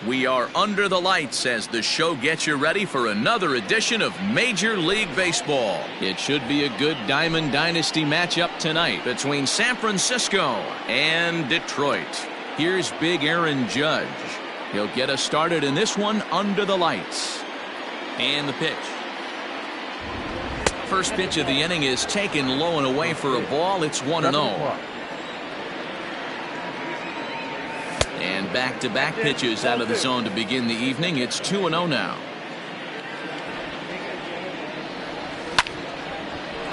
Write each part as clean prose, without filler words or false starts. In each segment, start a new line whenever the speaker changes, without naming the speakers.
We are under the lights as the show gets you ready for another edition of Major League Baseball. It should be a good Diamond Dynasty matchup tonight between San Francisco and Detroit. Here's Big Aaron Judge. He'll get us started in this one under the lights. And the pitch. First pitch of the inning is taken low and away for a ball. It's 1-0. And back-to-back pitches out of the zone to begin the evening. It's 2-0 now.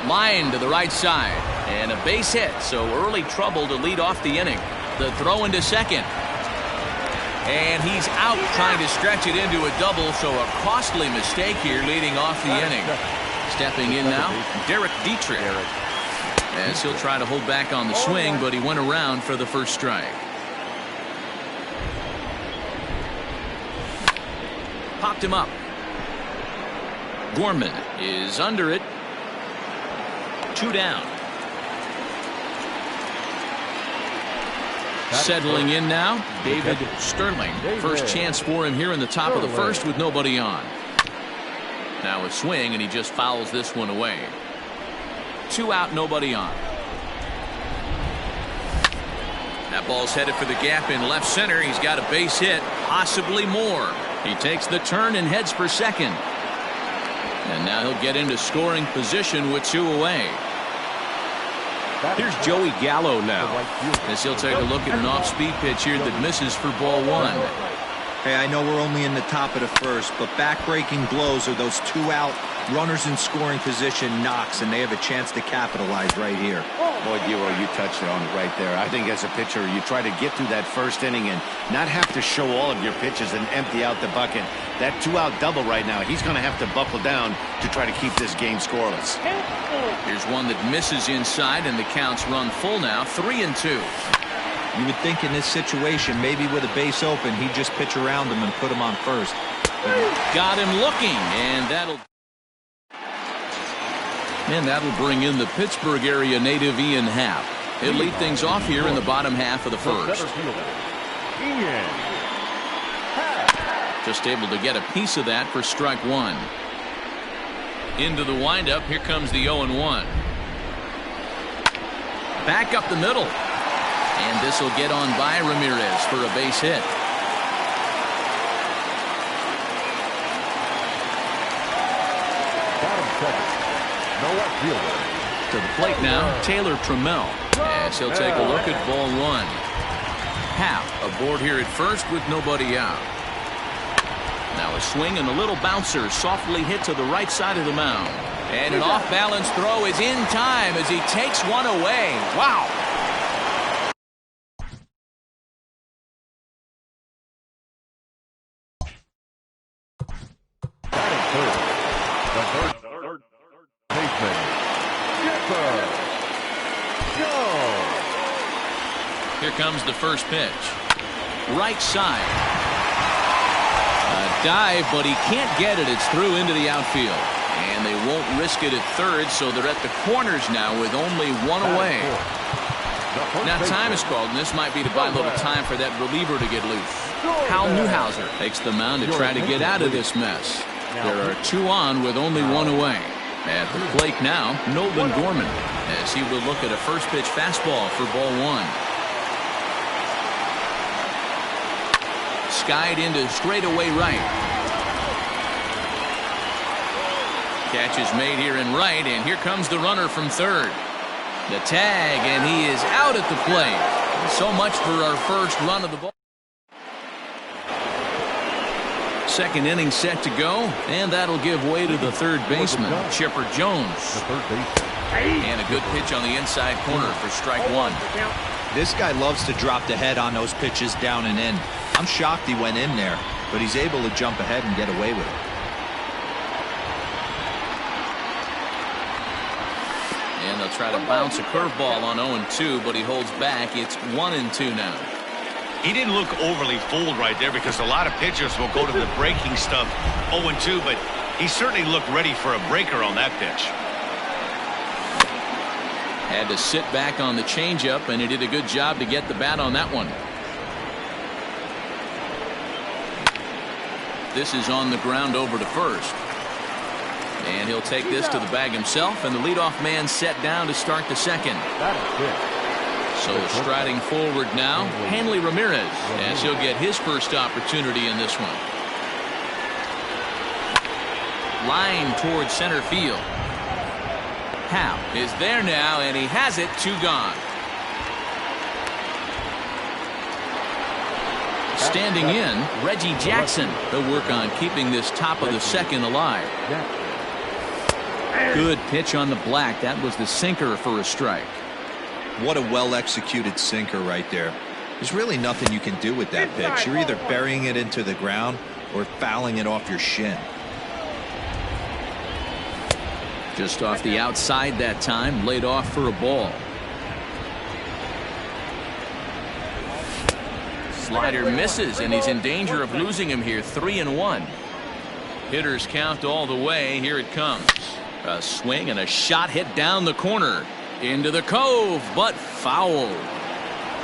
Line to the right side. And a base hit, so early trouble to lead off the inning. The throw into second. And he's out trying to stretch it into a double, so a costly mistake here leading off the inning. Stepping in now, Derek Dietrich. As he'll try to hold back on the swing, but he went around for the first strike. Popped him up. Gorman is under it. 2 down. Settling in now, David Sterling. First chance for him here in the top of the first with nobody on. Now a swing, and he just fouls this one away. 2 out, nobody on. That ball's headed for the gap in left center. He's got a base hit, possibly more. He takes the turn and heads for second. And now he'll get into scoring position with 2 away. Here's Joey Gallo now, as he'll take a look at an off-speed pitch here that misses for ball 1.
Hey, I know we're only in the top of the first, but back-breaking blows are those 2 out runners in scoring position knocks, and they have a chance to capitalize right here.
Boy, Giro, you touched on it right there. I think as a pitcher, you try to get through that first inning and not have to show all of your pitches and empty out the bucket. That 2-out double right now, he's going to have to buckle down to try to keep this game scoreless.
Here's one that misses inside, and the count's run full now, 3-2.
You would think in this situation, maybe with a base open, he'd just pitch around him and put him on first.
Got him looking, and that'll bring in the Pittsburgh area native Ian Happ. He'll lead things off here in the bottom half of the first. Just able to get a piece of that for strike 1. Into the windup, here comes the 0-1. Back up the middle. And this will get on by Ramirez for a base hit. To the plate now, Taylor Trammell. As he'll take a look at ball 1. Happ aboard here at first with nobody out. Now a swing and a little bouncer softly hit to the right side of the mound. And an off-balance throw is in time as he takes one away. Wow! Here comes the first pitch. Right side. A dive, but he can't get it. It's through into the outfield. And they won't risk it at third, so they're at the corners now with only 1 away. Now time is called, and this might be to buy a little time for that reliever to get loose. Hal Newhouser takes the mound to try to get out of this mess. There are 2 on with only 1 away. At the plate now, Nolan Gorman, as he will look at a first pitch fastball for ball 1. Skied into straightaway right. Catch is made here in right, and here comes the runner from third. The tag, and he is out at the plate. So much for our first run of the ball. Second inning set to go, and that'll give way to the third baseman, Chipper Jones. And a good pitch on the inside corner for strike 1.
This guy loves to drop the head on those pitches down and in. I'm shocked he went in there, but he's able to jump ahead and get away with it.
And they'll try to bounce a curveball on 0-2, but he holds back. It's 1-2 now.
He didn't look overly fooled right there because a lot of pitchers will go to the breaking stuff 0-2, but he certainly looked ready for a breaker on that pitch.
Had to sit back on the changeup, and he did a good job to get the bat on that one. This is on the ground over to first. And he'll take this to the bag himself, and the leadoff man set down to start the second. So striding forward now, Hanley Ramirez, as he'll get his first opportunity in this one. Line towards center field. Howe is there now, and he has it. 2 gone. Standing in, Reggie Jackson. He'll work on keeping this top of the second alive. Good pitch on the black. That was the sinker for a strike.
What a well-executed sinker right there. There's really nothing you can do with that pitch. You're either burying it into the ground or fouling it off your shin.
Just off the outside that time, laid off for a ball. Slider misses, and he's in danger of losing him here. 3-1. Hitters count all the way. Here it comes. A swing and a shot hit down the corner. Into the cove, but foul.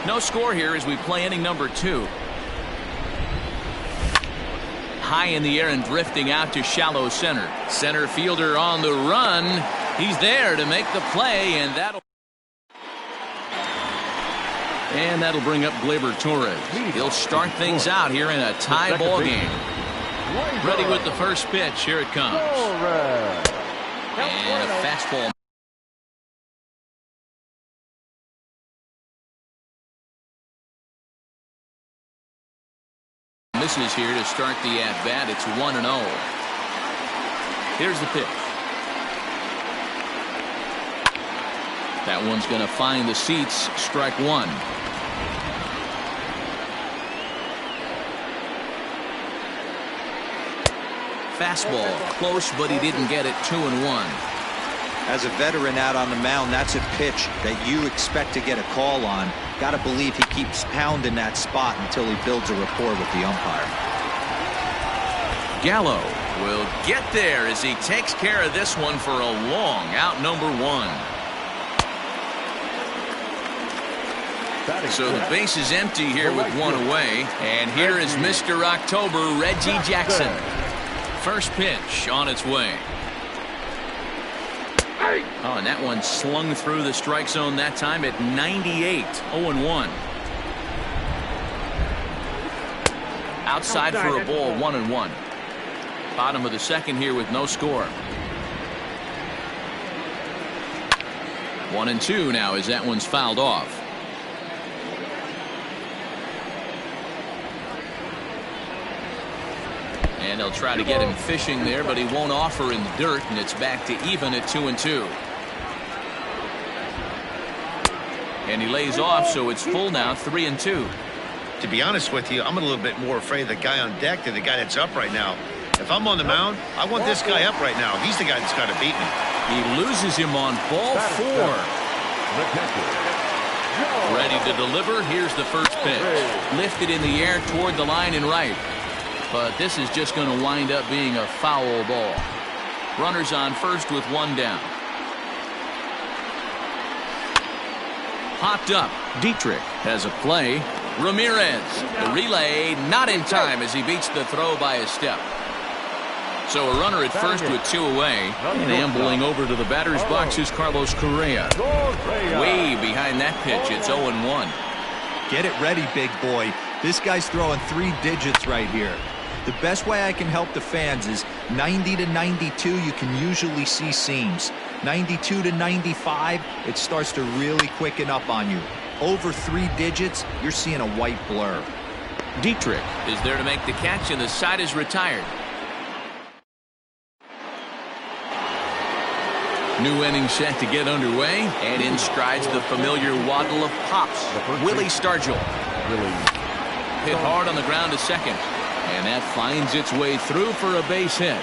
No score here as we play inning number 2. High in the air and drifting out to shallow center. Center fielder on the run. He's there to make the play, and that'll bring up Gleyber Torres. He'll start things out here in a tie ball game. Ready with the first pitch. Here it comes. And a fastball. Misses here to start the at-bat. It's 1-0. Here's the pitch. That one's going to find the seats. Strike 1. Fastball close, but he didn't get it. 2-1.
As a veteran out on the mound, that's a pitch that you expect to get a call on. Got to believe he keeps pounding that spot until he builds a rapport with the umpire.
Gallo will get there as he takes care of this one for a long out. Number 1. So the base is empty here with 1 away, and here is Mr. October, Reggie Jackson. First pitch on its way. Oh, and that one slung through the strike zone that time at 98. 0-1. Outside for a ball. 1-1. Bottom of the second here with no score. 1-2 now as that one's fouled off. And they'll try to get him fishing there, but he won't offer in the dirt, and it's back to even at 2-2. And he lays off, so it's full now, 3-2.
To be honest with you, I'm a little bit more afraid of the guy on deck than the guy that's up right now. If I'm on the mound, I want this guy up right now. He's the guy that's got to beat me.
He loses him on ball 4. Ready to deliver. Here's the first pitch. Lifted in the air toward the line and right. But this is just going to wind up being a foul ball. Runners on first with 1 down. Hopped up. Dietrich has a play. Ramirez. The relay not in time as he beats the throw by a step. So a runner at first with 2 away. And ambling over to the batter's box is Carlos Correa. Way behind that pitch. It's 0-1.
Get it ready, big boy. This guy's throwing 3 digits right here. The best way I can help the fans is 90 to 92, you can usually see seams. 92 to 95, it starts to really quicken up on you. Over 3 digits, you're seeing a white blur.
Dietrich is there to make the catch, and the side is retired. New inning set to get underway, and in strides the familiar waddle of Pops. Willie Stargell. Hit hard on the ground to second. And that finds its way through for a base hit.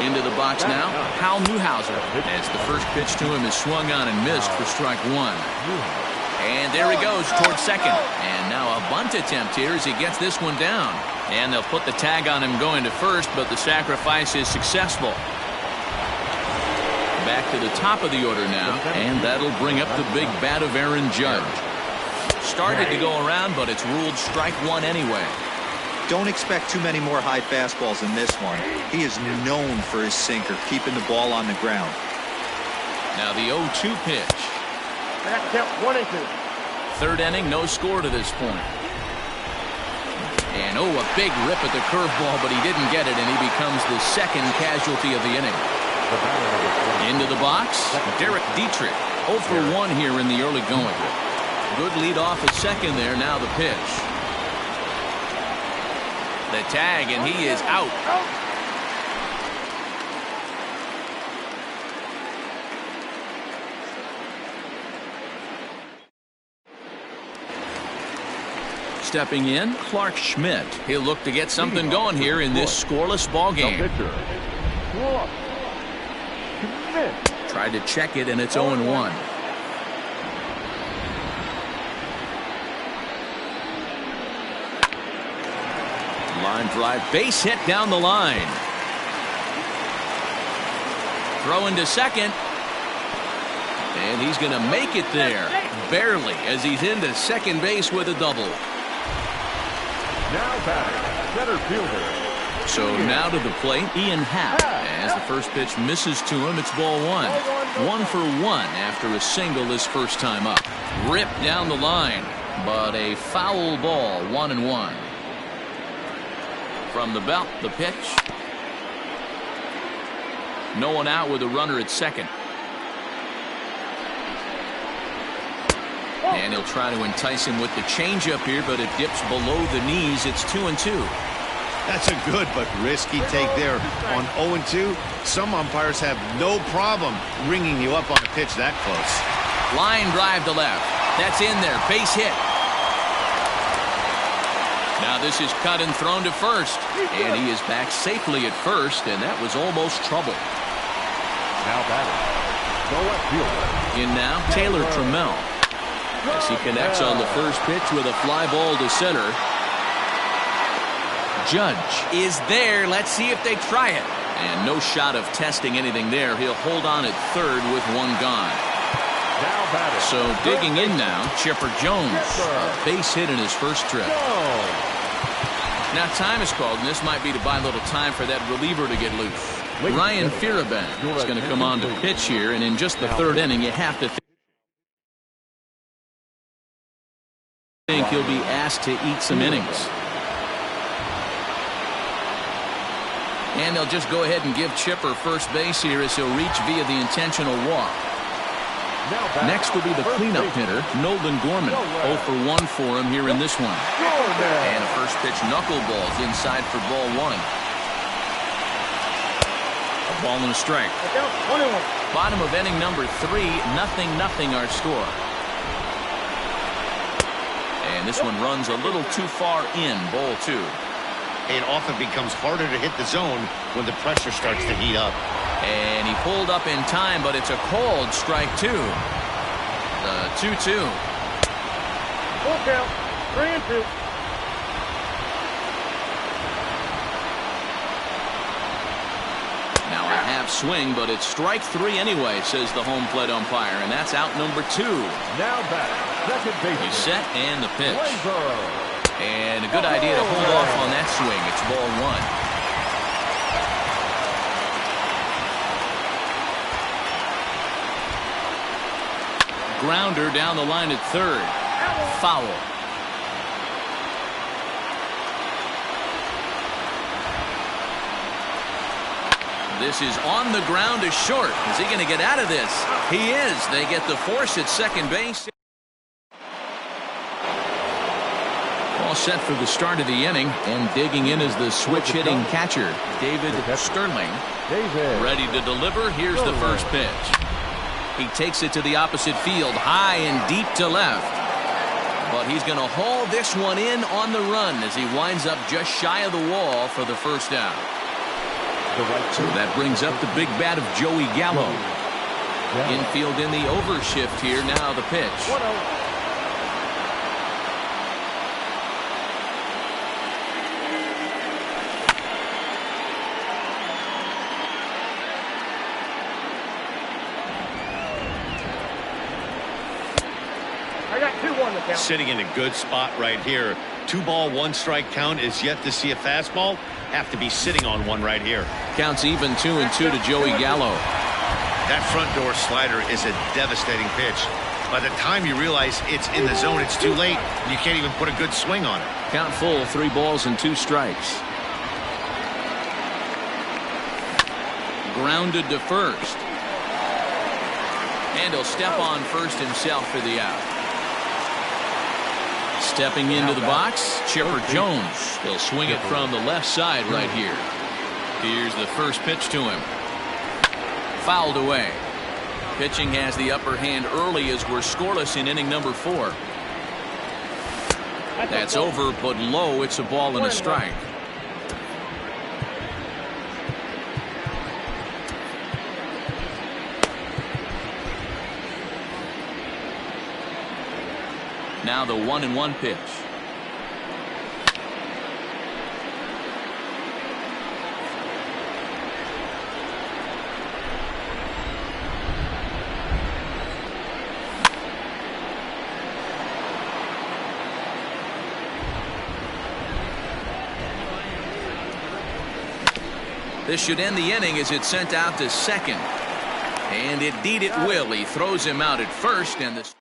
Into the box now, Hal Newhouser, as the first pitch to him is swung on and missed for strike 1. And there he goes towards second. And now a bunt attempt here as he gets this one down. And they'll put the tag on him going to first, but the sacrifice is successful. Back to the top of the order now, and that'll bring up the big bat of Aaron Judge. started to go around, but it's ruled strike one anyway.
Don't expect too many more high fastballs in this one. He is known for his sinker, keeping the ball on the ground.
Now the 0-2 pitch.
Count 1-2.
Third inning, no score to this point. And a big rip at the curveball, but he didn't get it, and he becomes the second casualty of the inning. Into the box, Derek Dietrich. 0 for 1 here in the early going. Good lead off at second there. Now the pitch. The tag, and he is out. Stepping in, Clark Schmidt. He'll look to get something going here in this scoreless ball game. Tried to check it, and it's 0-1. Line drive, base hit down the line. Throw into second. And he's going to make it there. Barely, as he's into second base with a double.
Now batting, center fielder.
So now to the plate, Ian Happ. As the first pitch misses to him, it's ball one. 1 for 1 after a single his first time up. Ripped down the line, but a foul ball, 1-1. From the belt, the pitch. No one out with a runner at second. And he'll try to entice him with the changeup here, but it dips below the knees. It's 2-2.
That's a good but risky take there on 0-2. Some umpires have no problem ringing you up on a pitch that close.
Line drive to left. That's in there. Base hit. Now this is cut and thrown to first. And he is back safely at first, and that was almost trouble.
Now batting, the left fielder.
In now, Taylor Trammell. As he connects on the first pitch with a fly ball to center. Judge is there. Let's see if they try it. And no shot of testing anything there. He'll hold on at third with one gone.
Now batting.
So digging in now, Chipper Jones. A base hit in his first trip. Now time is called, and this might be to buy a little time for that reliever to get loose. Ryan Fearabend is going to come on to pitch here, and in just the third inning, you have to think he'll be asked to eat some innings. And they'll just go ahead and give Chipper first base here as he'll reach via the intentional walk. Next will be the cleanup hitter, Nolan Gorman. 0 for 1 for him here in this one. And a first pitch knuckleballs inside for ball one. A ball and a strike. Bottom of inning number 3, 0-0 our score. And this one runs a little too far in, ball 2.
It often becomes harder to hit the zone when the pressure starts to heat up.
And he pulled up in time, but it's a called strike 2. The 2-2.
Full count, 3-2.
Now a half swing, but it's strike 3 anyway, says the home plate umpire, and that's out number 2.
Now batting, second base.
He's set and the pitch. And a good idea to hold off on that swing. It's ball 1. Grounder down the line at third. Foul. This is on the ground to short. Is he going to get out of this? He is. They get the force at second base. All set for the start of the inning, and digging in is the switch hitting catcher, David Sterling. Ready to deliver. Here's the first pitch. He takes it to the opposite field, high and deep to left. But he's going to haul this one in on the run as he winds up just shy of the wall for the first out. So that brings up the big bat of Joey Gallo. Infield in the overshift here. Now the pitch.
I got 2-1 to count.
Sitting in a good spot right here. 2-ball, 1-strike count is yet to see a fastball. Have to be sitting on one right here.
Counts even 2-2 to Joey Gallo.
That front door slider is a devastating pitch. By the time you realize it's in the zone, it's too late. You can't even put a good swing on it.
Count full, 3 balls and 2 strikes. Grounded to first. And he'll step on first himself for the out. Stepping into the box, Chipper Jones. He'll swing it from the left side right here. Here's the first pitch to him. Fouled away. Pitching has the upper hand early as we're scoreless in inning number 4. That's over, but low. It's a ball and a strike. Now the 1-1 pitch. This should end the inning as it's sent out to second. And indeed it will. He throws him out at first, and this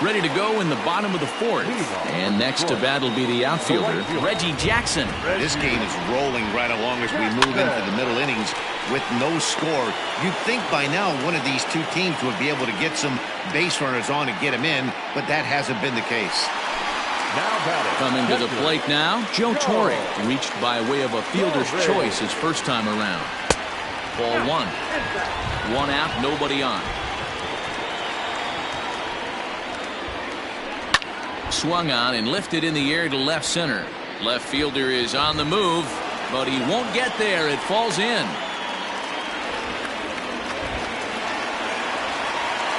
ready to go in the bottom of the 4th. And next to bat will be the outfielder, Reggie Jackson.
This game is rolling right along as we move into the middle innings with no score. You'd think by now one of these two teams would be able to get some base runners on and get them in, but that hasn't been the case.
Coming to the plate now, Joe Torre, reached by way of a fielder's choice his first time around. Ball 1. 1 out, nobody on. Swung on and lifted in the air to left center. Left fielder is on the move, but he won't get there. It falls in.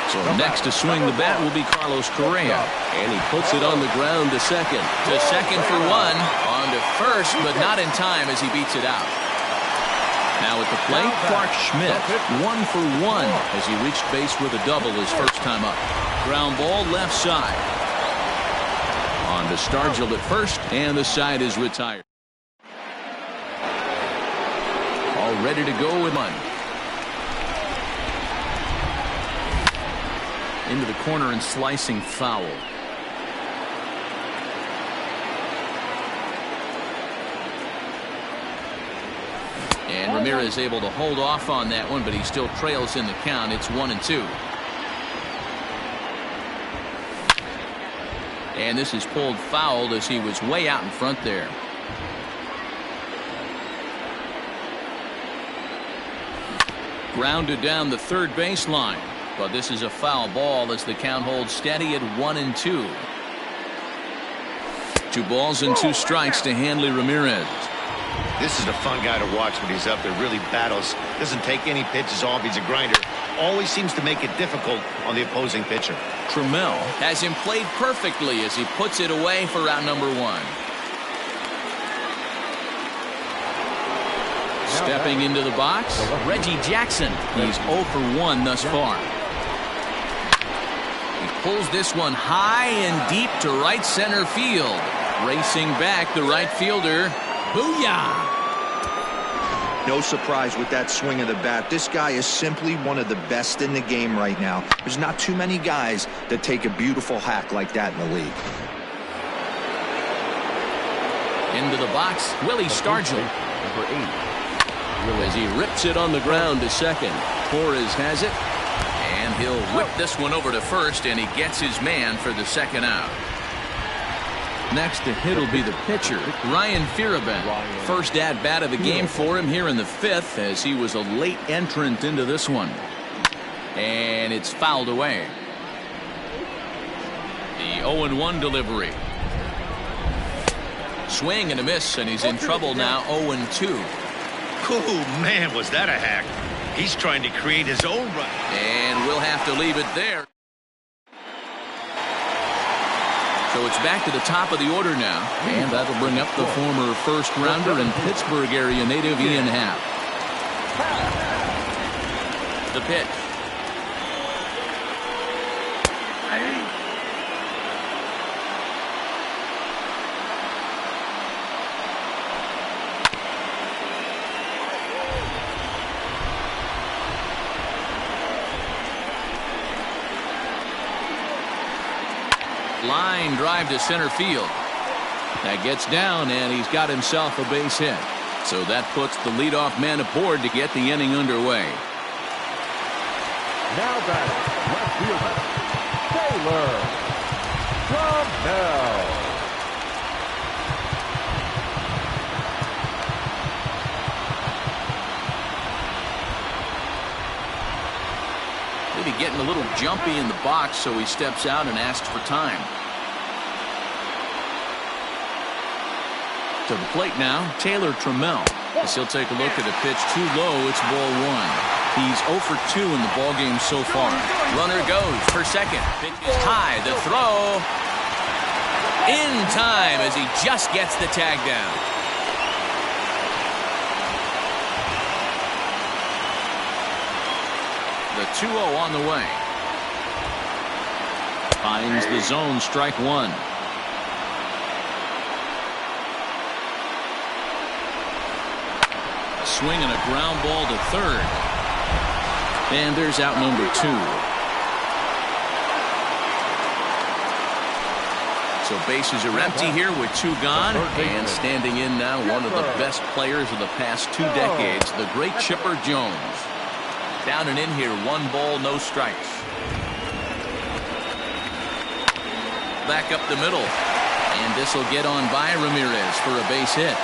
So next to swing the bat will be Carlos Correa. And he puts it on the ground to second. To second for 1. On to first, but not in time as he beats it out. Now at the plate, Clark Schmidt. 1 for 1 as he reached base with a double his first time up. Ground ball left side. On to Stargell at first, and the side is retired. All ready to go with 1. Into the corner and slicing foul. And Ramirez able to hold off on that one, but he still trails in the count. It's 1-2. And this is pulled fouled as he was way out in front there. Grounded down the third baseline. But this is a foul ball as the count holds steady at 1-2. 2 balls and 2 strikes to Hanley Ramirez.
This is a fun guy to watch when he's up there. Really battles. Doesn't take any pitches off. He's a grinder. Always seems to make it difficult on the opposing pitcher.
Trammell has him played perfectly as he puts it away for out number 1. Stepping into the box, Reggie Jackson. He's 0 for 1 thus far. He pulls this one high and deep to right center field. Racing back the right fielder. Booyah!
No surprise with that swing of the bat. This guy is simply one of the best in the game right now. There's not too many guys that take a beautiful hack like that in the league.
Into the box, Willie Stargell.
Number 8.
As he rips it on the ground to second. Torres has it. And he'll whip this one over to first, and he gets his man for the second out. Next to hit will be the pitcher, Ryan Feeraben. First at-bat of the game for him here in the 5th as he was a late entrant into this one. And it's fouled away. The 0-1 delivery. Swing and a miss, and he's in trouble now, 0-2.
Oh, man, was that a hack. He's trying to create his own run.
And we'll have to leave it there. So it's back to the top of the order now. And that'll bring up the former first-rounder and Pittsburgh area native Ian Happ. The pitch. Line drive to center field. That gets down, and he's got himself a base hit. So that puts the leadoff man aboard to get the inning underway.
Now batting, left fielder, Taylor Trammell.
Maybe getting a little jumpy in the box, so he steps out and asks for time. To the plate now, Taylor Trammell. As he'll take a look at a pitch too low, it's ball one. He's 0 for 2 in the ballgame so far. Runner goes for second. Pitch is high. The throw in time as he just gets the tag down. The 2-0 on the way. Finds the zone, strike one. A swing and a ground ball to third. And there's out number 2. So bases are empty here with 2 gone. And standing in now, one of the best players of the past 2 decades, the great Chipper Jones. Down and in here, 1 ball, no strikes. Back up the middle. And this will get on by Ramirez for a base hit.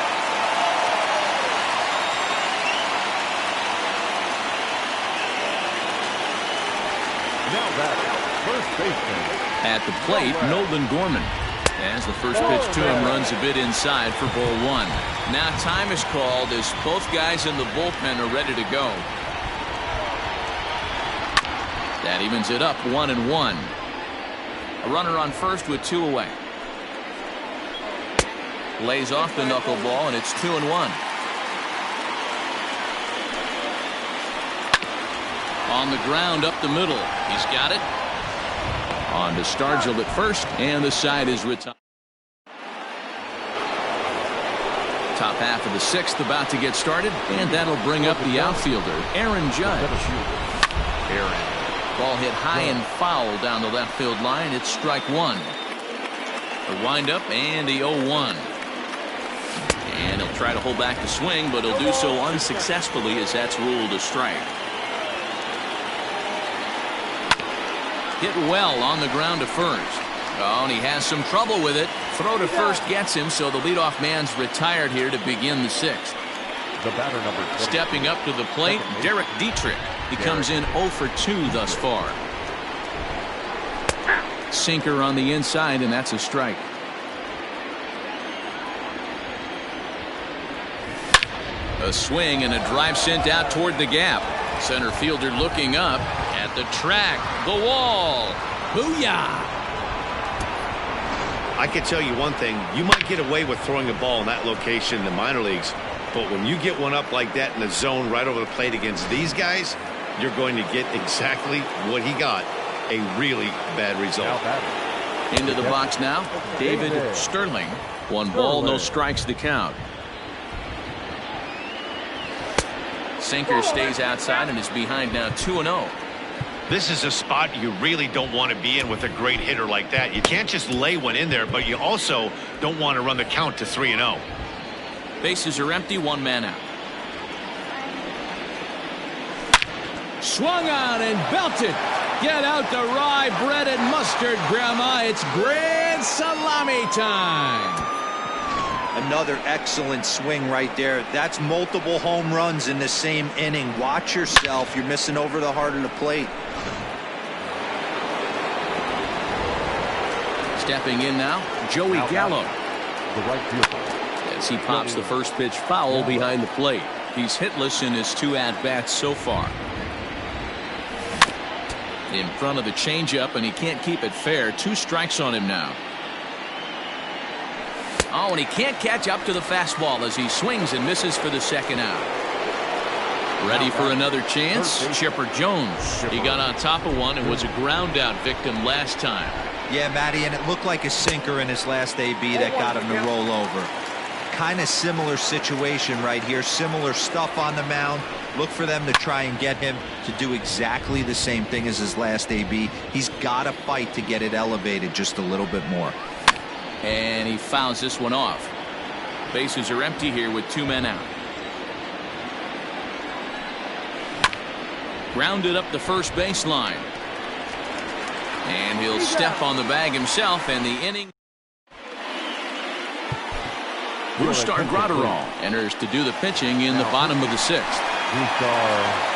Now batting, first baseman.
At the plate, Nolan Gorman. As the first pitch to him runs a bit inside for ball 1. Now time is called as both guys in the bullpen are ready to go. That evens it up 1-1. A runner on first with 2 away. Lays off the knuckleball, and it's 2-1. On the ground up the middle. He's got it. On to Stargell at first, and the side is retired. Top half of the 6th about to get started, and that'll bring up the outfielder, Aaron Judge. Ball hit high and foul down the left field line. It's strike one. The windup and the 0-1. And he'll try to hold back the swing, but he'll do so unsuccessfully as that's ruled a strike. Hit well on the ground to first. Oh, and he has some trouble with it. Throw to first gets him, so the leadoff man's retired here to begin the 6th.
The batter number 20.
Stepping up to the plate, Derek Dietrich. He comes in 0 for 2 thus far. Sinker on the inside, and that's a strike. A swing and a drive sent out toward the gap. Center fielder looking up at the track, the wall. Booyah!
I can tell you one thing. You might get away with throwing a ball in that location in the minor leagues, but when you get one up like that in the zone right over the plate against these guys, you're going to get exactly what he got, a really bad result.
Into the box now, David Sterling. 1 ball, no strikes to count. Sinker stays outside and is behind now 2-0.
This is a spot you really don't want to be in with a great hitter like that. You can't just lay one in there, but you also don't want to run the count to 3-0.
Bases are empty, 1 man out. Swung on and belted. Get out the rye bread and mustard, Grandma. It's grand salami time.
Another excellent swing right there. That's multiple home runs in the same inning. Watch yourself. You're missing over the heart of the plate.
Stepping in now, Joey Gallo.
The right fielder.
As he pops the first pitch foul behind the plate. He's hitless in his 2 at-bats so far. In front of the changeup, and he can't keep it fair. 2 strikes on him now. Oh, and he can't catch up to the fastball as he swings and misses for the 2nd out. Ready for another chance? Chipper Jones. He got on top of one and was a ground-out victim last time.
Yeah, Matty, and it looked like a sinker in his last AB that got him to roll over. kind of similar situation right here. Similar stuff on the mound. Look for them to try and get him to do exactly the same thing as his last AB. He's got to fight to get it elevated just a little bit more.
And he fouls this one off. Bases are empty here with 2 men out. Grounded up the first baseline. And he'll step on the bag himself, and the inning. Brustar Graterol enters to do the pitching in the bottom of the 6th.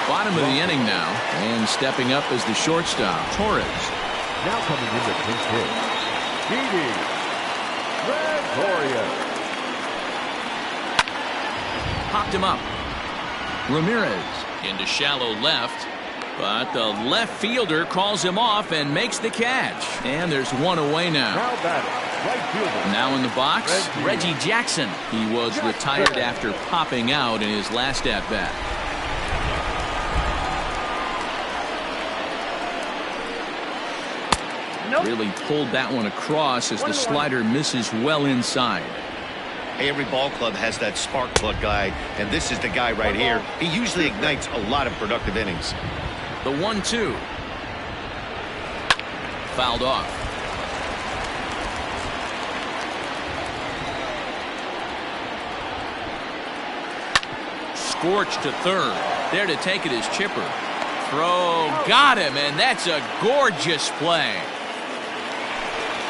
Bottom of the inning now, and stepping up as the shortstop, Torres.
Now coming in the pinch hit, Didi Gregorius.
Popped him up. Ramirez into shallow left, but the left fielder calls him off and makes the catch. And there's one away now.
Now batting, right fielder.
Now in the box, Reggie Jackson. He was retired after popping out in his last at-bat. Really pulled that one across as the slider misses well inside.
Every ball club has that spark plug guy, and this is the guy right here. He usually ignites a lot of productive innings.
The 1-2. Fouled off. Scorched to third. There to take it is Chipper. Throw. Got him, and that's a gorgeous play.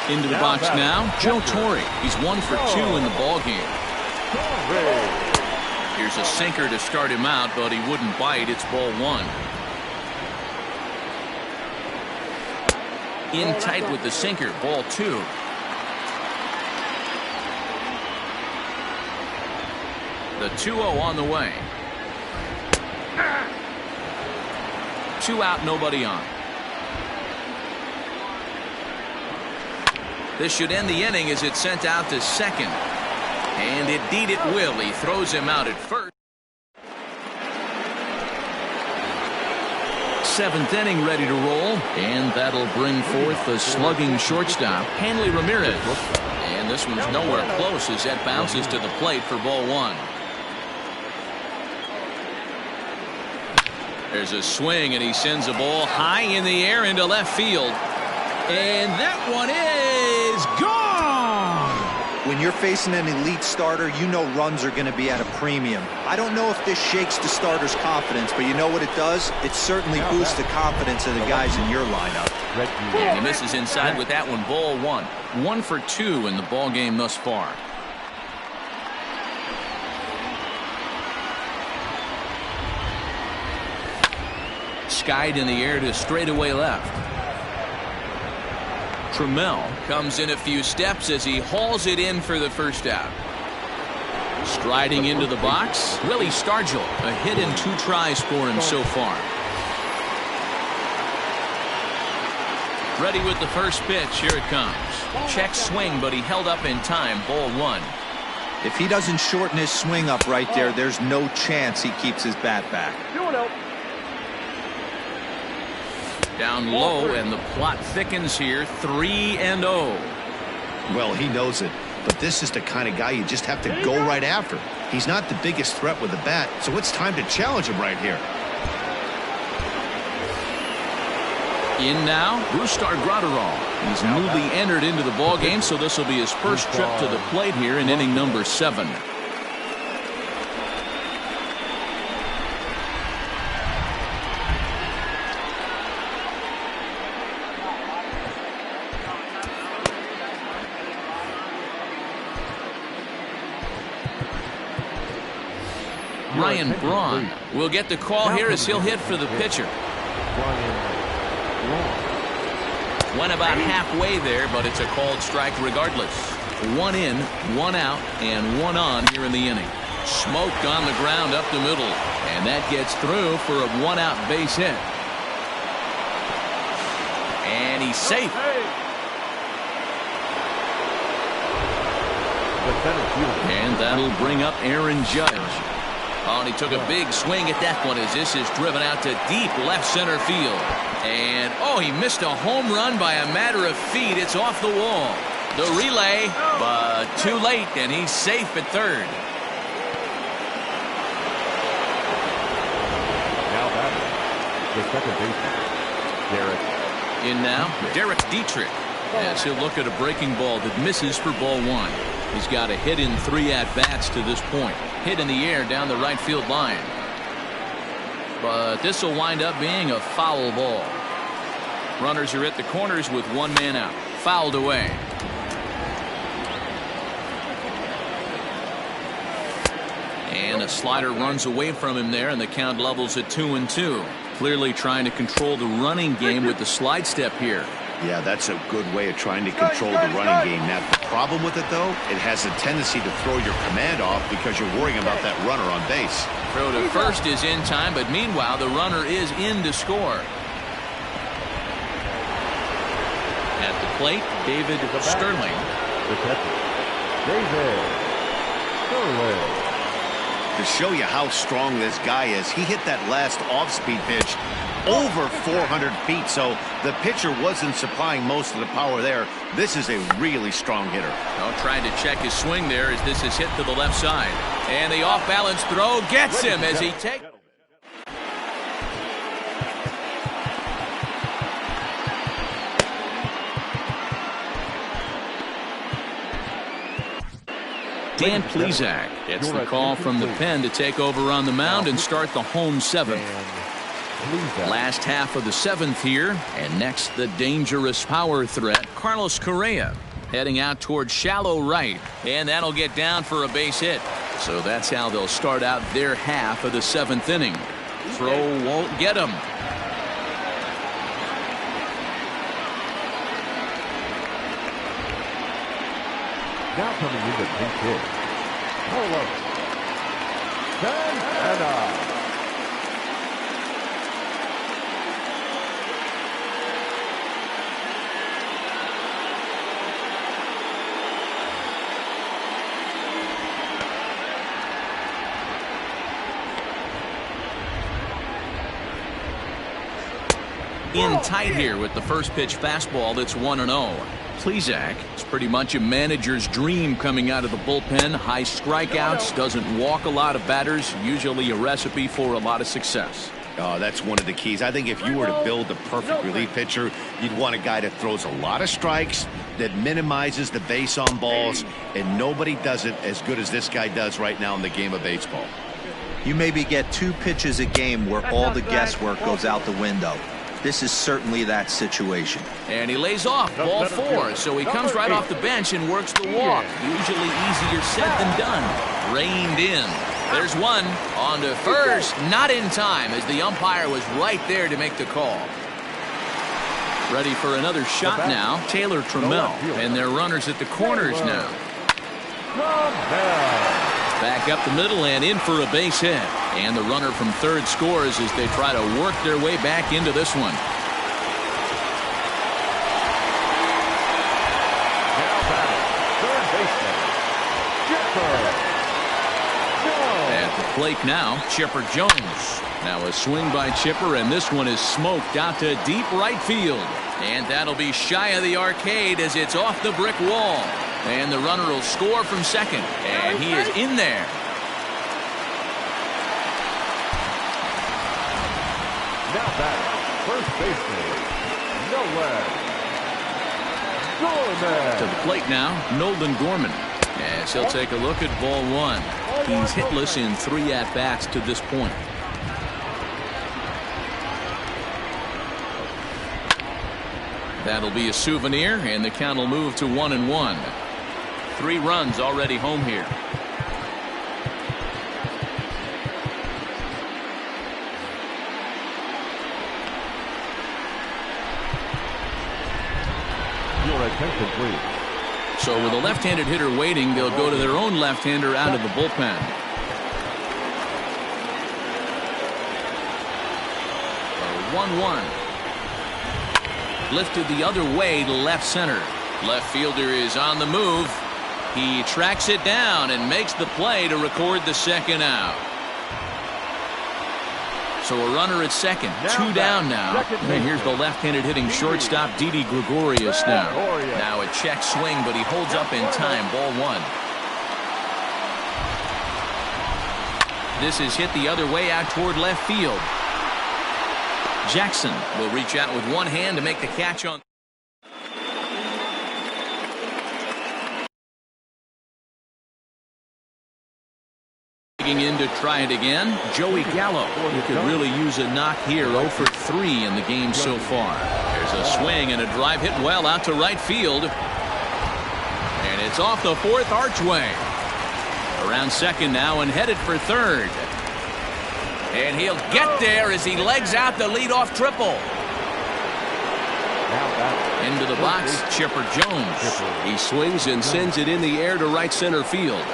Into the box now, Joe Torre. He's 1 for 2 in the ballgame. Here's a sinker to start him out, but he wouldn't bite. It's ball 1. In tight with the sinker, ball 2. The 2-0 on the way. 2 out, nobody on. This should end the inning as it's sent out to second. And indeed it will. He throws him out at first. 7th inning ready to roll. And that'll bring forth the slugging shortstop, Hanley Ramirez. And this one's nowhere close as that bounces to the plate for ball 1. There's a swing, and he sends a ball high in the air into left field. And that one is gone!
When you're facing an elite starter, you know runs are going to be at a premium. I don't know if this shakes the starter's confidence, but you know what it does? It certainly boosts the confidence of the guys in your lineup.
And he misses inside with that one. Ball 1. 1 for 2 in the ball game thus far. Skied in the air to straightaway left. Trammell comes in a few steps as he hauls it in for the first out. Striding into the box, Willie Stargell. A hit in 2 tries for him so far. Ready with the first pitch. Here it comes. Check swing, but he held up in time. Ball 1.
If he doesn't shorten his swing up right there, there's no chance he keeps his bat back.
Down low, and the plot thickens here. 3-0.
Well, he knows it, but this is the kind of guy you just have to go right after. He's not the biggest threat with the bat, so it's time to challenge him right here.
In now, Brustar Graterol. He's newly entered into the ball game, so this will be his first trip to the plate here in inning number 7. Ryan Braun will get the call here as he'll hit for the pitcher. Went about halfway there, but it's a called strike regardless. 1 in, 1 out, and 1 on here in the inning. Smoke on the ground up the middle, and that gets through for a 1-out base hit. And he's safe. And that'll bring up Aaron Judge. Oh, and he took a big swing at that one as this is driven out to deep left center field. And, oh, he missed a home run by a matter of feet. It's off the wall. The relay, but too late, and he's safe at third.
Now batting, the second baseman, Derek.
In now, Derek Dietrich, as he'll look at a breaking ball that misses for ball one. He's got a hit in 3 at-bats to this point. Hit in the air down the right field line. But this will wind up being a foul ball. Runners are at the corners with 1 man out. Fouled away. And a slider runs away from him there, and the count levels at 2-2. Clearly trying to control the running game with the slide step here.
Yeah, that's a good way of trying to control the running game. Now, the problem with it, though, it has a tendency to throw your command off because you're worrying about that runner on base.
Throw to first is in time, but meanwhile, the runner is in to score. At the plate, David Sterling.
The catcher, David Sterling.
To show you how strong this guy is, he hit that last off-speed pitch over 400 feet, so the pitcher wasn't supplying most of the power there. This is a really strong hitter.
Well, trying to check his swing there as this is hit to the left side. And the off-balance throw gets him as he takes. Dan Plesac gets the call from the pen to take over on the mound and start the home 7th. Last half of the 7th here, and next the dangerous power threat, Carlos Correa, heading out towards shallow right, and that'll get down for a base hit. So that's how they'll start out their half of the 7th inning. Throw won't get him.
Now coming in the pinch hit. Hello. Santana.
In tight here with the first pitch fastball that's 1-0. Plesac is pretty much a manager's dream coming out of the bullpen. High strikeouts, doesn't walk a lot of batters, usually a recipe for a lot of success.
Oh, that's one of the keys. I think if you were to build a perfect relief pitcher, you'd want a guy that throws a lot of strikes, that minimizes the base on balls, and nobody does it as good as this guy does right now in the game of baseball.
You maybe get 2 pitches a game where all the guesswork goes out the window. This is certainly that situation.
And he lays off ball 4, so he comes right off the bench and works the walk. Usually easier said than done. Reined in. There's one on to first, not in time as the umpire was right there to make the call. Ready for another shot now, Taylor Trammell, and their runners at the corners now. Back up the middle and in for a base hit. And the runner from third scores as they try to work their way back into this one.
Now batting, third baseman, Chipper Jones.
At the plate now, Chipper Jones. Now a swing by Chipper, and this one is smoked out to deep right field. And that'll be shy of the arcade as it's off the brick wall. And the runner will score from second, and he is in there.
Now batting, first baseman, Nolan Gorman.
To the plate now, Nolan Gorman. As he'll take a look at ball 1. He's hitless in 3 at-bats to this point. That'll be a souvenir, and the count will move to 1-1. 3 runs already home here.
Your attention, please.
So with a left-handed hitter waiting, they'll go to their own left-hander out of the bullpen. 1-1. Lifted the other way to left center. Left fielder is on the move. He tracks it down and makes the play to record the second out. So a runner at second, two down now. And here's the left-handed hitting shortstop, Didi Gregorius now. Now a check swing, but he holds up in time. Ball one. This is hit the other way out toward left field. Jackson will reach out with one hand to make the catch on. In to try it again, Joey Gallo. He could really use a knock here. 0 for 3 in the game so far. There's a swing and a drive hit well out to right field. And it's off the fourth archway. Around second now and headed for third. And he'll get there as he legs out the leadoff triple. Into the box, Chipper Jones. He swings and sends it in the air to right center field.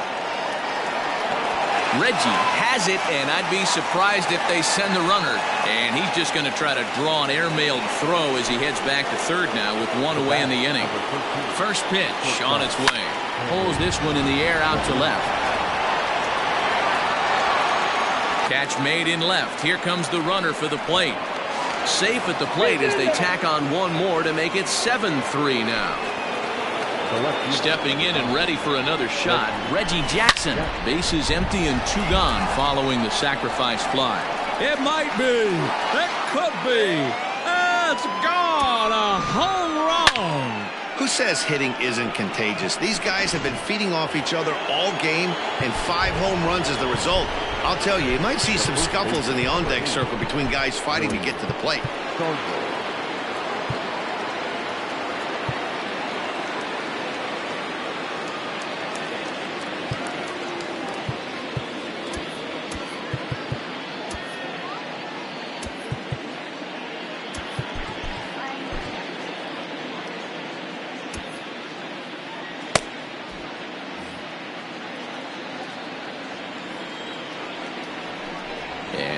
Reggie has it, and I'd be surprised if they send the runner. And he's just going to try to draw an airmailed throw as he heads back to third now with one away in the inning. First pitch on its way. Pulls this one in the air out to left. Catch made in left. Here comes the runner for the plate. Safe at the plate as they tack on one more to make it 7-3 now. Stepping in and ready for another shot, Reggie Jackson. Bases empty and two gone following the sacrifice fly. It might be. It could be. It's gone. A home run.
Who says hitting isn't contagious? These guys have been feeding off each other all game, and 5 home runs is the result. I'll tell you, you might see some scuffles in the on-deck circle between guys fighting to get to the plate.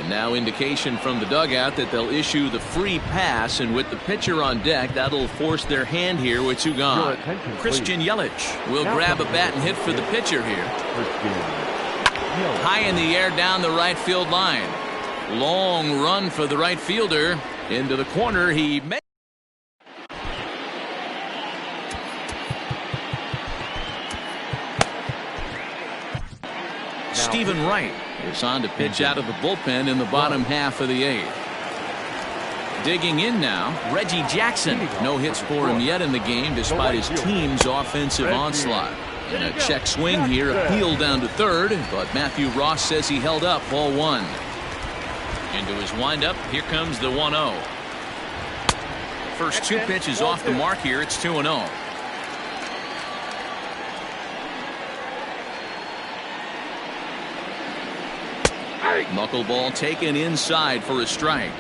Now indication from the dugout that they'll issue the free pass, and with the pitcher on deck, that'll force their hand here with two gone. Christian Yelich will grab a bat and hit for the pitcher here. High in the air down the right field line. Long run for the right fielder. Into the corner he makes. Stephen Wright is on to pitch out of the bullpen in the bottom half of the 8th. Digging in now, Reggie Jackson. No hits for him yet in the game despite his team's offensive onslaught. And a check swing here, appeal down to third, but Matthew Ross says he held up. Ball one. Into his windup, here comes the 1-0. First 2 pitches off the mark here, it's 2-0. Knuckleball taken inside for a strike.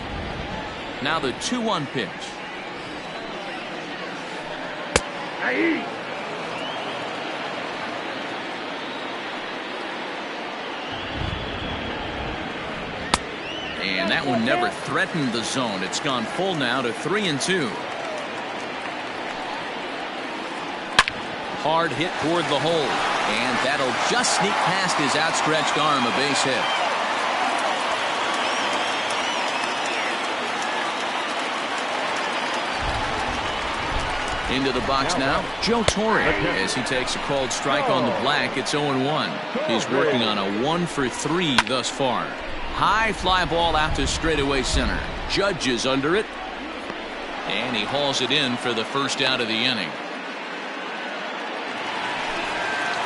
Now the 2-1 pitch. And that one never threatened the zone. It's gone full now to 3-2. Hard hit toward the hole. And that'll just sneak past his outstretched arm, a base hit. Into the box now, Joe Torre, as he takes a called strike on the black. It's 0-1. He's working on a 1 for 3 thus far. High fly ball out to straightaway center. Judge is under it, and he hauls it in for the first out of the inning.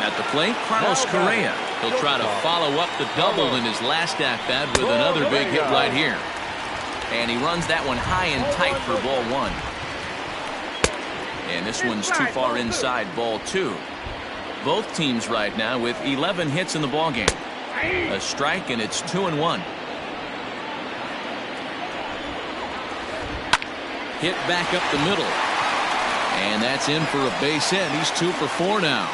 At the plate, Carlos Correa. He'll try to follow up the double in his last at-bat with another big hit right here. And he runs that one high and tight for ball 1. And this one's too far inside, ball 2. Both teams right now with 11 hits in the ballgame. A strike, and it's 2-1. Hit back up the middle. And that's in for a base hit. He's 2 for 4 now.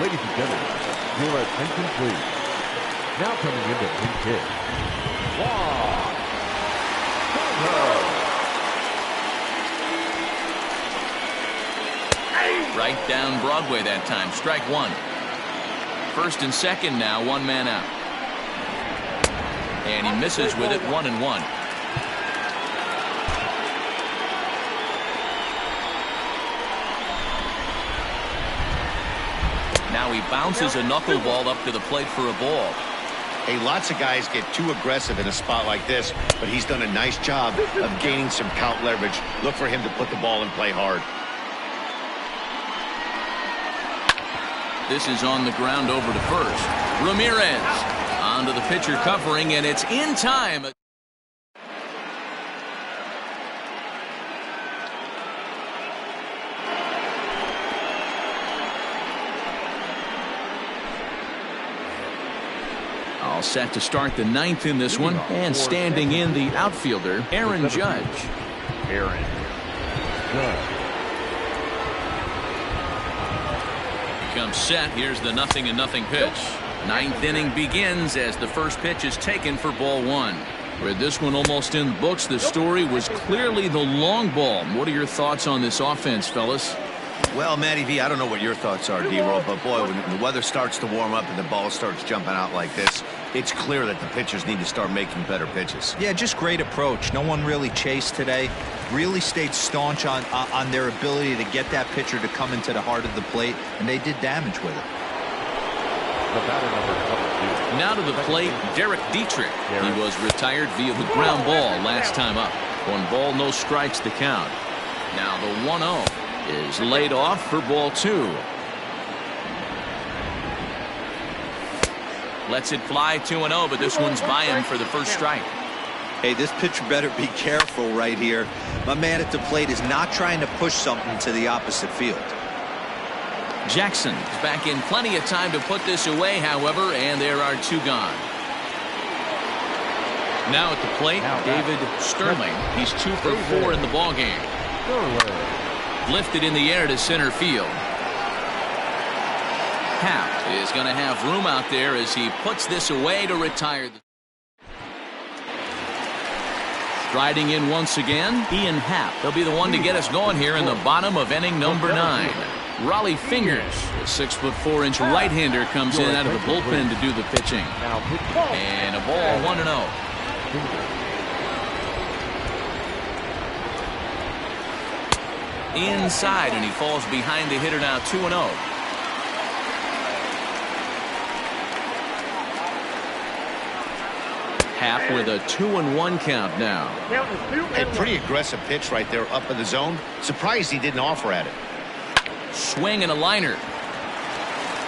Ladies and gentlemen, your attention please. Now coming into pinch hit.
Right down Broadway that time. Strike one. First and second now, one man out. And he misses with it, 1-1. Now he bounces a knuckleball up to the plate for a ball.
Hey, lots of guys get too aggressive in a spot like this, but he's done a nice job of gaining some count leverage. Look for him to put the ball in play hard.
This is on the ground over to first. Ramirez onto the pitcher covering, and it's in time. All set to start the ninth in this one, and standing in the outfielder, Aaron Judge.
Aaron Judge.
Comes set. Here's the 0-0 pitch. Ninth inning begins as the first pitch is taken for ball one. With this one almost in the books, the story was clearly the long ball. What are your thoughts on this offense, fellas?
Well, Matty V, I don't know what your thoughts are, D-Roll, but boy, when the weather starts to warm up and the ball starts jumping out like this, it's clear that the pitchers need to start making better pitches.
Yeah, just great approach. No one really chased today. Really stayed staunch on their ability to get that pitcher to come into the heart of the plate, and they did damage with it.
The batter, number 22.
Now to the plate, Derek Dietrich. He was retired via the ground ball last time up. 1 ball, no strikes to count. Now the 1-0 is laid off for ball 2. Lets it fly 2-0, but this one's by him for the first strike.
Hey, this pitcher better be careful right here. My man at the plate is not trying to push something to the opposite field.
Jackson is back in plenty of time to put this away, however, and there are 2 gone. Now at the plate, David Sterling. He's 2 for 4 in the ballgame. Lifted in the air to center field. Happ is going to have room out there as he puts this away to retire. Striding in once again, Ian Happ. He'll be the one to get us going here in the bottom of inning number 9. Raleigh Fingers, the 6'4" right-hander, comes in out of the bullpen to do the pitching. And a ball, 1-0. Inside, and he falls behind the hitter now, 2-0. Happ with a 2-1 count now.
A pretty aggressive pitch right there up in the zone. Surprised he didn't offer at it.
Swing and a liner.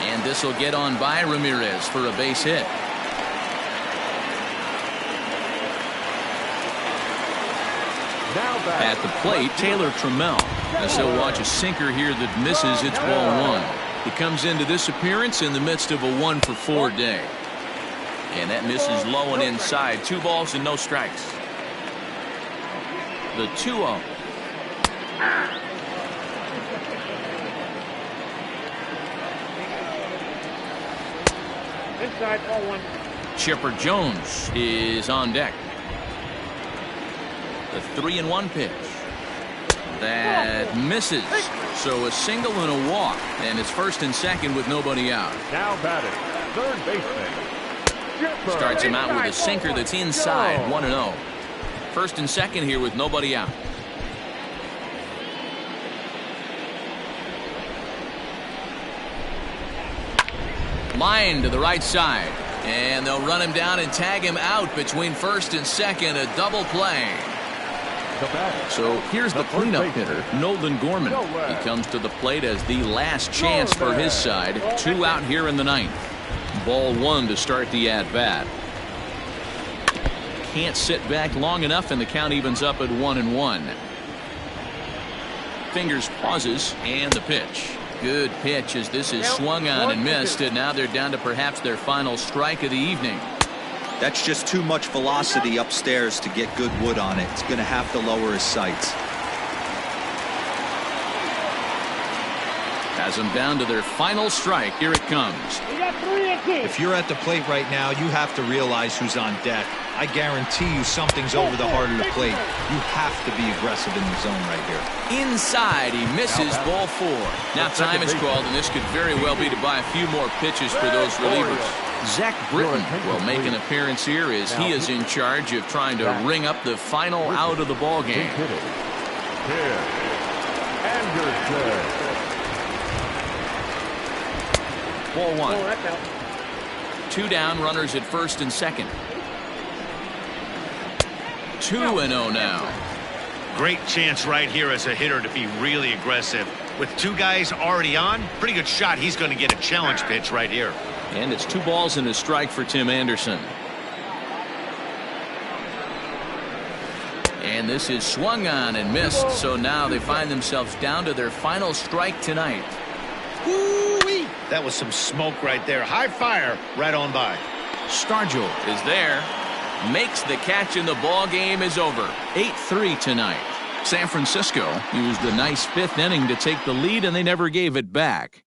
And this will get on by Ramirez for a base hit. At the plate, Taylor Trammell. As he'll watch a sinker here that misses. It's ball 1. He comes into this appearance in the midst of a 1-for-4 day. And that misses low and inside. 2 balls and no strikes. The 2-0.
Inside, ball 1.
Chipper Jones is on deck. The 3-1 pitch. That misses. So a single and a walk. And it's first and second with nobody out.
Now batting, third baseman.
Starts him out with a sinker that's inside, 1-0. First and second here with nobody out. Line to the right side. And they'll run him down and tag him out between first and second. A double play. So here's the cleanup hitter, Nolan Gorman. He comes to the plate as the last chance for his side. 2 out here in the 9th. Ball 1 to start the at-bat. Can't sit back long enough, and the count evens up at 1-1. Fingers pauses, and the pitch. Good pitch as this is swung on and missed, and now they're down to perhaps their final strike of the evening.
That's just too much velocity upstairs to get good wood on it. It's going to have to lower his sights.
Has them down to their final strike. Here it comes.
If you're at the plate right now, you have to realize who's on deck. I guarantee you something's over the heart of the plate. You have to be aggressive in the zone right here.
Inside, he misses ball 4. Now time is called, and this could very well be to buy a few more pitches for those relievers. Zach Britton will make an appearance here as he is in charge of trying to ring up the final out of the ball game. Ball 1. 2 down, runners at first and second. 2-0 now.
Great chance right here as a hitter to be really aggressive. With 2 guys already on, pretty good shot. He's going to get a challenge pitch right here.
And it's 2 balls and a strike for Tim Anderson. And this is swung on and missed. So now they find themselves down to their final strike tonight.
Woo-wee. That was some smoke right there. High fire right on by.
Stargell is there. Makes the catch and the ball game is over. 8-3 tonight. San Francisco used a nice 5th inning to take the lead, and they never gave it back.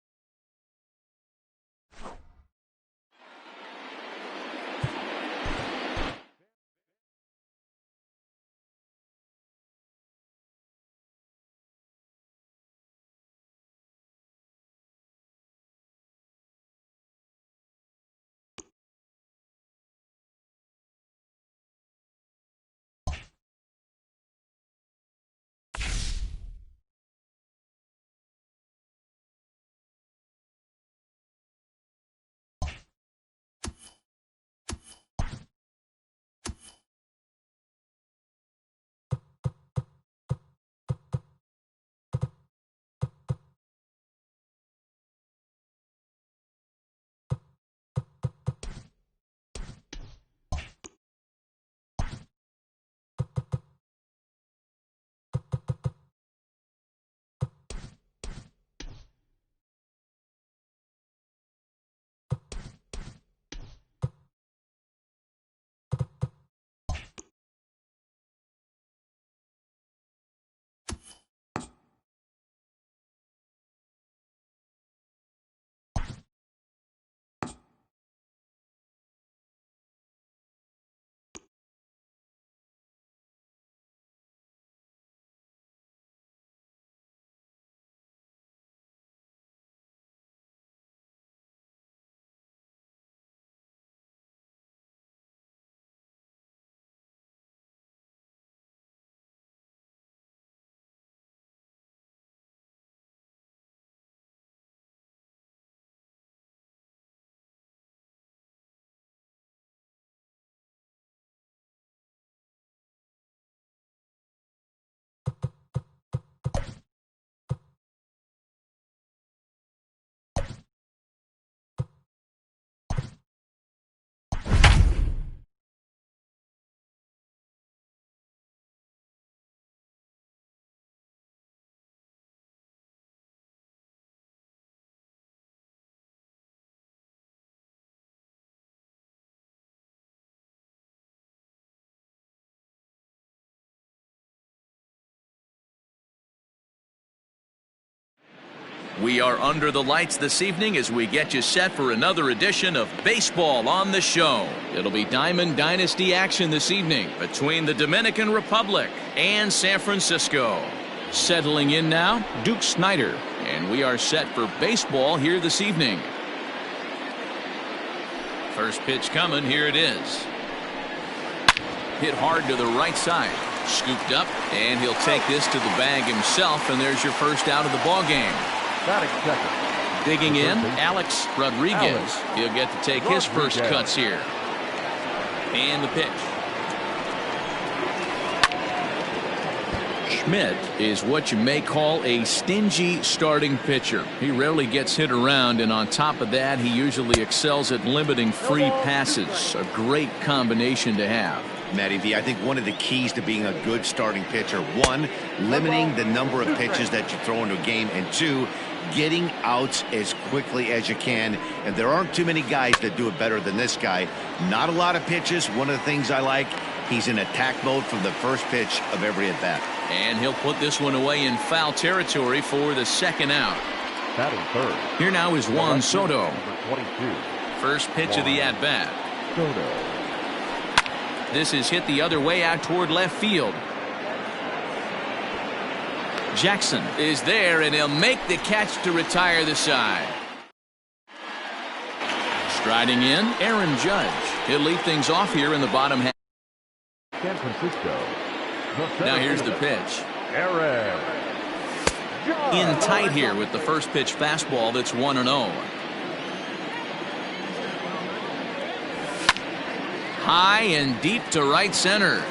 We are under the lights this evening as we get you set for another edition of Baseball on the Show. It'll be Diamond Dynasty action this evening between the Dominican Republic and San Francisco. Settling in now, Duke Snider, and we are set for baseball here this evening. First pitch coming, here it is. Hit hard to the right side. Scooped up, and he'll take this to the bag himself, and there's your first out of the ball game. Digging in, Alex Rodriguez. He'll get to take his first cuts here. And the pitch. Schmidt is what you may call a stingy starting pitcher. He rarely gets hit around, and on top of that, he usually excels at limiting free passes. A great combination to have.
Matty V, I think one of the keys to being a good starting pitcher, 1, limiting the number of pitches that you throw into a game, and 2, getting outs as quickly as you can. And there aren't too many guys that do it better than this guy. Not a lot of pitches. One of the things I like, he's in attack mode from the first pitch of every at bat.
And he'll put this one away in foul territory for the second out.
Batting third.
Here now is Juan Soto.
Number 22.
First pitch of the at-bat.
Soto.
This is hit the other way out toward left field. Jackson is there, and he'll make the catch to retire the side. Striding in, Aaron Judge. He'll lead things off here in the bottom half.
San Francisco.
Now here's the pitch.
Aaron Judge.
In tight here with the first pitch fastball that's 1-0. High and deep to right center.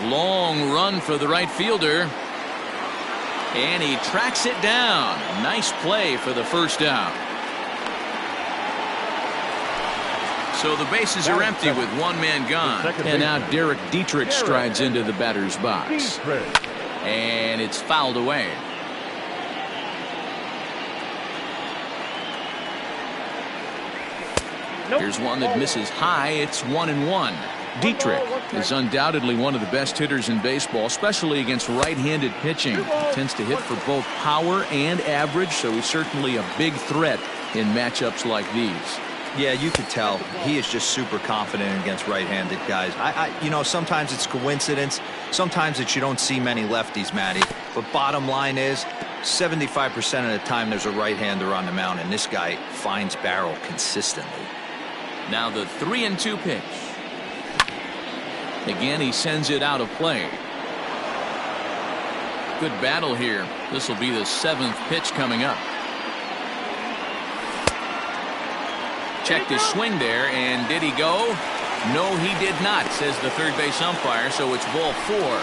Long run for the right fielder. And he tracks it down. Nice play for the first out. So the bases are empty with one man gone. And now Derek Dietrich strides into the batter's box. And it's fouled away. Here's one that misses high. It's 1-1. Dietrich is undoubtedly one of the best hitters in baseball, especially against right-handed pitching. He tends to hit for both power and average, so he's certainly a big threat in matchups like these.
Yeah, you could tell he is just super confident against right-handed guys. You know, sometimes it's coincidence. Sometimes it's you don't see many lefties, Matty. But bottom line is 75% of the time there's a right-hander on the mound, and this guy finds barrel consistently.
Now the 3-2 pitch. Again, he sends it out of play. Good battle here. This will be the 7th pitch coming up. Checked his swing there, and did he go? No, he did not, says the third base umpire, so it's ball 4.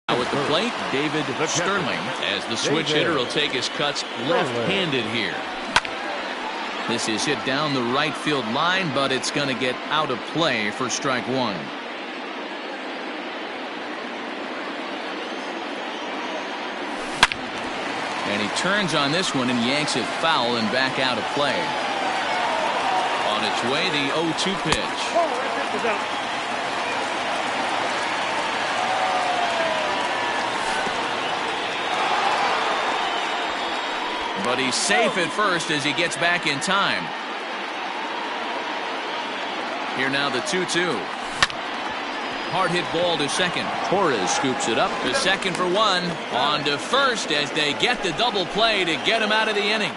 Now at the plate, David Sterling, as the switch hitter will take his cuts left-handed here. This is hit down the right field line, but it's going to get out of play for strike 1. And he turns on this one and yanks it foul and back out of play. On its way, the 0-2 pitch. But he's safe at first as he gets back in time. Here now the 2-2. Hard hit ball to second. Torres scoops it up to second for 1. On to first as they get the double play to get him out of the inning.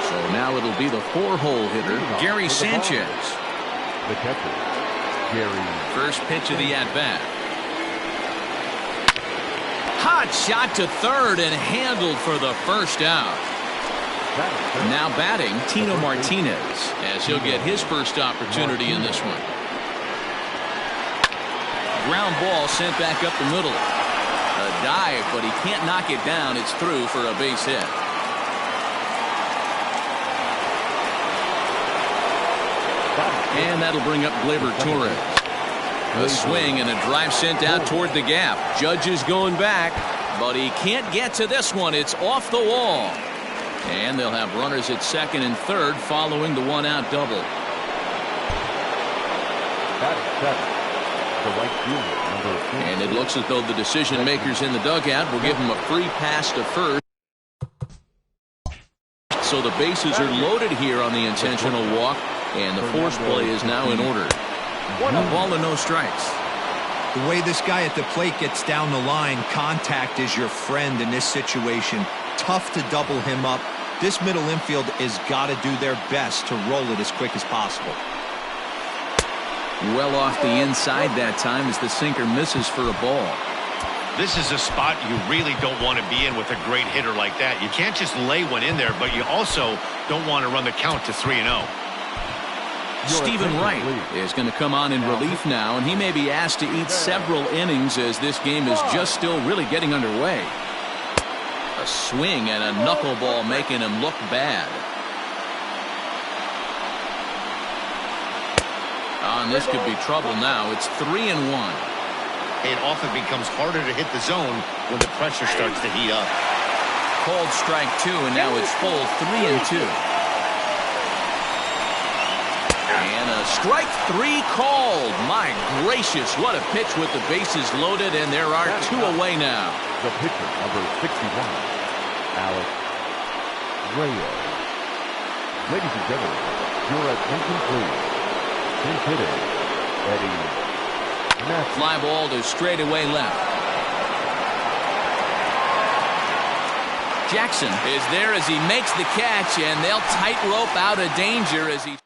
So now it'll be the 4-hole hitter, Gary Sanchez.
The catcher, Gary.
First pitch of the at-bat. Hot shot to third and handled for the first out. Now batting, Tino Martinez, as he'll get his first opportunity in this one. Ground ball sent back up the middle. A dive, but he can't knock it down. It's through for a base hit. And that'll bring up Gleyber Torres. A swing and a drive sent out toward the gap. Judge is going back, but he can't get to this one. It's off the wall. And they'll have runners at second and third following the 1-out double. And it looks as though the decision makers in the dugout will give him a free pass to first. So the bases are loaded here on the intentional walk, and the force play is now in order. 1 ball and no strikes.
The way this guy at the plate gets down the line, contact is your friend in this situation. Tough to double him up. This middle infield has got to do their best to roll it as quick as possible.
Well off the inside that time as the sinker misses for a ball.
This is a spot you really don't want to be in with a great hitter like that. You can't just lay one in there, but you also don't want to run the count to 3-0.
Stephen Wright is going to come on in relief now, and he may be asked to eat several innings as this game is just still really getting underway. A swing and a knuckleball making him look bad. And this could be trouble now. It's 3-1.
It often becomes harder to hit the zone when the pressure starts to heat up.
Called strike 2, and now it's full 3-2. And a Strike 3 called. My gracious, what a pitch with the bases loaded, and there are 2 away now.
The pitcher, number 61, Alex Reyes. Ladies and gentlemen, your attention please. He's hitting Eddie Matthews.
Fly ball to straightaway left. Jackson is there as he makes the catch, and they'll tightrope out of danger as he...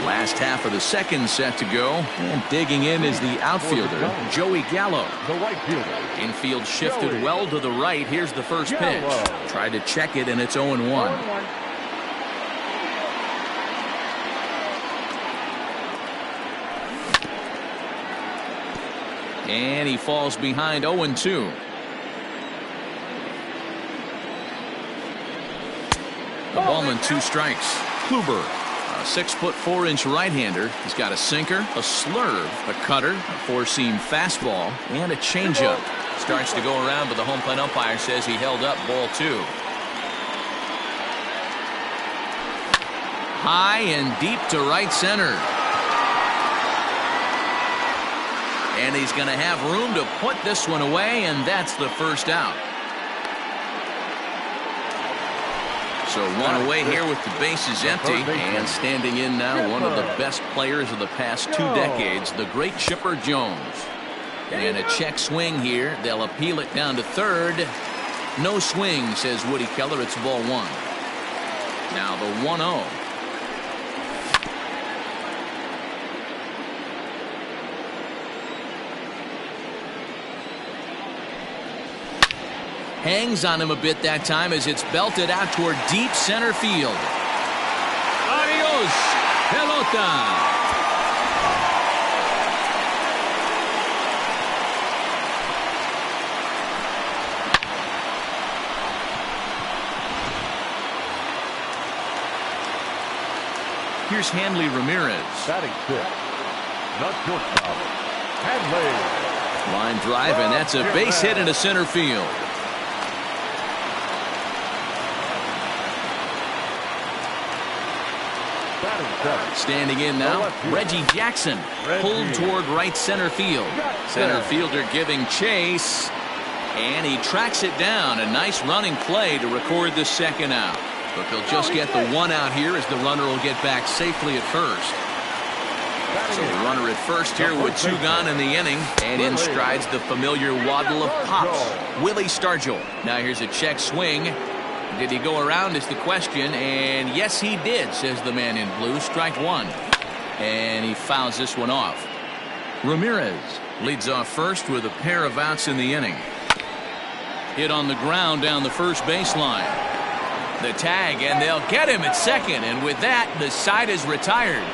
Last half of the second set to go, and digging in is the outfielder, Joey Gallo.
The right fielder.
Infield shifted well to the right. Here's the first pitch. Tried to check it, and it's 0-1. And he falls behind 0-2. The ball and 2 strikes. Kluber. 6'4" right-hander. He's got a sinker, a slurve, a cutter, a 4-seam fastball, and a changeup. Starts to go around, but the home plate umpire says he held up ball 2. High and deep to right center. And he's going to have room to put this one away, and that's the first out. So 1 away here with the bases empty, and standing in now one of the best players of the past 2 decades, the great Chipper Jones. And a check swing here. They'll appeal it down to third. No swing, says Woody Keller. It's ball 1. Now the 1-0. Hangs on him a bit that time as it's belted out toward deep center field. Adios, pelota. Here's Hanley Ramirez.
Batting 6th. Not shortstop. Hanley.
Line drive, and that's a base hit into center field. Standing in now, Reggie Jackson, pulled toward right center field. Center fielder giving chase, and he tracks it down. A nice running play to record the second out. But they'll just get the 1 out here as the runner will get back safely at first. So the runner at first here with 2 gone in the inning, and in strides the familiar waddle of pops, Willie Stargell. Now here's a check swing. Did he go around is the question, and yes he did, says the man in blue. Strike 1, and he fouls this one off. Ramirez leads off first with a pair of outs in the inning. Hit on the ground down the first baseline. The tag, and they'll get him at second, and with that the side is retired.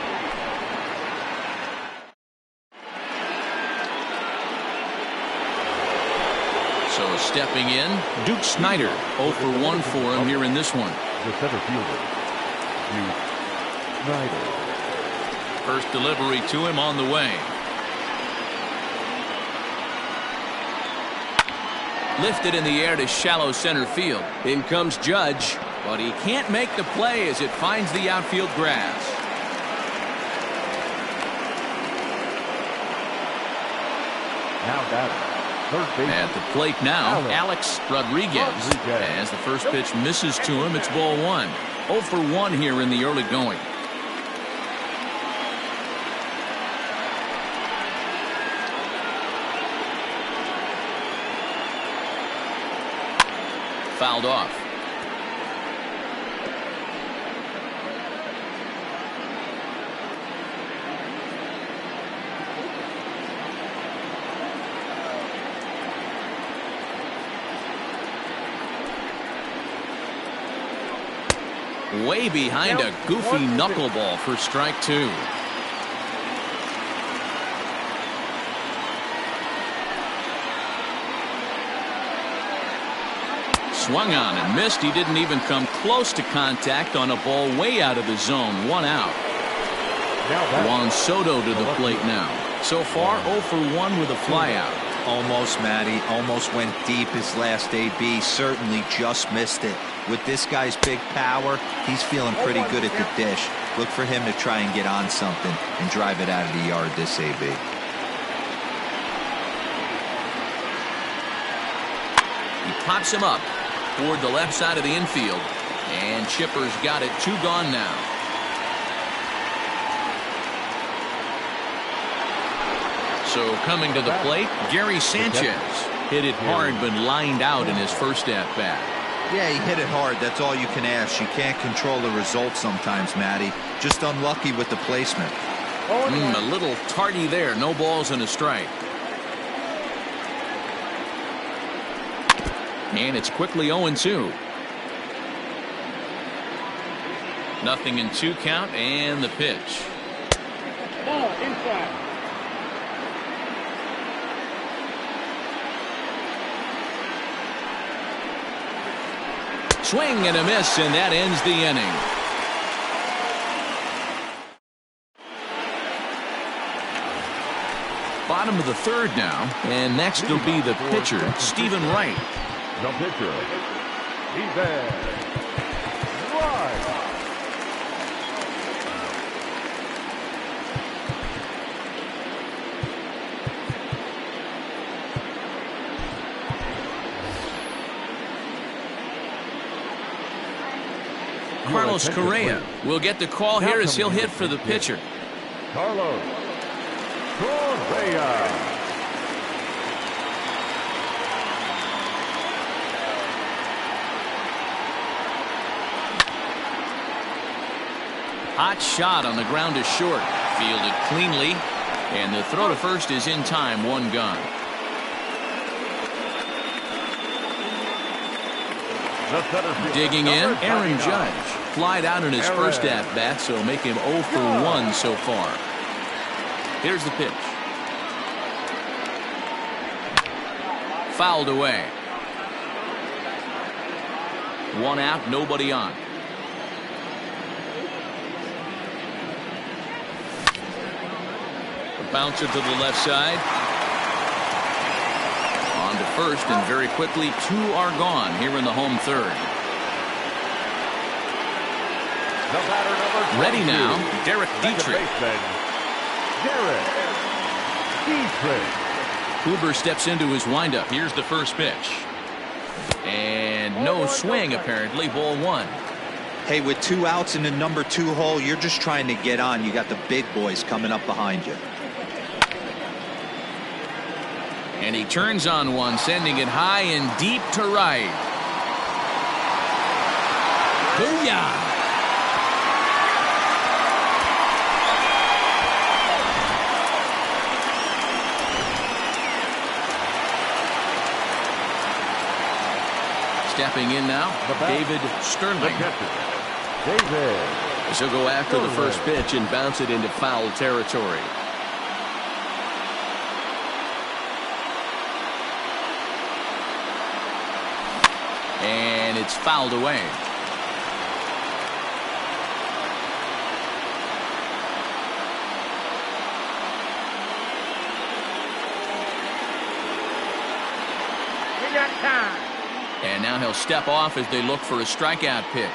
So stepping in, Duke Snider. 0 for 1 for him here in this one.
The center fielder, Duke Snider.
First delivery to him on the way. Lifted in the air to shallow center field. In comes Judge, but he can't make the play as it finds the outfield grass.
Now batting.
At the plate now, Alex Rodriguez. As the first pitch misses to him, it's ball 1. 0 for 1 here in the early going. Fouled off. Way behind a goofy knuckleball for strike 2. Swung on and missed. He didn't even come close to contact on a ball way out of the zone. 1 out. Juan Soto to the plate now. So far, 0 for 1 with a flyout.
Almost, Matty. Almost went deep his last AB. Certainly just missed it. With this guy's big power, he's feeling pretty good at the dish. Look for him to try and get on something and drive it out of the yard this AB.
He pops him up toward the left side of the infield. And Chipper's got it. 2 gone now. So coming to the plate, Gary Sanchez. Hit it hard but lined out in his first at-bat.
Yeah, he hit it hard. That's all you can ask. You can't control the result sometimes, Matty. Just unlucky with the placement.
A little tardy there. No balls and a strike. And it's quickly 0-2. 0-2 count and the pitch.
Ball inside.
Swing and a miss, and that ends the inning. Bottom of the third now, and next will be the pitcher, Stephen Wright.
The pitcher, Stephen Wright.
Carlos Correa will get the call here as he'll hit for the pitcher.
Carlos Correa.
Hot shot on the ground is short. Fielded cleanly. And the throw to first is in time. 1 gone. Digging in, Aaron Judge. Flied out in his first at-bat, so make him 0 for 1 so far. Here's the pitch. Fouled away. 1 out, nobody on. The bouncer to the left side. On to first, and very quickly 2 are gone here in the home third. Ready now, Derek Dietrich.
Derek Dietrich.
Huber steps into his windup. Here's the first pitch. And no swing, apparently. Ball 1.
Hey, with 2 outs in the number 2 hole, you're just trying to get on. You got the big boys coming up behind you.
And he turns on one, sending it high and deep to right. Booyah! Stepping in now, David Sterling.
David.
He'll go after the first pitch and bounce it into foul territory. And it's fouled away.
We got time.
And now he'll step off as they look for a strikeout pitch.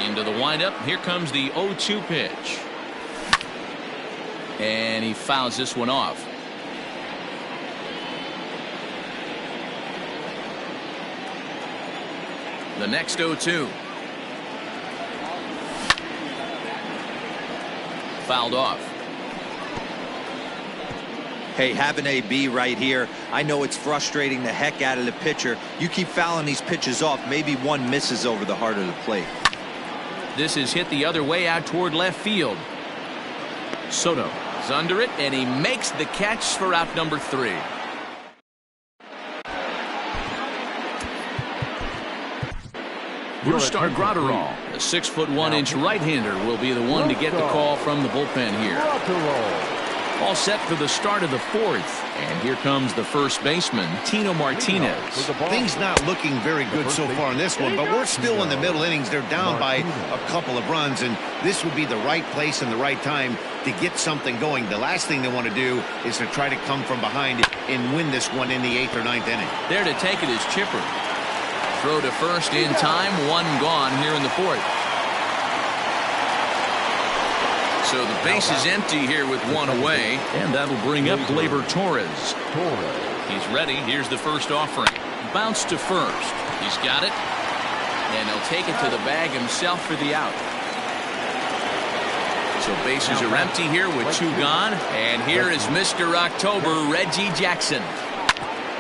Into the windup. Here comes the 0-2 pitch. And he fouls this one off. The next 0-2. Fouled off.
Hey, have an AB right here. I know it's frustrating the heck out of the pitcher. You keep fouling these pitches off. Maybe one misses over the heart of the plate.
This is hit the other way out toward left field. Soto is under it, and he makes the catch for out number 3. Brustar Graterol, a 6'1" right-hander, will be the one to get the call from the bullpen here. All set for the start of the fourth. And here comes the first baseman, Tino Martinez.
Things not looking very good so far in this one, but we're still in the middle innings. They're down by a couple of runs, and this would be the right place and the right time to get something going. The last thing they want to do is to try to come from behind and win this one in the 8th or 9th inning.
There to take it is Chipper. Throw to first in time. One gone here in the fourth. So the base is empty here with one away, and that'll bring up Gleyber Torres. He's ready. Here's the first offering. Bounce to first. He's got it, and he'll take it to the bag himself for the out. So bases are empty here with two gone, and here is Mr. October, Reggie Jackson.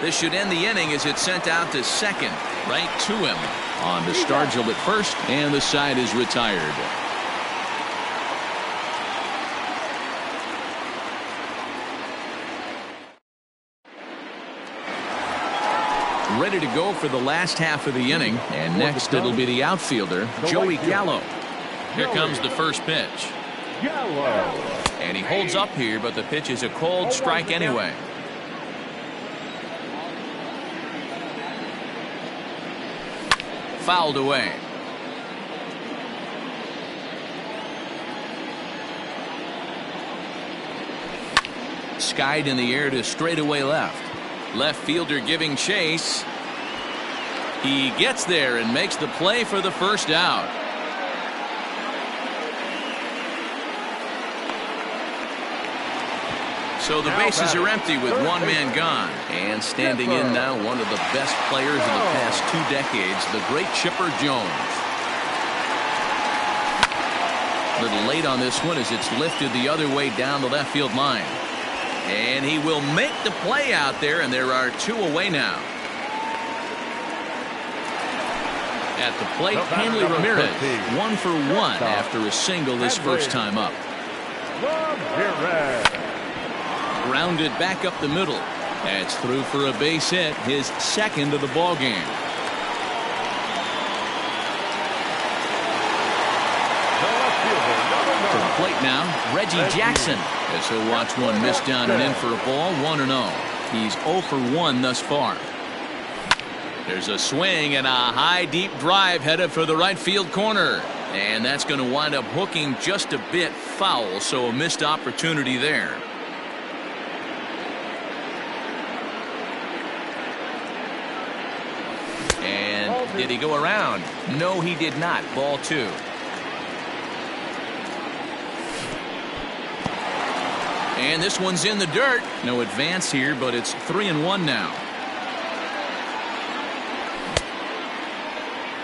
This should end the inning as it's sent out to second, right to him. On to Stargell at first, and the side is retired. Ready to go for the last half of the inning, and next it'll be the outfielder, Joey Gallo. Here comes the first pitch. And he holds up here, but the pitch is a cold strike anyway. Fouled away. Skied in the air to straightaway left. Left fielder giving chase. He gets there and makes the play for the first out. So the bases are empty with one man gone. And standing in now, one of the best players of the past 2 decades, the great Chipper Jones. A little late on this one as it's lifted the other way down the left field line. And he will make the play out there, and there are 2 away now. At the plate, Hanley Ramirez, 1 for 1 after a single his first time up. Grounded back up the middle. That's through for a base hit, his second of the ball game. To the plate now, Reggie Jackson. As he'll watch one miss down and in for a ball, 1-0. He's 0 for 1 thus far. There's a swing and a high deep drive headed for the right field corner. And that's going to wind up hooking just a bit foul, so a missed opportunity there. And did he go around? No, he did not. Ball 2. And this one's in the dirt. No advance here, but it's 3-1 now.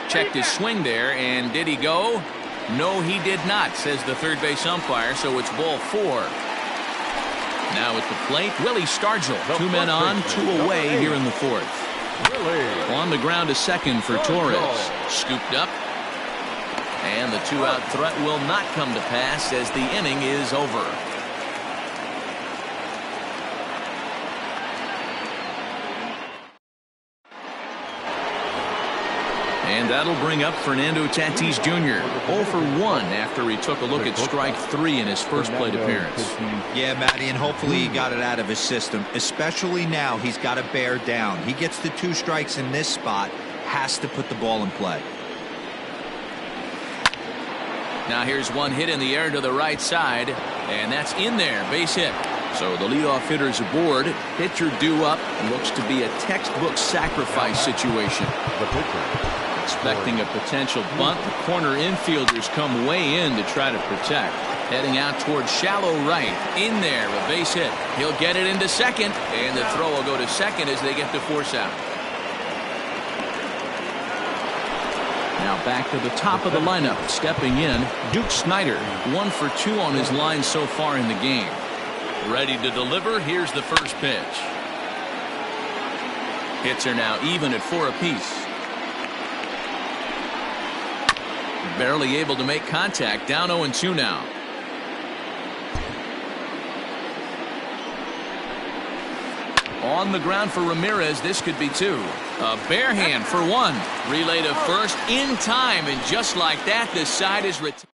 Checked his swing there, and did he go? No, he did not, says the third base umpire, so it's ball 4. Now at the plate, Willie Stargell. 2 men on, 2 away here in the fourth. On the ground to second for Torres. Scooped up. And the 2-out threat will not come to pass as the inning is over. And that'll bring up Fernando Tatis Jr. 0 for 1 after he took a look at strike 3 in his first plate appearance.
Yeah, Matty, and hopefully he got it out of his system. Especially now, he's got to bear down. He gets the 2 strikes in this spot, has to put the ball in play.
Now here's one hit in the air to the right side, and that's in there, base hit. So the leadoff hitter's aboard. Pitcher due up. Looks to be a textbook sacrifice situation.
The pitcher.
Expecting a potential bunt. The corner infielders come way in to try to protect. Heading out towards shallow right. In there, a base hit. He'll get it into second, and the throw will go to second as they get the force out. Now back to the top of the lineup. Stepping in, Duke Snider. 1 for 2 on his line so far in the game. Ready to deliver. Here's the first pitch. Hits are now even at 4 apiece. Barely able to make contact. Down 0-2 now. On the ground for Ramirez. This could be 2. A bare hand for 1. Relay to first in time, and just like that, the side is retired.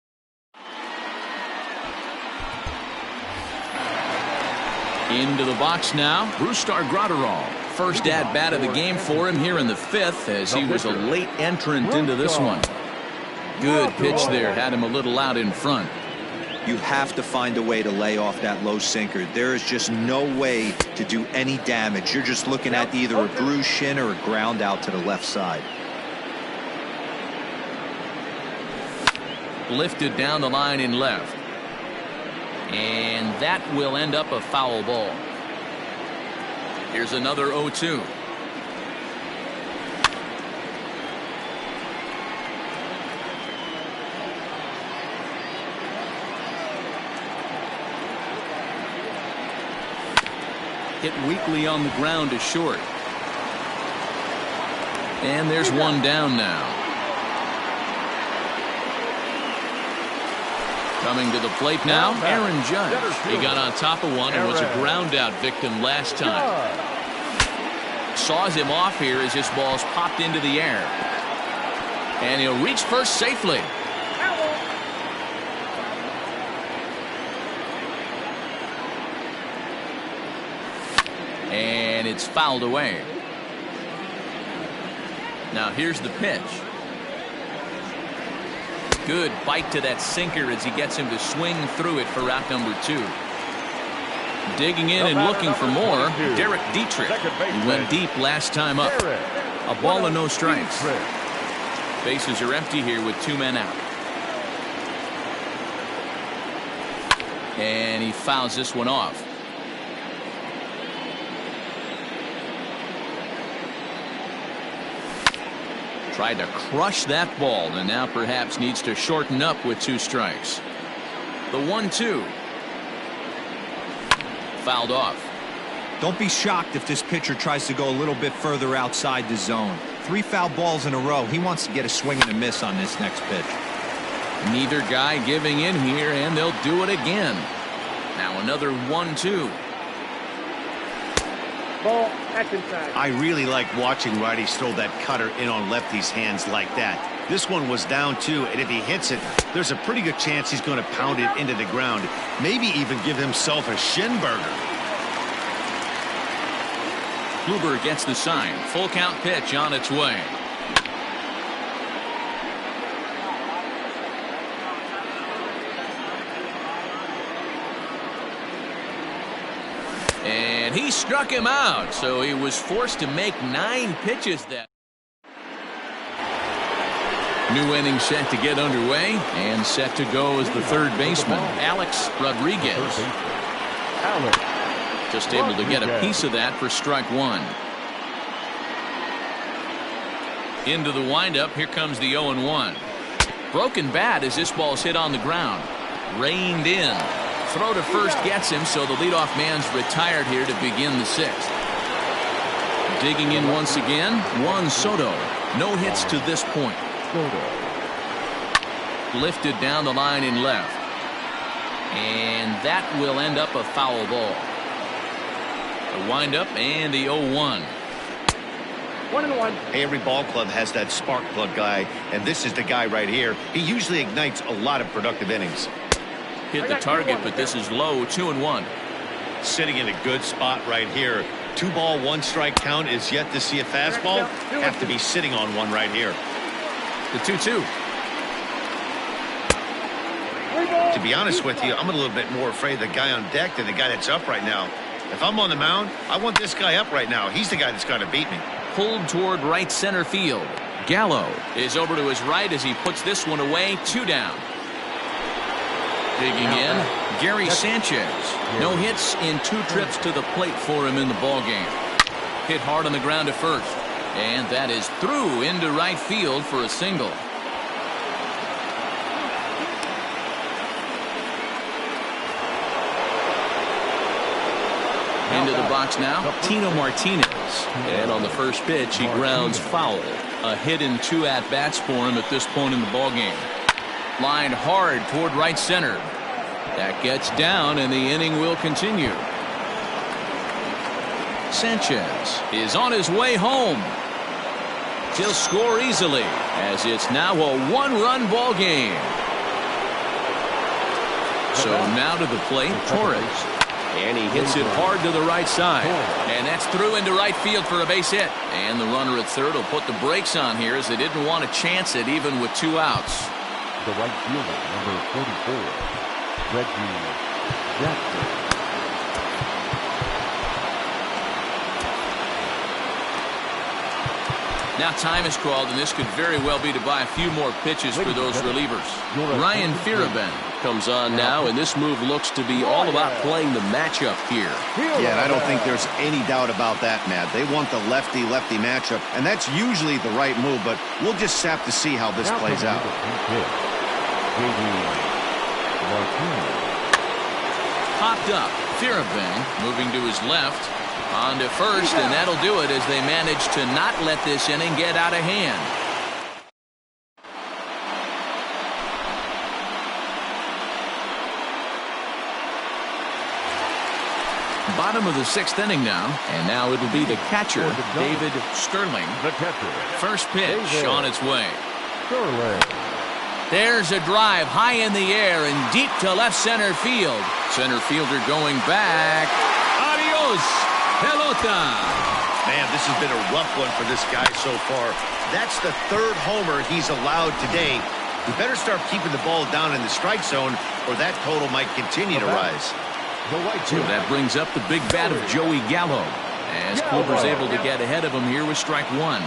Into the box now, Brustar Graterol. First at bat of the game for him here in the 5th, as he was a late entrant into this one. Good pitch there, had him a little out in front.
You have to find a way to lay off that low sinker. There is just no way to do any damage. You're just looking at either a bruised shin or a ground out to the left side.
Lifted down the line in left. And that will end up a foul ball. Here's another 0-2. Hit weakly on the ground to short. And there's one down now. Coming to the plate now, Aaron Judge. He got on top of one and was a ground out victim last time. Saws him off here as this ball's popped into the air. And he'll reach first safely. And it's fouled away. Now here's the pitch. Good bite to that sinker as he gets him to swing through it for out number 2. Digging in and looking for more, Derek Dietrich. He went deep last time up. A ball and no strikes. Bases are empty here with 2 men out. And he fouls this one off. Tried to crush that ball and now perhaps needs to shorten up with 2 strikes. The 1-2. Fouled off.
Don't be shocked if this pitcher tries to go a little bit further outside the zone. 3 foul balls in a row. He wants to get a swing and a miss on this next pitch.
Neither guy giving in here, and they'll do it again. Now another 1-2.
Ball, that's inside.
I really like watching righties throw that cutter in on lefties' hands like that. This one was down 2, and if he hits it, there's a pretty good chance he's going to pound it into the ground. Maybe even give himself a shin burger.
Kluber gets the sign. Full count pitch on its way. And he struck him out, so he was forced to make 9 pitches that. New inning set to get underway, and set to go as the third baseman, Alex Rodriguez. Just able to get a piece of that for strike 1. Into the windup, here comes the 0-1. Broken bat as this ball's hit on the ground. Reined in. Throw to first gets him, so the leadoff man's retired here to begin the 6th. Digging in once again, Juan Soto. No hits to this point. Lifted down the line in left. And that will end up a foul ball. The windup and the 0-1.
1-1.
Hey, every ball club has that spark plug guy, and this is the guy right here. He usually ignites a lot of productive innings.
Hit the target, but this is low. 2-1.
Sitting in a good spot right here. 2 ball, 1 strike count is yet to see a fastball. Have to be sitting on one right here.
The 2-2.
To be honest with you, I'm a little bit more afraid of the guy on deck than the guy that's up right now. If I'm on the mound, I want this guy up right now. He's the guy that's got to beat me.
Pulled toward right center field. Gallo is over to his right as he puts this one away. 2 down. Digging in, Gary Sanchez. No hits in 2 trips to the plate for him in the ballgame. Hit hard on the ground to first. And that is through into right field for a single. Into the box now, Tino Martinez. And on the first pitch, he grounds foul. A hit in 2 at-bats for him at this point in the ballgame. Lined hard toward right center. That gets down, and the inning will continue. Sanchez is on his way home. He'll score easily, as it's now a 1-run ball game. So now to the plate, Torres. And he hits it hard to the right side. And that's through into right field for a base hit. And the runner at third will put the brakes on here as they didn't want to chance it even with 2 outs.
The right fielder, number 44, Reggie Jackson.
Now time is called, and this could very well be to buy a few more pitches for those relievers. Ryan Fearabin comes on now, and this move looks to be all about playing the matchup here.
Yeah, and I don't think there's any doubt about that, Matt. They want the lefty-lefty matchup, and that's usually the right move, but we'll just have to see how this plays out.
Popped up. Fearabin moving to his left. On to first, and that'll do it as they manage to not let this inning get out of hand. Bottom of the 6th inning now, and now it'll be the catcher, David Sterling.
The catcher.
First pitch on its way.
Sterling.
There's a drive high in the air and deep to left center field. Center fielder going back. Adios, pelota.
Man, this has been a rough one for this guy so far. That's the 3rd homer he's allowed today. We better start keeping the ball down in the strike zone, or that total might continue to rise.
So that brings up the big bat of Joey Gallo, as Kluber's able to get ahead of him here with strike 1.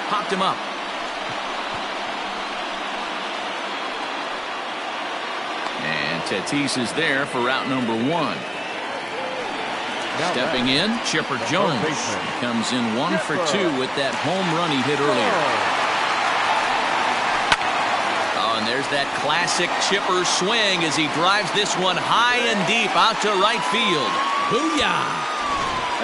Popped him up. And Tatis is there for route number 1. Stepping in, Chipper Jones. He comes in 1 for 2 with that home run he hit earlier. Oh, and there's that classic Chipper swing as he drives this one high and deep out to right field. Booyah!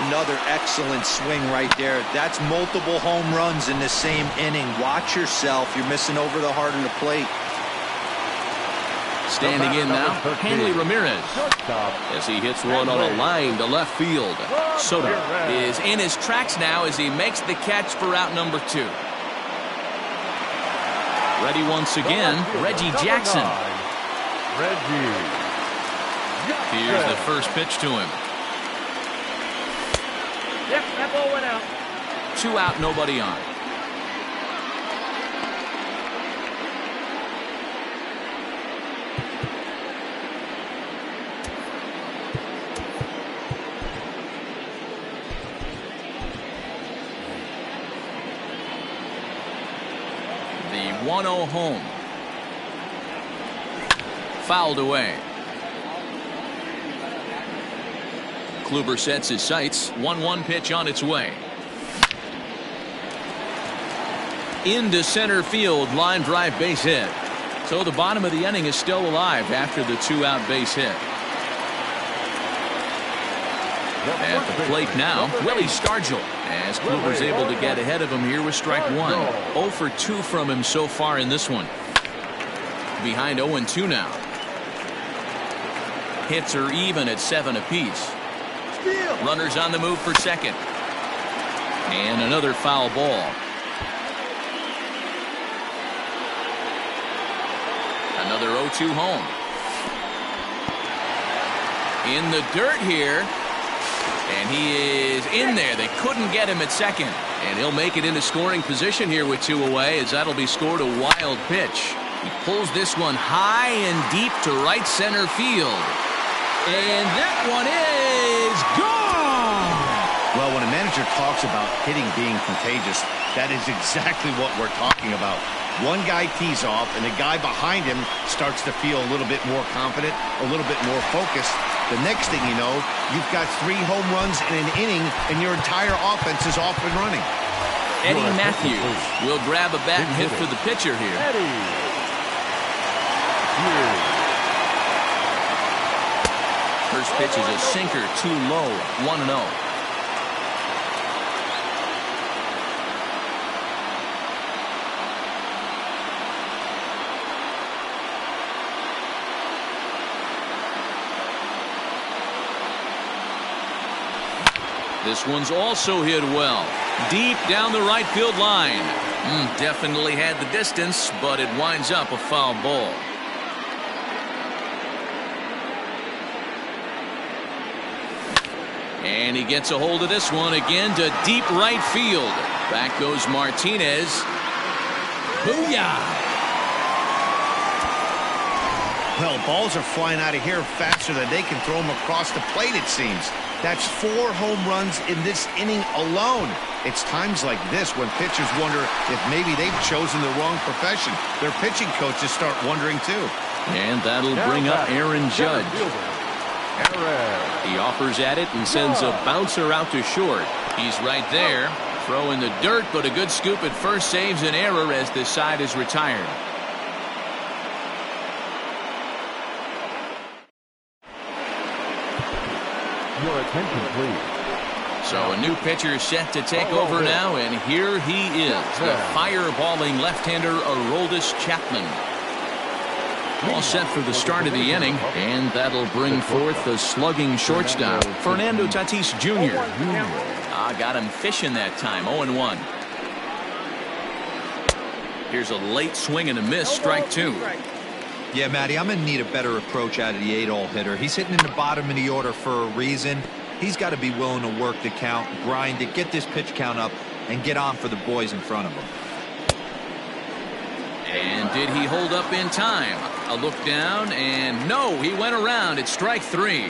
Another excellent swing right there. That's multiple home runs in the same inning. Watch yourself. You're missing over the heart of the plate.
Standing in now, Hanley Ramirez, as he hits one on a line to left field. Soto is in his tracks now as he makes the catch for out number 2. Ready once again, Reggie Jackson. Here's the first pitch to him.
Yep, that ball went out.
2 out, nobody on. The 1-0 home. Fouled away. Kluber sets his sights. 1-1 pitch on its way. Into center field, line drive base hit. So the bottom of the inning is still alive after the 2-out base hit. At the plate now, Willie Stargell, as Kluber's able to get ahead of him here with strike 1. 0 for 2 from him so far in this one. Behind 0-2 now. Hits are even at 7 apiece. Runners on the move for second. And another foul ball. Another 0-2 home. In the dirt here. And he is in there. They couldn't get him at second. And he'll make it into scoring position here with 2 away, as that'll be scored a wild pitch. He pulls this one high and deep to right center field. And that one is gone!
Well, when a manager talks about hitting being contagious, that is exactly what we're talking about. One guy tees off, and the guy behind him starts to feel a little bit more confident, a little bit more focused. The next thing you know, you've got 3 home runs in an inning, and your entire offense is off and running.
Eddie Matthews will grab a bat and hit for the pitcher here. First pitch is a sinker, too low, 1-0. This one's also hit well. Deep down the right field line. Definitely had the distance, but it winds up a foul ball. And he gets a hold of this one again to deep right field. Back goes Martinez. Booyah!
Well, balls are flying out of here faster than they can throw them across the plate, it seems. That's 4 home runs in this inning alone. It's times like this when pitchers wonder if maybe they've chosen the wrong profession. Their pitching coaches start wondering too.
And that'll bring up Aaron Judge. He offers at it and sends a bouncer out to short. He's right there. Throw in the dirt, but a good scoop at first saves an error as this side is retired.
Your attention, please.
So a new pitcher set to take over now, and here he is, the fireballing left-hander Aroldis Chapman. All set for the start of the inning, and that'll bring forth the slugging shortstop, Fernando Tatis Jr. Got him fishing that time, 0-1. Here's a late swing and a miss, strike 2.
Yeah, Matty, I'm going to need a better approach out of the 8-hole hitter. He's hitting in the bottom of the order for a reason. He's got to be willing to work the count, grind it, get this pitch count up, and get on for the boys in front of him.
And did he hold up in time? A look down, and no, he went around. It's strike 3.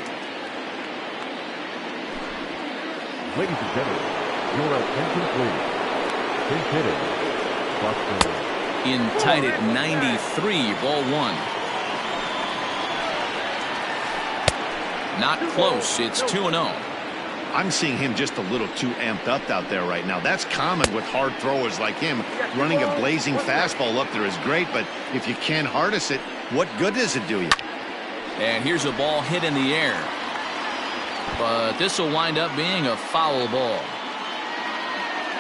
Ladies and gentlemen, your attention, please. Base hitter, Buster.
In tight at 93, ball 1. Not close. It's 2-0.
I'm seeing him just a little too amped up out there right now. That's common with hard throwers like him. Running a blazing fastball up there is great, but if you can't harness it, what good does it do you?
And here's a ball hit in the air. But this will wind up being a foul ball.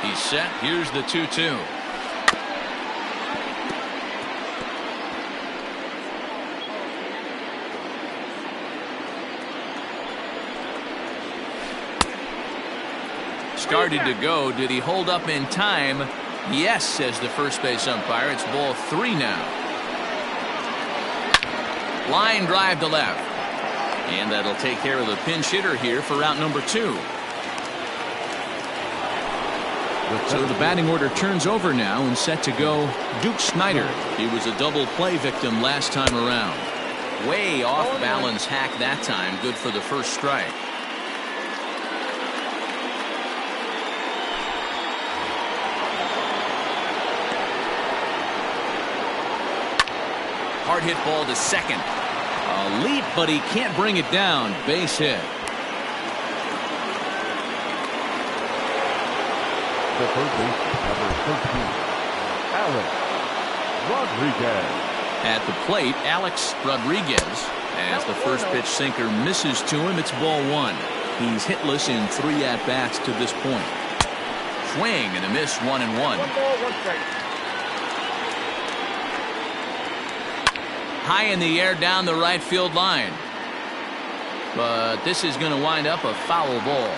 He's set. Here's the 2-2. Started to go. Did he hold up in time? Yes, says the first base umpire. It's ball 3 now. Line drive to left. And that'll take care of the pinch hitter here for out number 2. So the batting order turns over now and set to go Duke Snider. He was a double play victim last time around. Way off balance hack that time. Good for the first strike. Hard hit ball to second. A leap, but he can't bring it down. Base hit.
The third base, number 13, Alex Rodriguez.
At the plate, Alex Rodriguez, as the first pitch sinker misses to him. It's ball 1. He's hitless in 3 at-bats to this point. Swing and a miss, 1-1.
1 ball, 1 strike.
High in the air down the right field line. But this is going to wind up a foul ball.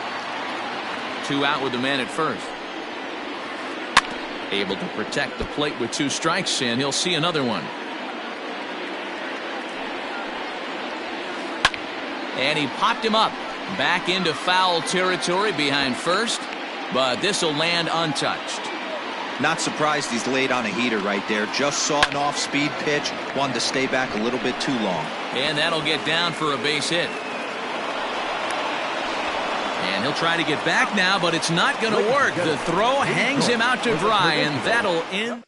2 out with the man at first. Able to protect the plate with 2 strikes, and he'll see another one. And he popped him up. Back into foul territory behind first. But this will land untouched.
Not surprised he's laid on a heater right there. Just saw an off-speed pitch. Wanted to stay back a little bit too long.
And that'll get down for a base hit. And he'll try to get back now, but it's not going to work. The throw hangs him out to dry, and that'll end.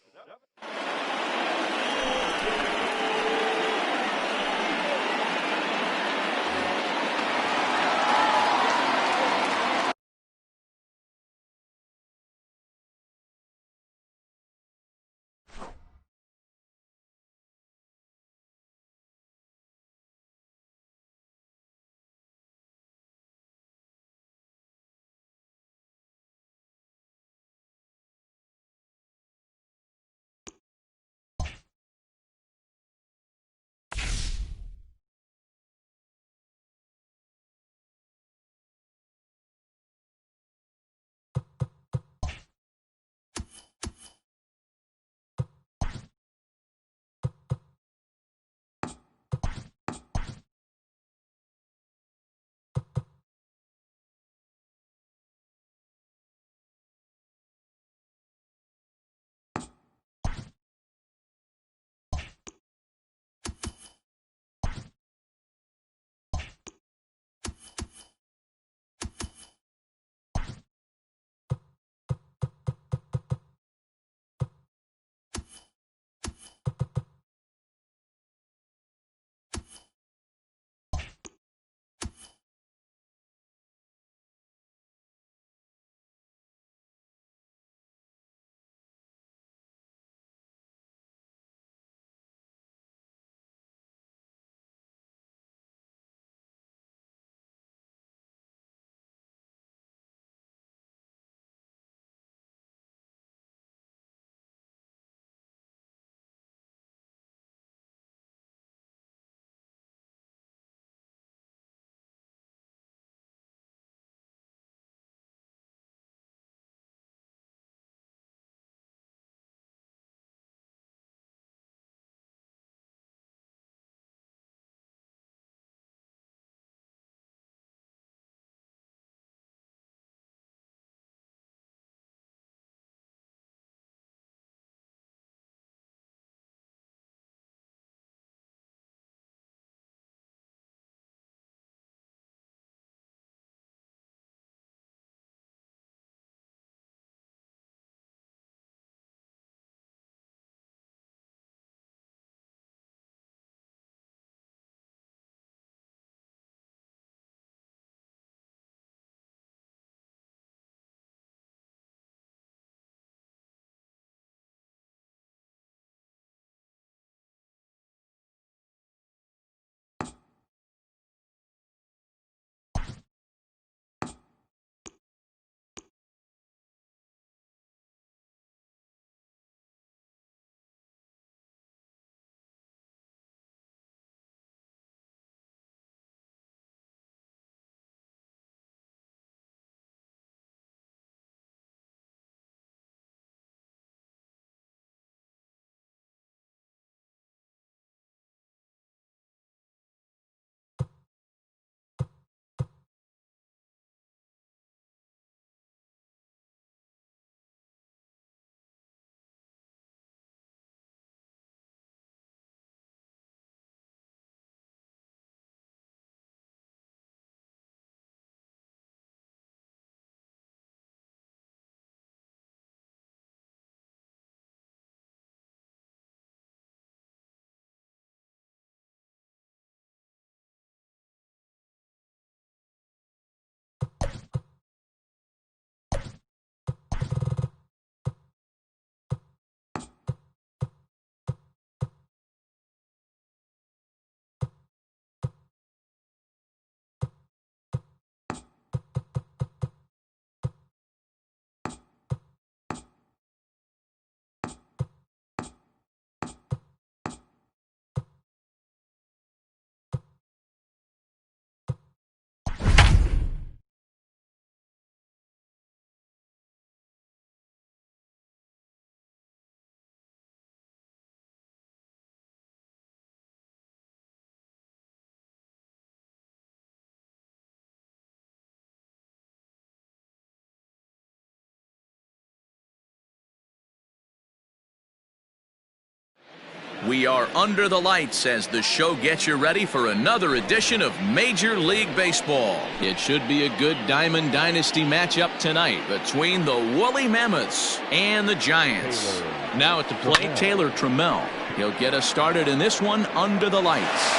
We are under the lights as the show gets you ready for another edition of Major League Baseball. It should be a good Diamond Dynasty matchup tonight between the Woolly Mammoths and the Giants. Now at the plate, Taylor Trammell. He'll get us started in this one under the lights.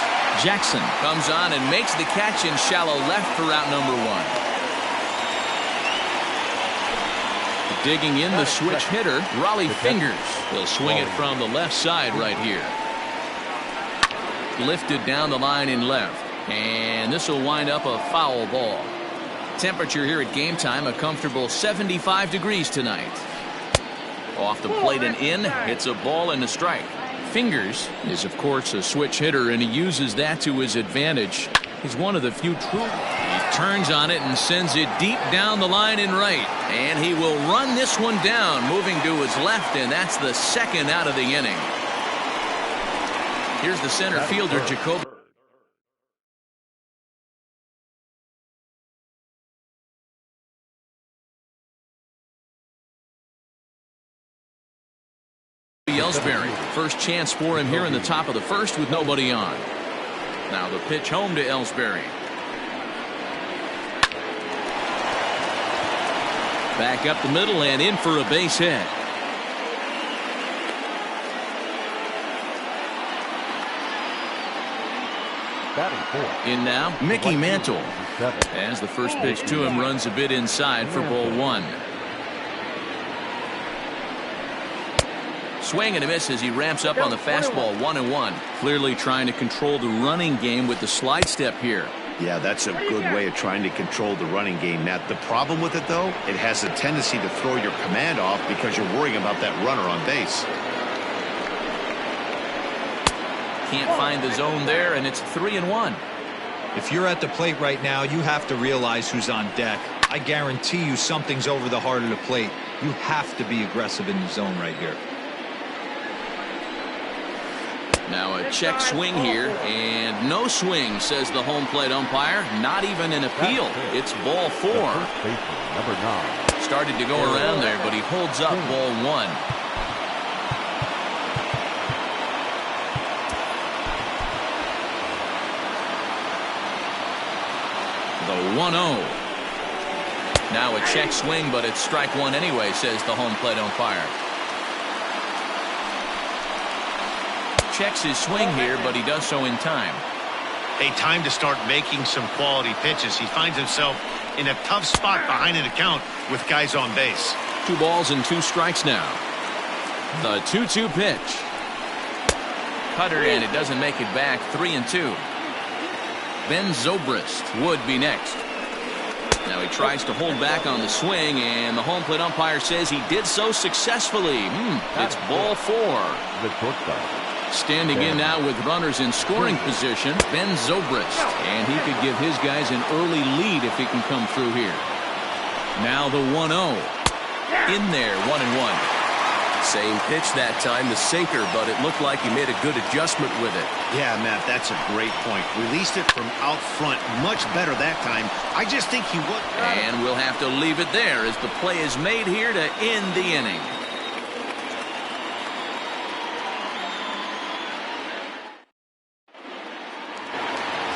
Jackson comes on and makes the catch in shallow left for out number 1. Digging in the switch hitter, Raleigh Fingers. He'll swing it from the left side right here. Lifted down the line in left. And this will wind up a foul ball. Temperature here at game time, a comfortable 75 degrees tonight. Off the plate and in, hits a ball and a strike. Fingers is, of course, a switch hitter, and he uses that to his advantage. He's one of the few true. He turns on it and sends it deep down the line in right. And he will run this one down, moving to his left, and that's the second out of the inning. Here's the center fielder, Jacoby. Ellsbury. First chance for him here in the top of the first with nobody on. Now the pitch home to Ellsbury. Back up the middle and in for a base hit. In now, Mickey Mantle. As the first pitch to him runs a bit inside for ball 1. Swing and a miss as he ramps up on the fastball. 1-1. Clearly trying to control the running game with the slide step here.
Yeah, that's a good way of trying to control the running game, Matt. The problem with it, though, it has a tendency to throw your command off because you're worrying about that runner on base.
Can't find the zone there, and it's 3-1.
If you're at the plate right now, you have to realize who's on deck. I guarantee you something's over the heart of the plate. You have to be aggressive in the zone right here.
Now a check swing here, and no swing, says the home plate umpire. Not even an appeal. It's ball 4.
Number 9.
Started to go around there, but he holds up ball 1. The 1-0. Now a check swing, but it's strike 1 anyway, says the home plate umpire. Checks his swing here, but he does so in time.
A time to start making some quality pitches. He finds himself in a tough spot behind an account with guys on base.
2 balls and 2 strikes now. The 2-2 pitch. Cutter, and it doesn't make it back. 3-2. Ben Zobrist would be next. Now he tries to hold back on the swing, and the home plate umpire says he did so successfully. It's ball 4.
The shortstop.
Standing in now with runners in scoring position, Ben Zobrist. And he could give his guys an early lead if he can come through here. Now the 1-0. In there, 1-1. Same pitch that time, the sinker, but it looked like he made a good adjustment with it.
Yeah, Matt, that's a great point. Released it from out front much better that time. I just think he would.
And we'll have to leave it there as the play is made here to end the inning.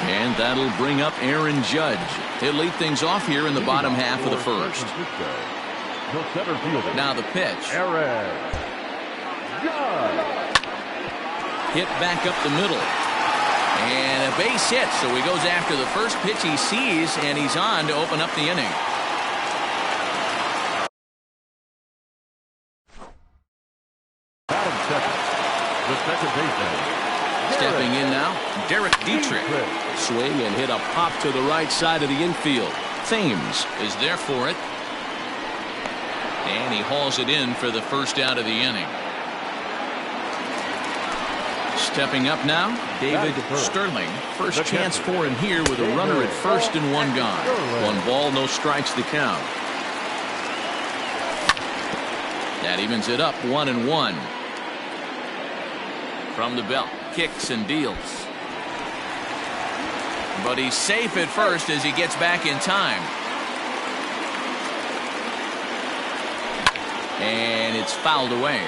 And that'll bring up Aaron Judge. He'll lead things off here in the bottom half of the first. Now the pitch.
Aaron Judge.
Hit back up the middle. And a base hit, so he goes after the first pitch he sees, and he's on to open up the inning.
Batting second. The second baseman.
Stepping in now, Derek Dietrich. Swing and hit a pop to the right side of the infield. Thames is there for it. And he hauls it in for the first out of the inning. Stepping up now, David Sterling. First chance for him here with a runner at first and 1 gone. 1 ball, no strikes the count. That evens it up, 1-1. From the belt, kicks and deals. But he's safe at first as he gets back in time. And it's fouled away.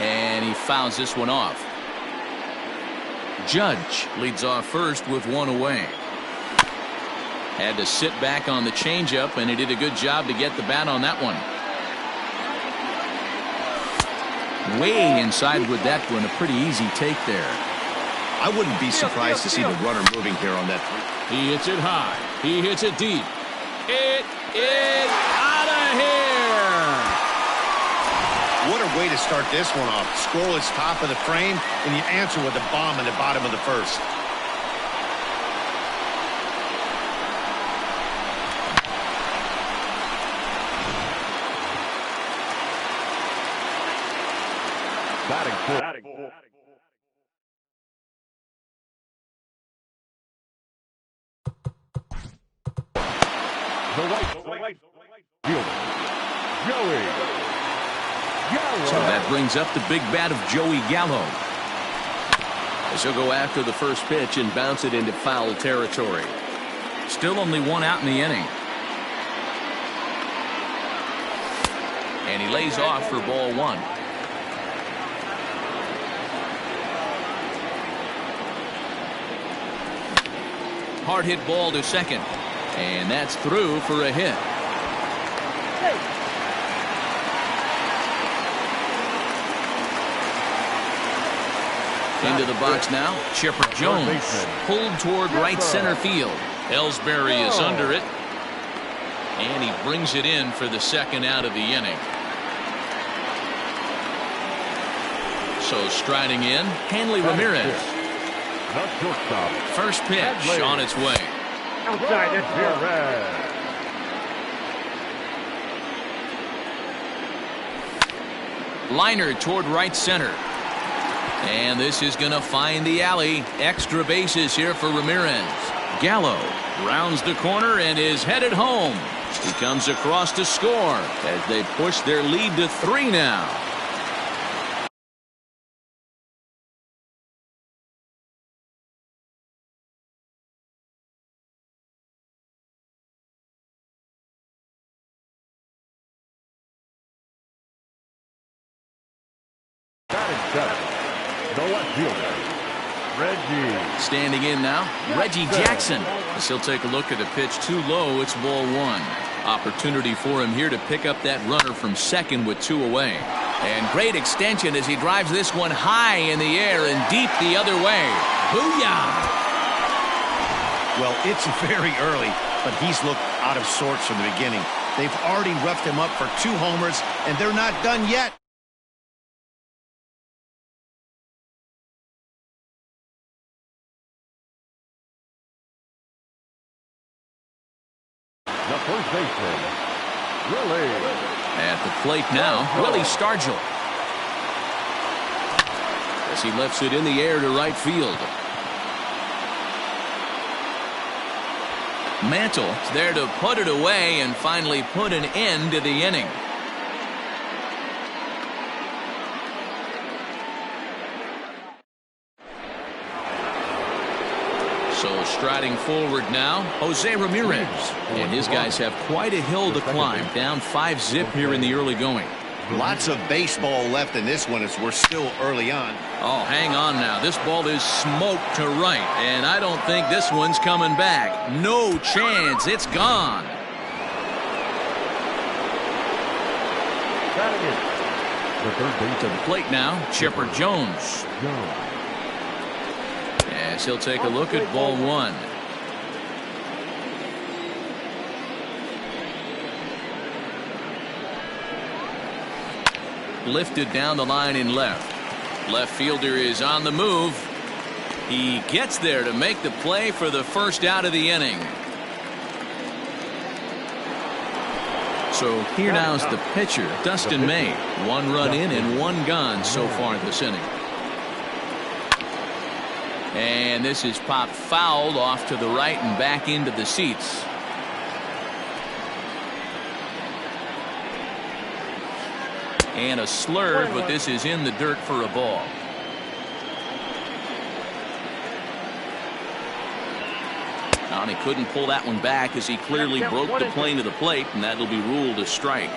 And he fouls this one off. Judge leads off first with one away. Had to sit back on the changeup, and he did a good job to get the bat on that one. Way inside with that one. A pretty easy take there.
I wouldn't be surprised to see the runner moving here on that.
He hits it high. He hits it deep. It is out of here.
What a way to start this one off. Score is top of the frame, and you answer with a bomb in the bottom of the first.
Batting fourth. The right fielder, Joey Gallo.
So that brings up the big bat of Joey Gallo. As he'll go after the first pitch and bounce it into foul territory. Still only one out in the inning. And he lays off for ball one. Hard hit ball to second. And that's through for a hit. Into the box now. Chipper Jones pulled toward right center field. Ellsbury is under it. And he brings it in for the second out of the inning. So striding in, Hanley Ramirez. First pitch on its way.
Outside, that's
Liner toward right center. And this is going to find the alley. Extra bases here for Ramirez. Gallo rounds the corner and is headed home. He comes across to score as they push their lead to 3 now.
The left fielder, Reggie.
Standing in now, Reggie Jackson. As he'll take a look at a pitch too low, it's ball one. Opportunity for him here to pick up that runner from second with 2 away. And great extension as he drives this one high in the air and deep the other way. Booyah!
Well, it's very early, but he's looked out of sorts from the beginning. They've already roughed him up for 2 homers, and they're not done yet.
The first baseman, Willie.
At the plate now, Willie Stargell. As he lifts it in the air to right field. Mantle is there to put it away and finally put an end to the inning. So striding forward now, Jose Ramirez. And his guys have quite a hill to climb. Down 5-zip here in the early going.
Lots of baseball left in this one as we're still early on.
Oh, hang on now. This ball is smoked to right. And I don't think this one's coming back. No chance. It's gone.
The third base
To the plate now, Chipper Jones. As he'll take a look at ball one. Lifted down the line in left. Left fielder is on the move. He gets there to make the play for the first out of the inning. So here now is the pitcher, Dustin May. 1 run in and 1 gone so far this inning. And this is popped fouled off to the right and back into the seats. And a slur, but this is in the dirt for a ball. And he couldn't pull that one back as he clearly broke the plane to the plate, and that'll be ruled a strike.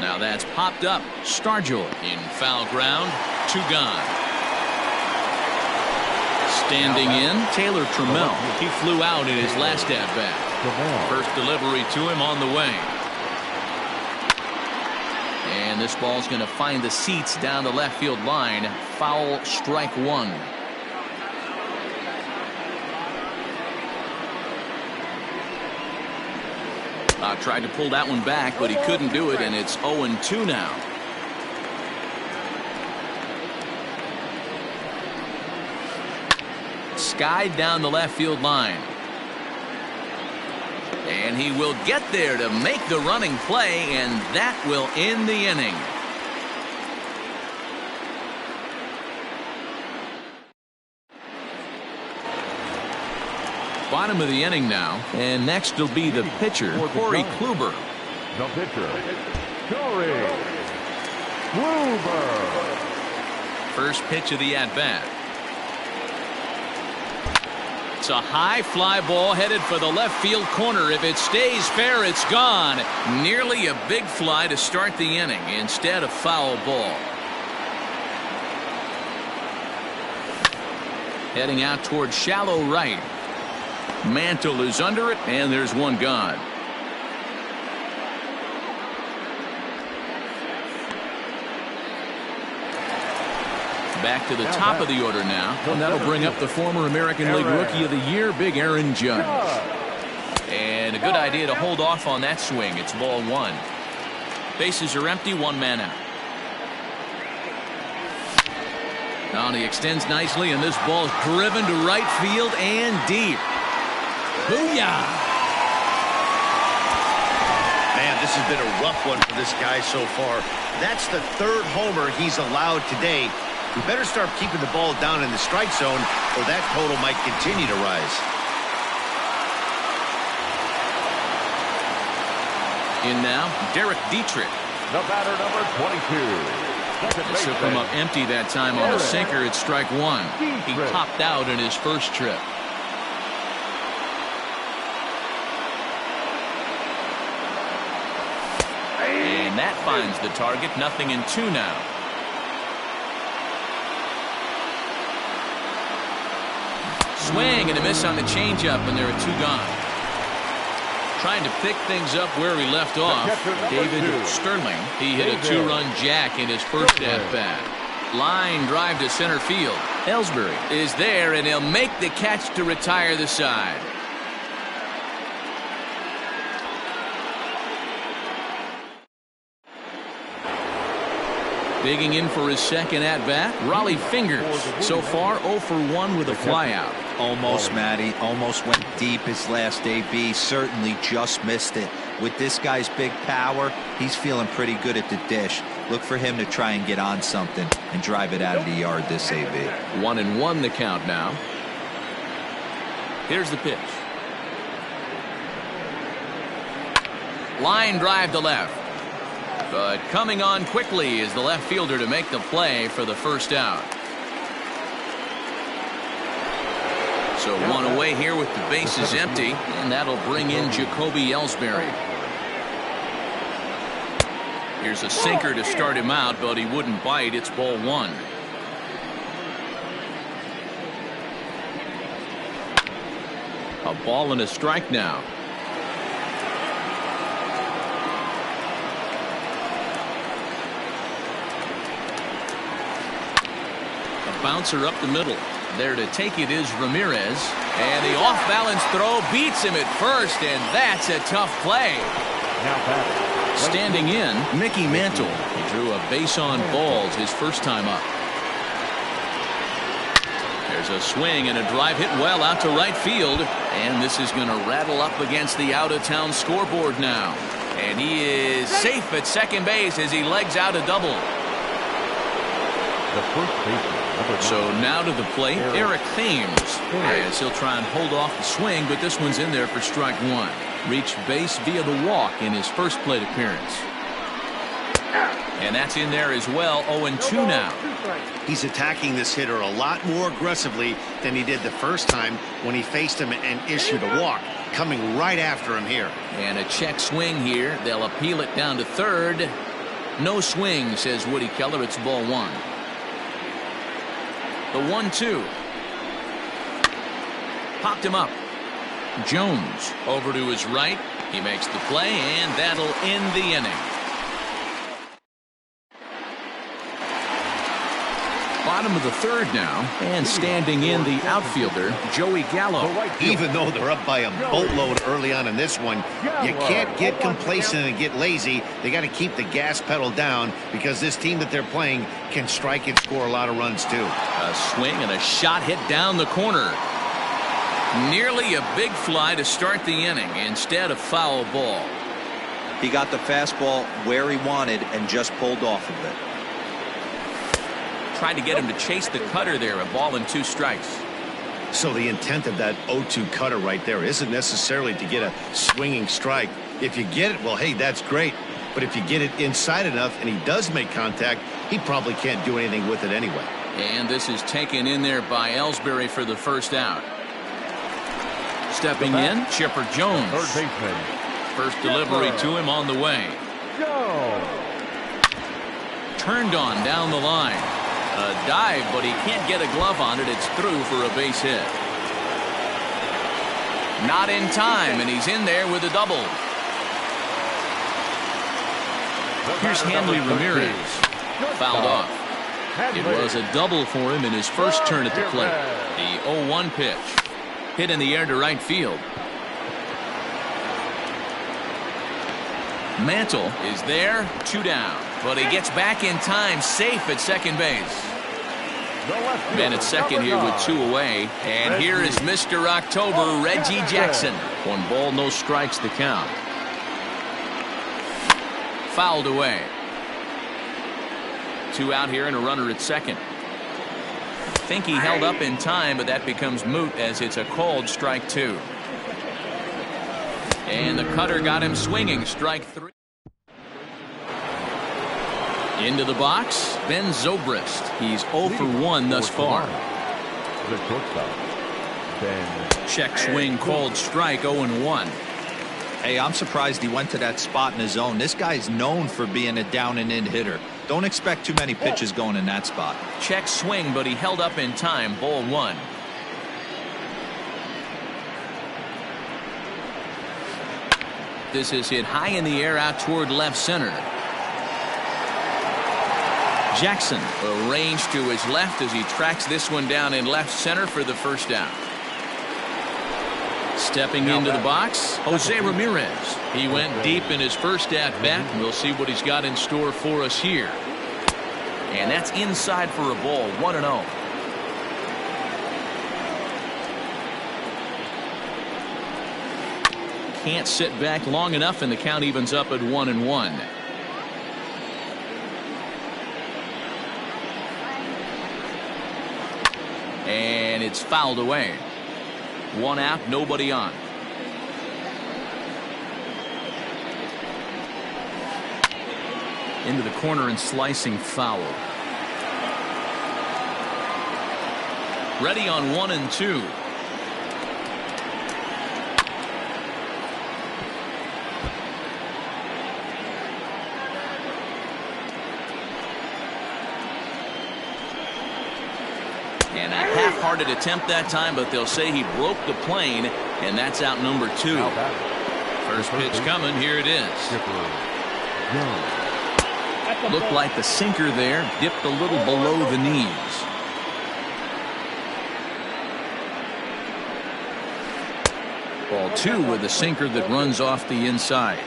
Now that's popped up. Stargell in foul ground. 2 gone. Standing in, Taylor Trammell. He flew out in his last at-bat. First delivery to him on the way. And this ball's going to find the seats down the left field line. Foul, strike 1. Tried to pull that one back, but he couldn't do it, and it's 0-2 now. Skied down the left field line. And he will get there to make the running play, and that will end the inning. Bottom of the inning now, and next will be the pitcher, Corey Kluber.
The pitcher, Corey Kluber.
First pitch of the at-bat. It's a high fly ball headed for the left field corner. If it stays fair, it's gone. Nearly a big fly to start the inning instead of foul ball. Heading out towards shallow right. Mantle is under it, and there's one gone. Back to the top of the order now, and that'll bring up the former American League Rookie of the Year, Big Aaron Judge. And a good idea to hold off on that swing. It's ball 1. Bases are empty, 1 man out. Now he extends nicely, and this ball's driven to right field and deep. Booyah!
Man, this has been a rough one for this guy so far. That's the 3rd homer he's allowed today. We better start keeping the ball down in the strike zone, or that total might continue to rise.
In now, Derek Dietrich.
The batter, number 22.
This will come up empty that time on a sinker. It's strike 1. He topped out in his first trip. And that finds the target. 0-2 now. Swing and a miss on the changeup, and there are 2 gone. Trying to pick things up where he left off. David Sterling. He hit a 2-run jack in his first at-bat. Line drive to center field. Ellsbury is there, and he'll make the catch to retire the side. Digging in for his second at-bat, Raleigh Fingers. So far, 0 for 1 with a flyout.
Almost, Matty. Almost went deep his last AB. Certainly just missed it. With this guy's big power, he's feeling pretty good at the dish. Look for him to try and get on something and drive it out of the yard this AB.
1-1 the count now. Here's the pitch. Line drive to left. But coming on quickly is the left fielder to make the play for the first out. So 1 away here with the bases empty, and that'll bring in Jacoby Ellsbury. Here's a sinker to start him out, but he wouldn't bite. It's ball 1. A ball and a strike now. Bouncer up the middle. There to take it is Ramirez, and the off-balance throw beats him at first, and that's a tough play. Standing in, Mickey Mantle. He drew a base on balls his first time up. There's a swing and a drive hit well out to right field, and this is going to rattle up against the out-of-town scoreboard now. And he is safe at second base as he legs out a double.
The first baseman.
So now to the plate, Eric Thames, as he'll try and hold off the swing, but this one's in there for strike 1. Reached base via the walk in his first plate appearance. And that's in there as well. 0-2 now.
He's attacking this hitter a lot more aggressively than he did the first time when he faced him and issued a walk. Coming right after him here.
And a check swing here. They'll appeal it down to third. No swing, says Woody Keller. It's ball one. The 1-2. Popped him up. Jones over to his right. He makes the play, and that'll end the inning. Bottom of the third now, and standing in the outfielder, Joey Gallo.
Even though they're up by a boatload early on in this one, you can't get complacent and get lazy. They got to keep the gas pedal down because this team that they're playing can strike and score a lot of runs too.
A swing and a shot hit down the corner. Nearly a big fly to start the inning instead of foul ball.
He got the fastball where he wanted and just pulled off of it.
Tried to get him to chase the cutter there. A ball and 2 strikes.
So the intent of that 0-2 cutter right there isn't necessarily to get a swinging strike. If you get it, well, hey, that's great. But if you get it inside enough and he does make contact, he probably can't do anything with it anyway.
And this is taken in there by Ellsbury for the first out. Stepping in, Chipper Jones.
Third baseman.
First delivery to him on the way.
Go.
Turned on down the line. A dive, but he can't get a glove on it. It's through for a base hit. Not in time, and he's in there with a double. Here's Hanley Ramirez. Fouled off. It was a double for him in his first turn at the plate. The 0-1 pitch. Hit in the air to right field. Mantle is there, 2 down. But he gets back in time, safe at second base. Man at second here with 2 away. And here is Mr. October, Reggie Jackson. 1 ball, no strikes the count. Fouled away. 2 out here and a runner at second. Think he held up in time, but that becomes moot as it's a called strike 2. And the cutter got him swinging, strike 3. Into the box, Ben Zobrist. He's 0 for 1 thus far.
The shortstop, Ben.
Check swing, called strike, 0-1.
Hey, I'm surprised he went to that spot in his zone. This guy's known for being a down and in hitter. Don't expect too many pitches going in that spot.
Check swing, but he held up in time, ball 1. This is hit high in the air out toward left center. Jackson arranged to his left as he tracks this one down in left center for the first down. Stepping into the box, Jose Ramirez. He went deep in his first at-bat. We'll see what he's got in store for us here. And that's inside for a ball, 1-0. Can't sit back long enough, and the count evens up at 1-1. And it's fouled away. 1 out, nobody on. Into the corner and slicing foul. Ready on 1-2. And a half-hearted attempt that time, but they'll say he broke the plane, and that's out number 2. First pitch coming. Here it is. Looked like the sinker there dipped a little below the knees. Ball 2 with a sinker that runs off the inside.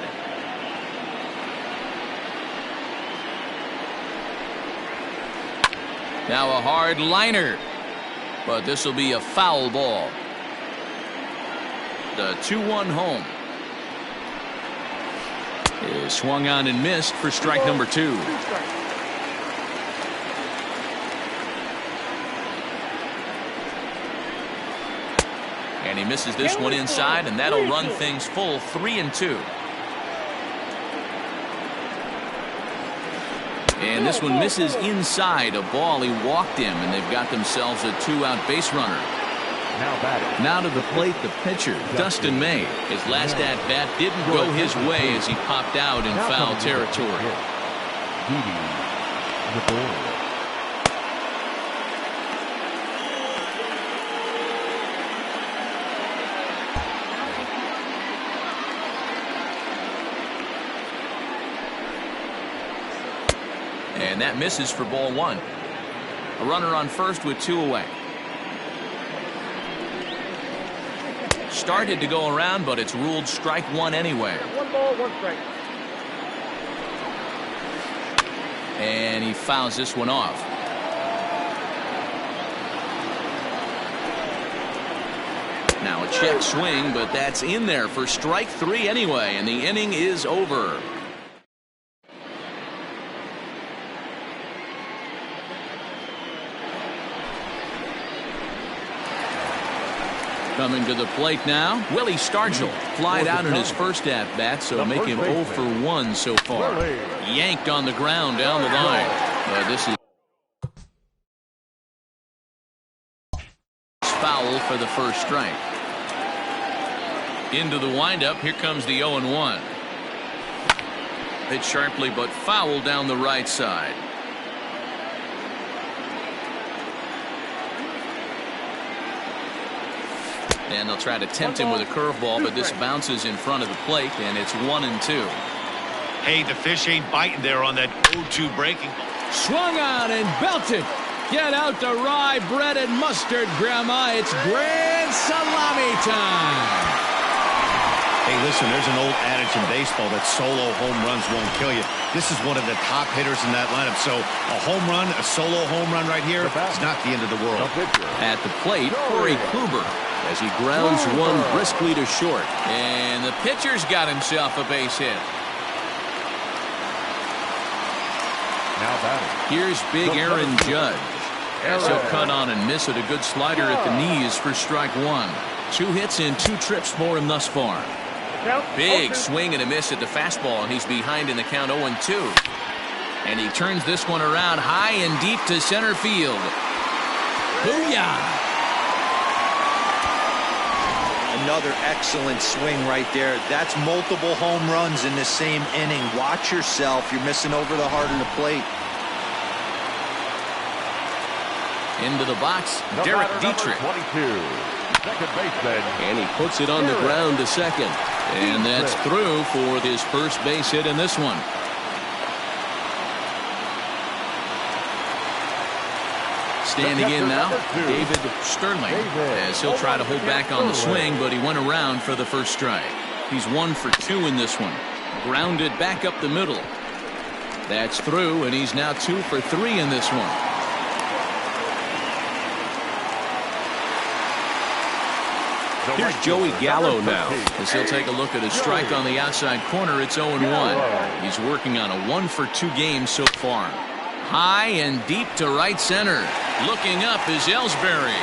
Now a hard liner, but this will be a foul ball. The 2-1 home is swung on and missed for strike number 2. And he misses this one inside, and that'll run things full, 3-2. And this one misses inside, a ball he walked him, and they've got themselves a 2-out base runner. Now to the plate, the pitcher, Dustin May. His last at-bat didn't go his way as he popped out in foul territory.
leading the board.
And that misses for ball one. A runner on first with 2 away. Started to go around, but it's ruled strike one anyway.
1 ball, 1 strike.
And he fouls this one off. Now a check swing, but that's in there for strike 3 anyway, and the inning is over. Coming to the plate now, Willie Stargell. Flied out in his first at-bat, so make him 0 for 1 so far. Yanked on the ground down the line. But this is foul for the first strike. Into the windup, here comes the 0-1. Hit sharply, but foul down the right side. And they'll try to tempt him with a curveball, but this bounces in front of the plate, and it's 1-2.
Hey, the fish ain't biting there on that 0-2 breaking ball.
Swung on and belted. Get out the rye bread and mustard, Grandma. It's grand salami time.
Hey, listen, there's an old adage in baseball that solo home runs won't kill you. This is one of the top hitters in that lineup. So a home run, a solo home run right here, it's not the end of the world.
At the plate, Corey Kluber, as he grounds one briskly to short. And the pitcher's got himself a base hit.
Now batting.
Here's big Aaron Judge. As he'll cut on and miss it, a good slider at the knees for strike 1. 2 hits and 2 trips for him thus far. Big swing and a miss at the fastball, and he's behind in the count 0-2. And he turns this one around high and deep to center field. Booyah!
Another excellent swing right there. That's multiple home runs in the same inning. Watch yourself. You're missing over the heart of the plate.
Into the box, Derek Dietrich.
22, second baseman.
And he puts it on the ground to second. And that's through for his first base hit in this one. Standing in now, David Sterling, as he'll try to hold back on the swing, but he went around for the first strike. He's 1 for 2 in this one. Grounded back up the middle. That's through, and he's now 2 for 3 in this one. Here's Joey Gallo now, as he'll take a look at his strike on the outside corner. It's 0-1. He's working on a 1 for 2 game so far. High and deep to right center. Looking up is Ellsbury.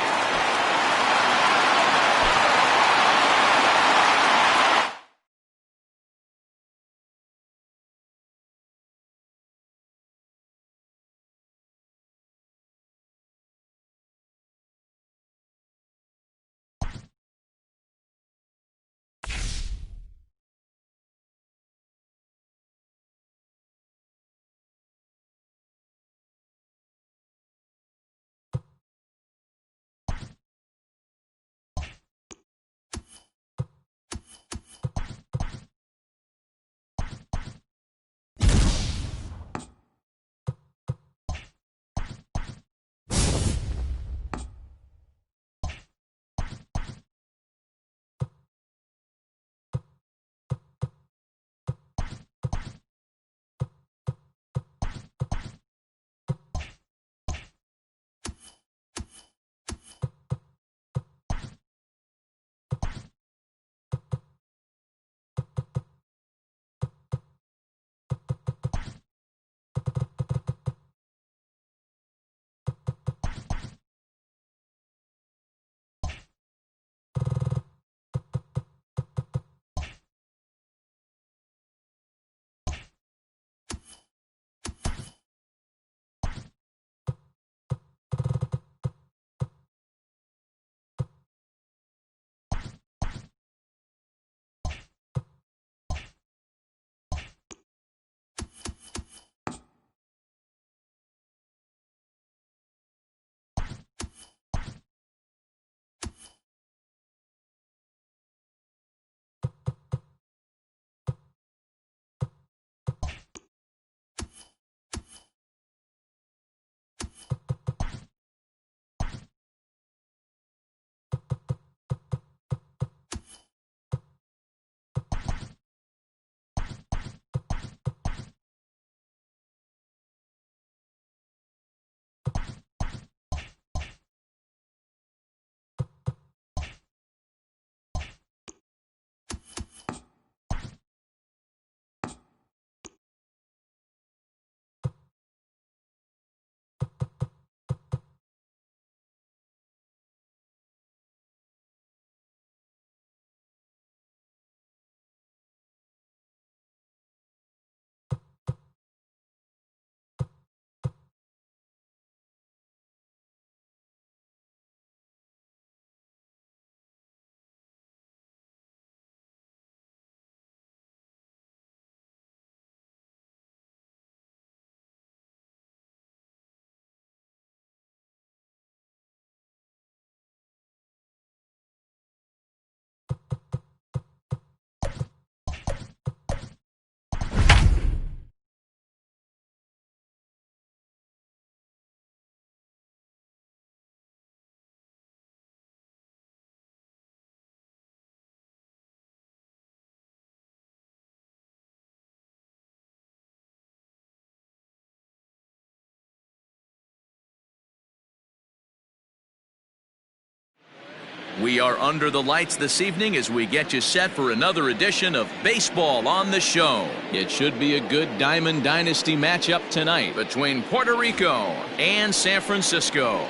We are under the lights this evening as we get you set for another edition of Baseball on the Show.
It should be a good Diamond Dynasty matchup tonight
between Puerto Rico and San Francisco.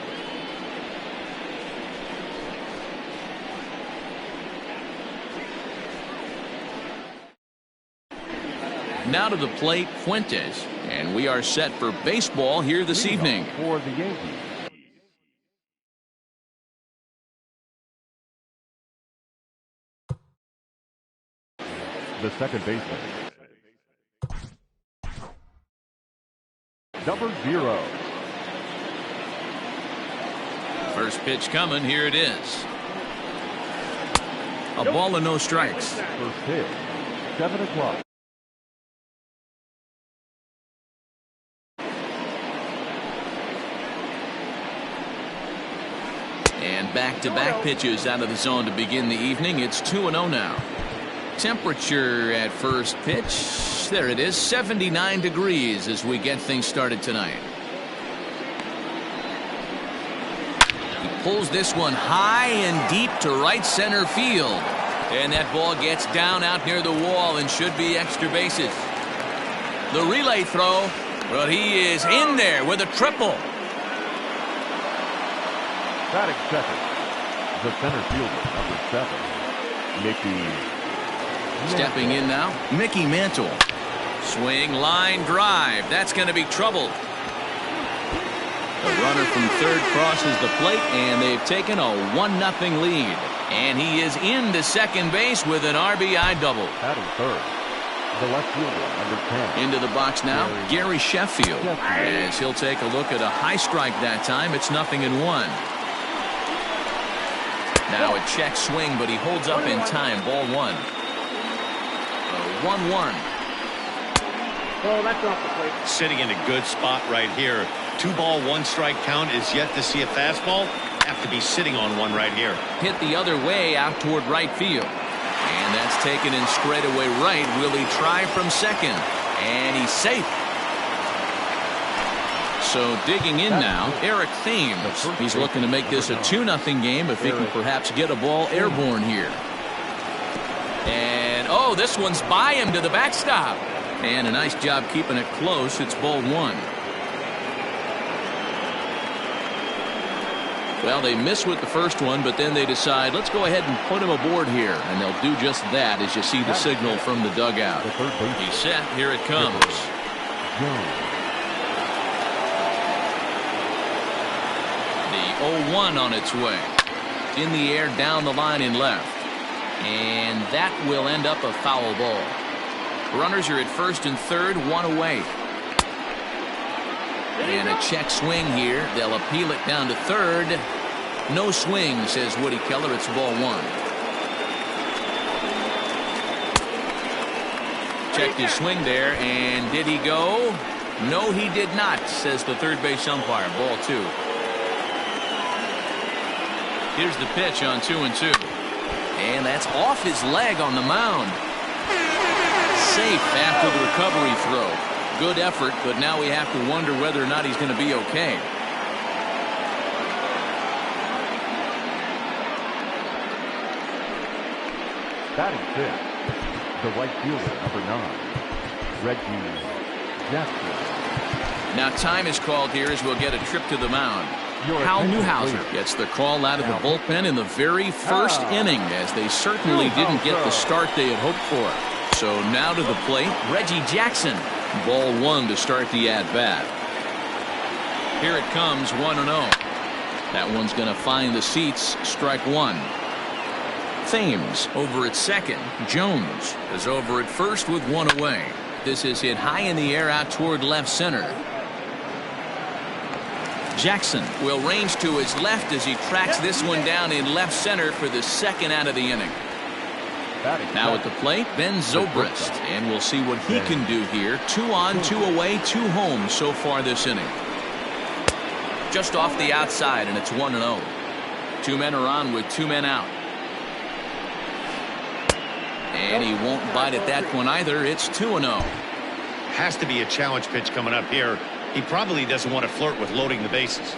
Now to the plate, Fuentes, and we are set for baseball here this evening.
For the Yankees, the second baseman, number 0.
First pitch coming. Here it is. A ball and no strikes.
First pitch, 7 o'clock.
And back-to-back pitches out of the zone to begin the evening. It's 2-0 now. Temperature at first pitch, there it is, 79 degrees as we get things started tonight. He pulls this one high and deep to right center field. And that ball gets down out near the wall and should be extra bases. The relay throw, but he is in there with a triple.
Batting second, the center fielder, number 7, Mickey.
Stepping in now, Mickey Mantle. Swing, line drive. That's going to be trouble. The runner from third crosses the plate, and they've taken a 1-0 lead. And he is into second base with an RBI double.
Batting third, the left fielder, number 10.
Into the box now, Gary Sheffield. As he'll take a look at a high strike that time. It's 0-1. Now a check swing, but he holds up in time. Ball 1. 1-1.
Oh, that's off the plate.
Sitting in a good spot right here. 2-ball, 1-strike count is yet to see a fastball. Have to be sitting on one right here.
Hit the other way out toward right field. And that's taken in straightaway right. Will he try from second? And he's safe. So digging in now, Eric Thames. He's looking to make this a 2-0 game if he can perhaps get a ball airborne here. And, oh, this one's by him to the backstop. And a nice job keeping it close. It's ball 1. Well, they miss with the first one, but then they decide, let's go ahead and put him aboard here. And they'll do just that as you see the signal from the dugout. He's set. Here it comes. The 0-1 on its way. In the air, down the line in left. And that will end up a foul ball. Runners are at first and third, 1 away. And a check swing here. They'll appeal it down to third. No swing, says Woody Keller. It's ball 1. Checked his swing there, and did he go? No, he did not, says the third base umpire. Ball 2. Here's the pitch on 2-2. And that's off his leg on the mound. Safe after the recovery throw. Good effort, but now we have to wonder whether or not he's going to be okay.
Batting fifth, the right fielder, number 9, Reggie Jackson.
Now time is called here as we'll get a trip to the mound. Hal Newhouser gets the call out of the bullpen in the very first inning, as they certainly didn't get the start they had hoped for. So now to the plate, Reggie Jackson. Ball 1 to start the at-bat. Here it comes, 1-0. That one's going to find the seats. Strike 1. Thames over at second. Jones is over at first with 1 away. This is hit high in the air out toward left center. Jackson will range to his left as he tracks this one down in left center for the second out of the inning. Now at the plate, Ben Zobrist, and we'll see what he can do here. 2 on, 2 away, 2 home so far this inning. Just off the outside, and it's 1-0. 2 men are on with 2 men out. And he won't bite at that one either. It's 2-0.
Has to be a challenge pitch coming up here. He probably doesn't want to flirt with loading the bases.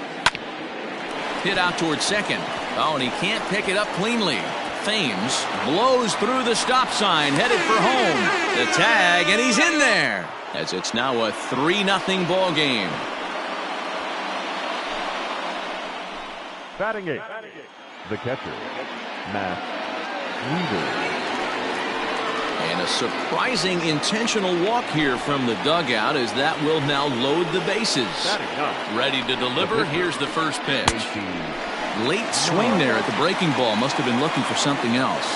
Hit out towards second. Oh, and he can't pick it up cleanly. Thames blows through the stop sign, headed for home. The tag, and he's in there, as it's now a 3-0 ball game.
Batting eighth, the catcher, Matt Weaver.
And a surprising intentional walk here from the dugout, as that will now load the bases. Ready to deliver. Here's the first pitch. Late swing there at the breaking ball. Must have been looking for something else.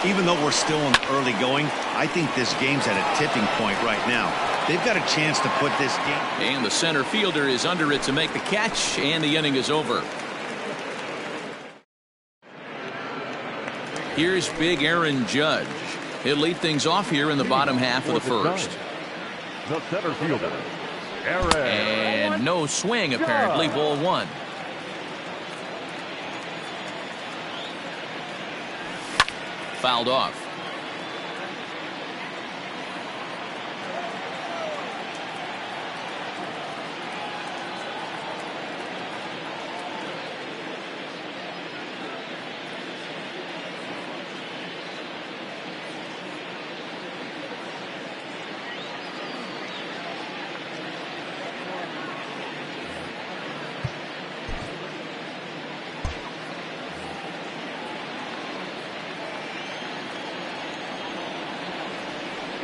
Even though we're still in the early going, I think this game's at a tipping point right now. They've got a chance to put this game.
And the center fielder is under it to make the catch, and the inning is over. Here's big Aaron Judge. He'll lead things off here in the bottom half of the first.
The center fielder, Aaron.
And no swing, apparently. Ball one. Fouled off.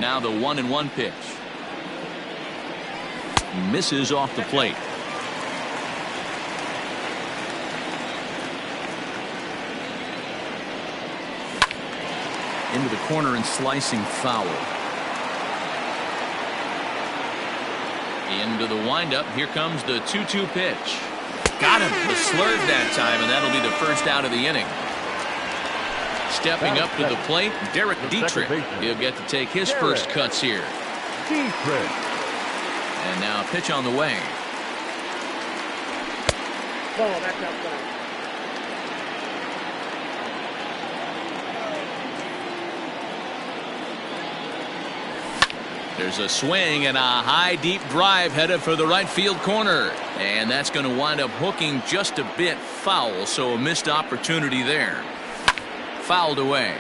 Now the 1-1 pitch. Misses off the plate. Into the corner and slicing foul. Into the windup. Here comes the 2-2 pitch. Got him. The slurve that time, and that'll be the first out of the inning. Stepping up to the plate, Derek Dietrich. He'll get to take his first cuts here.
Dietrich.
And now a pitch on the way.
Ball, that's outside.
There's a swing and a high deep drive headed for the right field corner. And that's going to wind up hooking just a bit foul, so a missed opportunity there. Fouled away.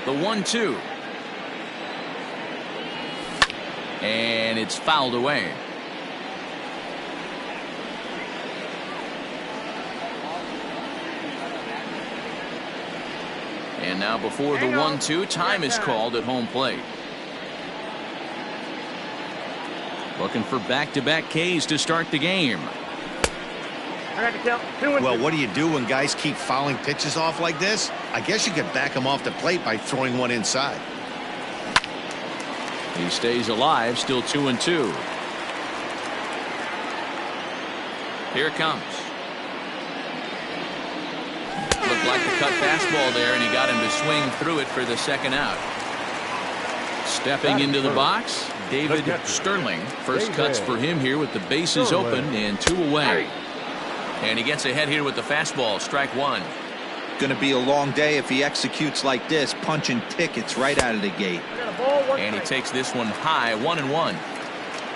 The 1-2. And it's fouled away. And now before the 1-2, time is called at home plate. Looking for back-to-back Ks to start the game.
Well, what do you do when guys keep fouling pitches off like this? I guess you could back them off the plate by throwing one inside.
He stays alive, still 2-2. Here it comes. Looked like the cut fastball there, and he got him to swing through it for the second out. Stepping into the box, David Sterling. First cuts for him here with the bases open and 2 away. And he gets ahead here with the fastball. Strike one.
Going to be a long day if he executes like this, punching tickets right out of the gate.
And he takes this one high, 1-1.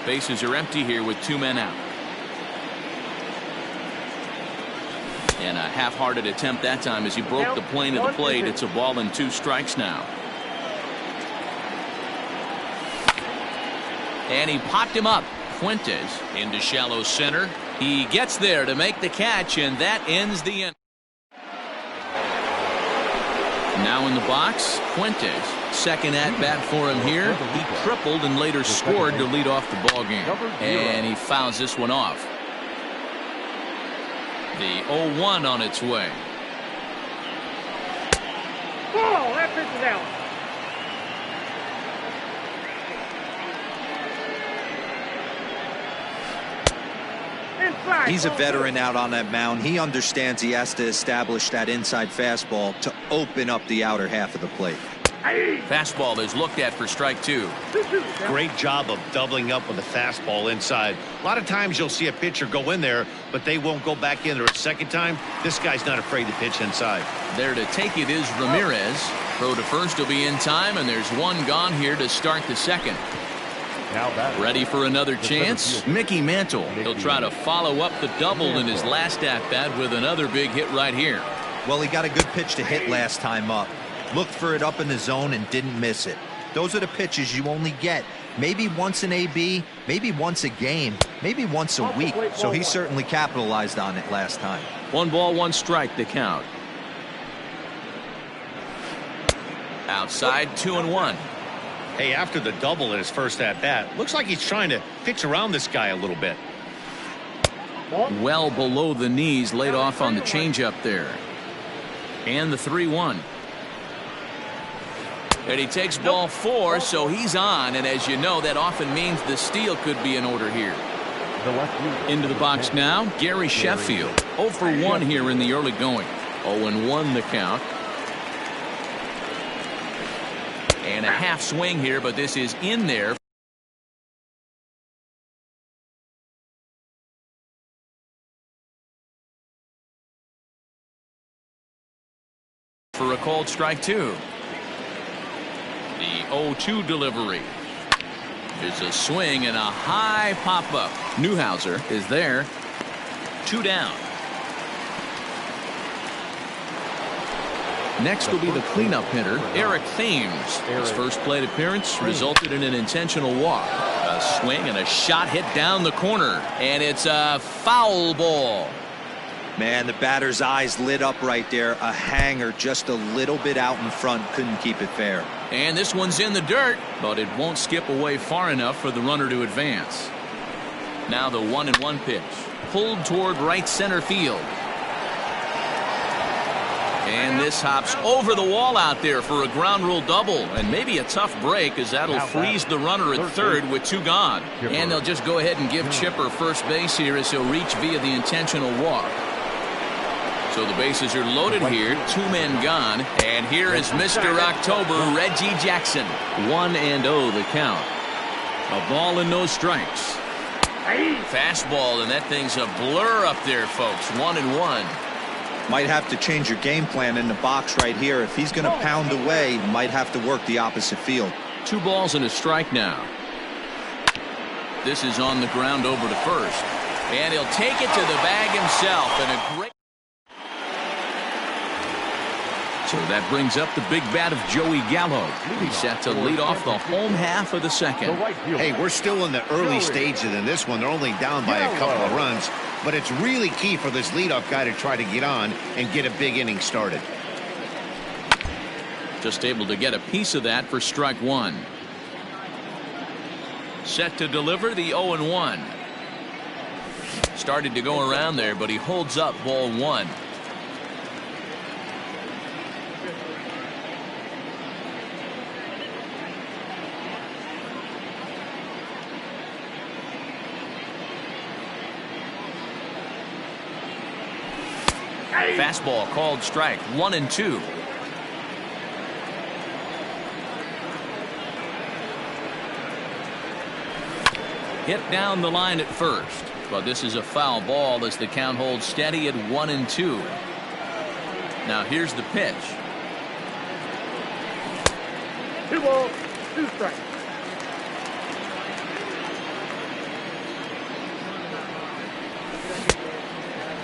Bases are empty here with 2 men out. And a half-hearted attempt that time as he broke the plane of the plate. It's a ball and 2 strikes now. And he popped him up. Fuentes into shallow center. He gets there to make the catch, and that ends the inning. Now in the box, Fuentes. Second at bat for him here. He tripled and later scored to lead off the ball game. And he fouls this one off. The 0-1 on its way.
Ball, that pitch is out.
He's a veteran out on that mound. He understands he has to establish that inside fastball to open up the outer half of the plate.
Fastball is looked at for strike 2.
Great job of doubling up with the fastball inside. A lot of times you'll see a pitcher go in there, but they won't go back in there a second time. This guy's not afraid to pitch inside.
There to take it is Ramirez. Throw to first will be in time, and there's one gone here to start the second.
Now batting.
Ready for another chance? Mickey Mantle. He'll try to follow up the double in his last at-bat with another big hit right here.
Well, he got a good pitch to hit last time up. Looked for it up in the zone and didn't miss it. Those are the pitches you only get maybe once in AB, maybe once a game, maybe once a week. So he certainly capitalized on it last time.
1 ball, 1 strike the count. Outside, 2-1.
Hey, after the double in his first at-bat, looks like he's trying to pitch around this guy a little bit.
Well below the knees, laid off on the changeup there. And the 3-1. And he takes ball 4, so he's on. And as you know, that often means the steal could be in order here. Into the box now, Gary Sheffield. 0 for 1 here in the early going. 0-1 the count. And a half swing here, but this is in there. For a called strike 2. The 0-2 delivery. There's a swing and a high pop-up. Newhouser is there. 2 down. Next will be the cleanup hitter, Eric Thames. His first plate appearance resulted in an intentional walk. A swing and a shot hit down the corner. And it's a foul ball.
Man, the batter's eyes lit up right there. A hanger just a little bit out in front. Couldn't keep it fair.
And this one's in the dirt, but it won't skip away far enough for the runner to advance. Now the 1-1 pitch. Pulled toward right center field. And this hops over the wall out there for a ground rule double. And maybe a tough break, as that'll freeze the runner at third with 2 gone. And they'll just go ahead and give Chipper first base here as he'll reach via the intentional walk. So the bases are loaded here. 2 men gone. And here is Mr. October, Reggie Jackson. 1-0 the count. A ball and no strikes. Fastball, and that thing's a blur up there, folks. 1-1.
Might have to change your game plan in the box right here. If he's going to pound away, might have to work the opposite field.
2 balls and a strike now. This is on the ground over to first. And he'll take it to the bag himself. And a great. So that brings up the big bat of Joey Gallo. He's set to lead off the home half of the second.
Hey, we're still in the early stages in this one. They're only down by a couple of runs. But it's really key for this leadoff guy to try to get on and get a big inning started.
Just able to get a piece of that for strike 1. Set to deliver the 0-1. Started to go around there, but he holds up ball 1. Fastball called strike 1-2. Hit down the line at first, but this is a foul ball as the count holds steady at 1-2. Now here's the pitch.
2 balls, 2 strikes.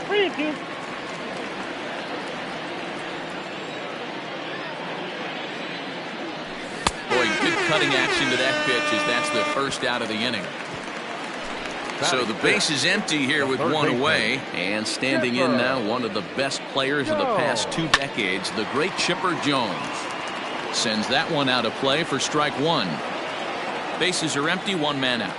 Thank you.
Cutting action to that pitch as that's the first out of the inning. So the base is empty here with 1 away, and standing in now one of the best players of the past 2 decades, the great Chipper Jones. Sends that one out of play for strike 1. Bases are empty, 1 man out.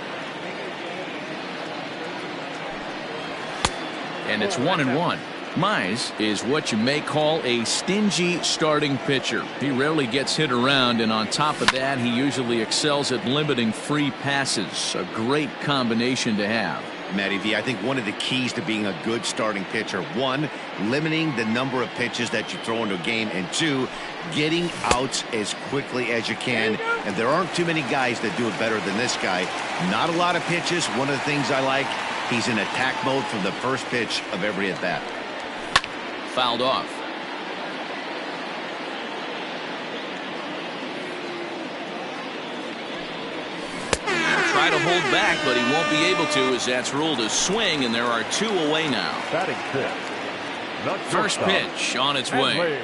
And it's 1-1. Mize is what you may call a stingy starting pitcher. He rarely gets hit around, and on top of that, he usually excels at limiting free passes. A great combination to have.
Matty V, I think one of the keys to being a good starting pitcher, 1, limiting the number of pitches that you throw into a game, and 2, getting outs as quickly as you can. And there aren't too many guys that do it better than this guy. Not a lot of pitches. One of the things I like, he's in attack mode from the first pitch of every at-bat.
Fouled off. try to hold back, but he won't be able to as that's ruled a swing, and there are 2 away now.
Batting fifth.
First pitch on its way.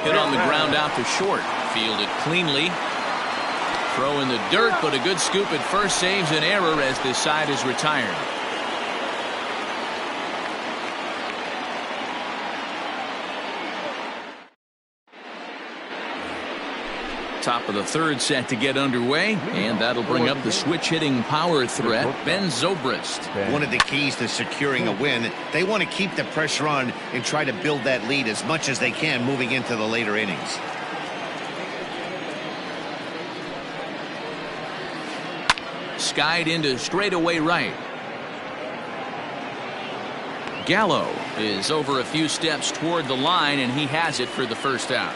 Hit on the ground out to short. Fielded cleanly. Throw in the dirt, but a good scoop at first saves an error as this side is retired. Top of the third set to get underway, and that'll bring up the switch-hitting power threat, Ben Zobrist.
One of the keys to securing a win, they want to keep the pressure on and try to build that lead as much as they can moving into the later innings.
Skied into straightaway right. Gallo is over a few steps toward the line, and he has it for the first out.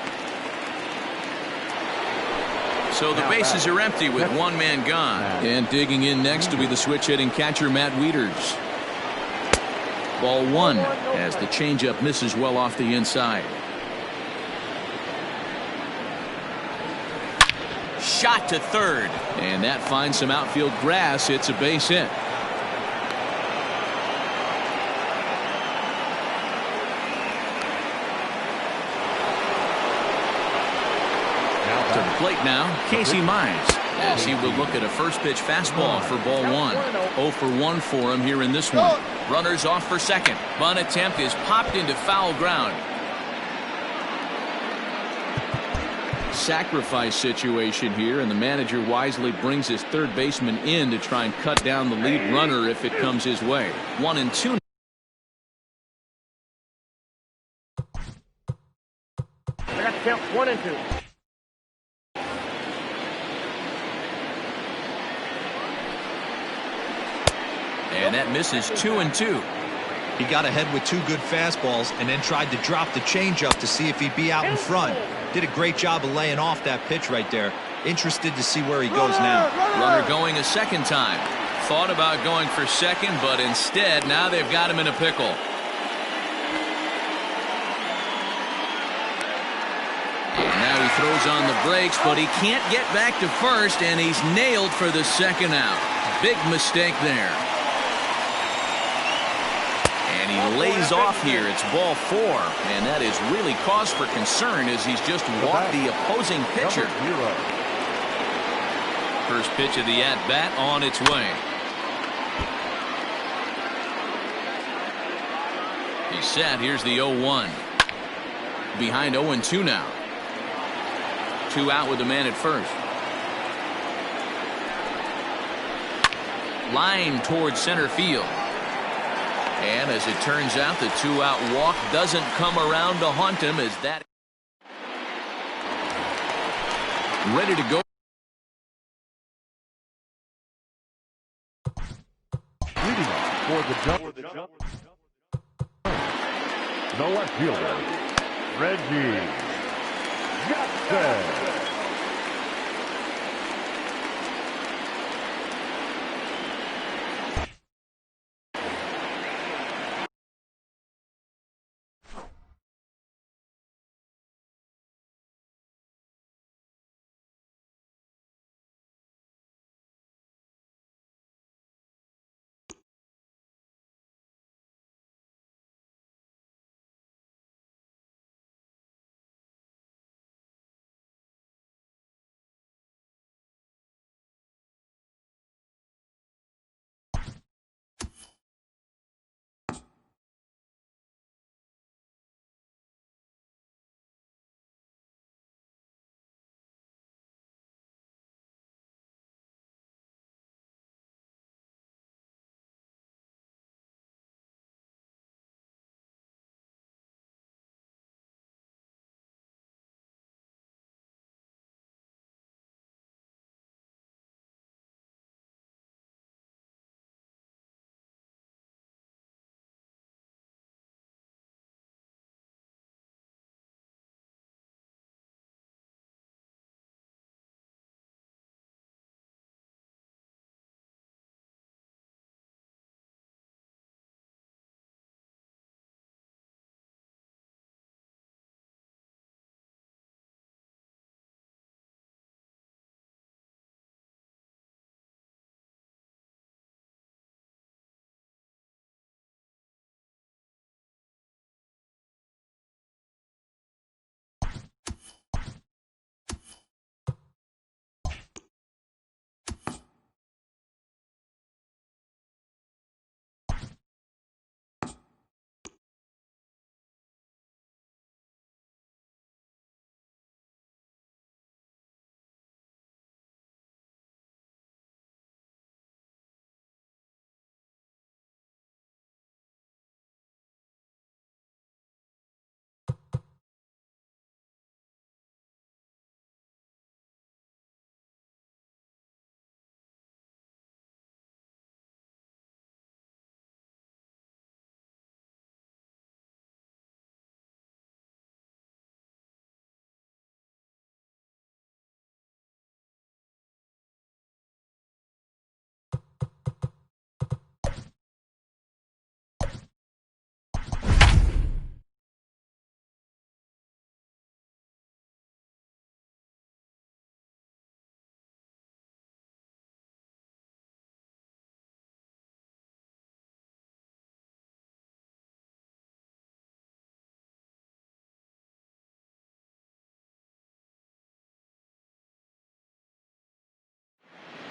So the bases are empty with 1 man gone. And digging in next to be the switch-hitting catcher, Matt Wieters. Ball 1 as the changeup misses well off the inside. Shot to third. And that finds some outfield grass. It's a base hit. To the plate now, Casey Mize, as he will look at a first pitch fastball for ball 1. 0 for 1 for him here in this one. Runners off for second. Bunt attempt is popped into foul ground. Sacrifice situation here, and the manager wisely brings his third baseman in to try and cut down the lead runner if it comes his way. 1-2.
I got to count 1 and 2.
And that misses 2-2.
He got ahead with 2 good fastballs and then tried to drop the changeup to see if he'd be out in front. Did a great job of laying off that pitch right there. Interested to see where he goes now.
Runner going a second time. Thought about going for second, but instead now they've got him in a pickle. And now he throws on the brakes, but he can't get back to first, and he's nailed for the second out. Big mistake there. And he lays off here. It's ball 4, and that is really cause for concern as he's just walked the opposing pitcher. First pitch of the at-bat on its way. He's set. Here's the 0-1. Behind 0-2 now. 2 out with the man at first. Line towards center field. And as it turns out, the 2-out walk doesn't come around to haunt him as that ready to go.
Leading off for the jump. The left fielder, Reggie Jackson.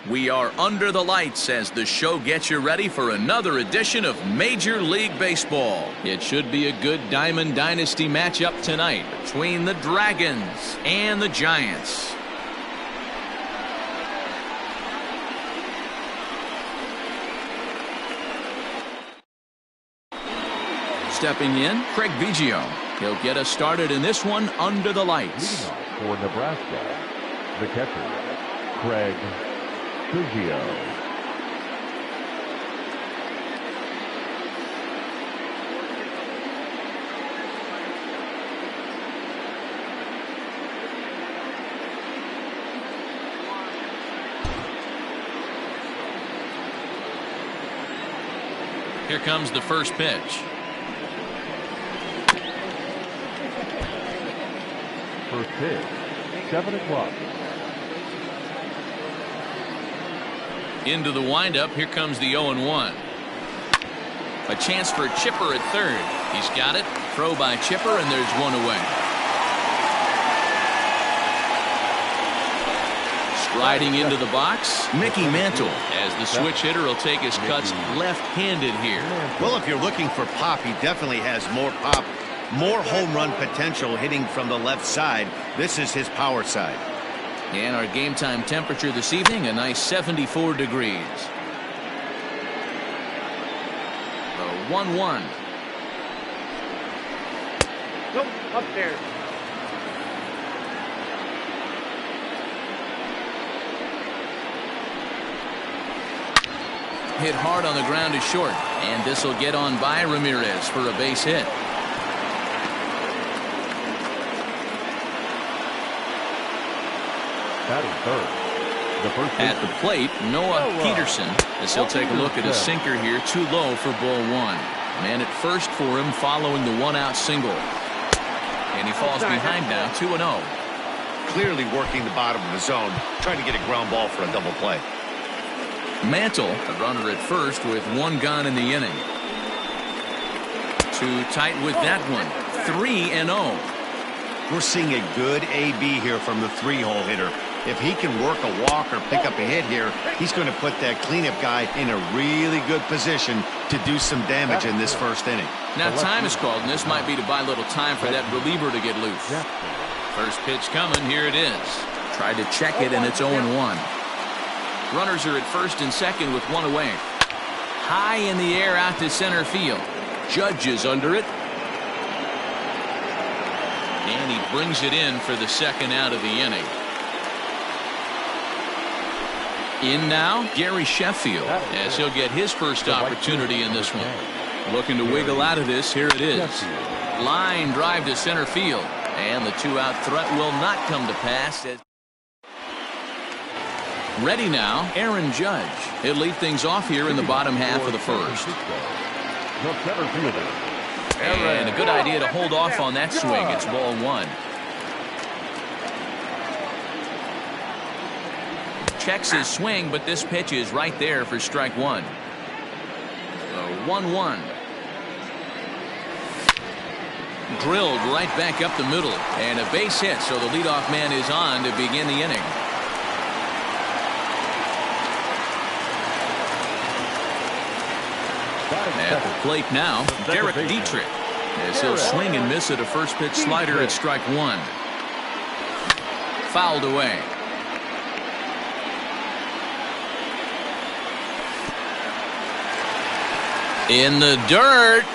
We are under the lights as the show gets you ready for another edition of Major League Baseball.
It should be a good Diamond Dynasty matchup tonight
Between the Dragons and the Giants. Stepping in, Craig Biggio. He'll get us started in this one under the lights.
Leading off for Nebraska, the catcher, Craig Biggio.
Here comes the first pitch.
First pitch, 7 o'clock.
Into the windup, here comes the 0-1. A chance for Chipper at third. He's got it. Throw by Chipper, and there's one away. Striding into the box, Mickey Mantle, as the switch hitter will take his cuts left-handed here.
Well, if you're looking for pop, he definitely has more pop, more home run potential hitting from the left side. This is his power side.
And our game time temperature this evening, a nice 74 degrees. The 1-1.
Nope, upstairs.
Hit hard on the ground to short, and this will get on by Ramirez for a base hit.
Batting third. The first
At the plate, Noah Peterson, as he'll take a look at his sinker here, too low for ball one. Man at first for him following the one-out single. And he falls behind now, 2-0.
Clearly working the bottom of the zone, trying to get a ground ball for a double play.
Mantle, a runner at first with one gone in the inning. Too tight with that one. 3-0.
We're seeing a good AB here from the three-hole hitter. If he can work a walk or pick up a hit here, he's going to put that cleanup guy in a really good position to do some damage in this first inning.
Now time is called, and this might be to buy a little time for that reliever to get loose. First pitch coming, here it is. Tried to check it, and it's 0-1. Runners are at first and second with one away. High in the air out to center field. Judge is under it. And he brings it in for the second out of the inning. In now, Gary Sheffield, as he'll get his first opportunity in this one. Looking to wiggle out of this, here it is. Line drive to center field. And the two-out threat will not come to pass. Ready now, Aaron Judge. He'll lead things off here in the bottom half of the first. And a good idea to hold off on that swing. It's ball one. Checks his swing, but this pitch is right there for strike one. The 1-1. Drilled right back up the middle. And a base hit, so the leadoff man is on to begin the inning. At the plate now, Derek Dietrich, as he'll swing and miss at a first pitch slider at strike one. Fouled away. In the dirt.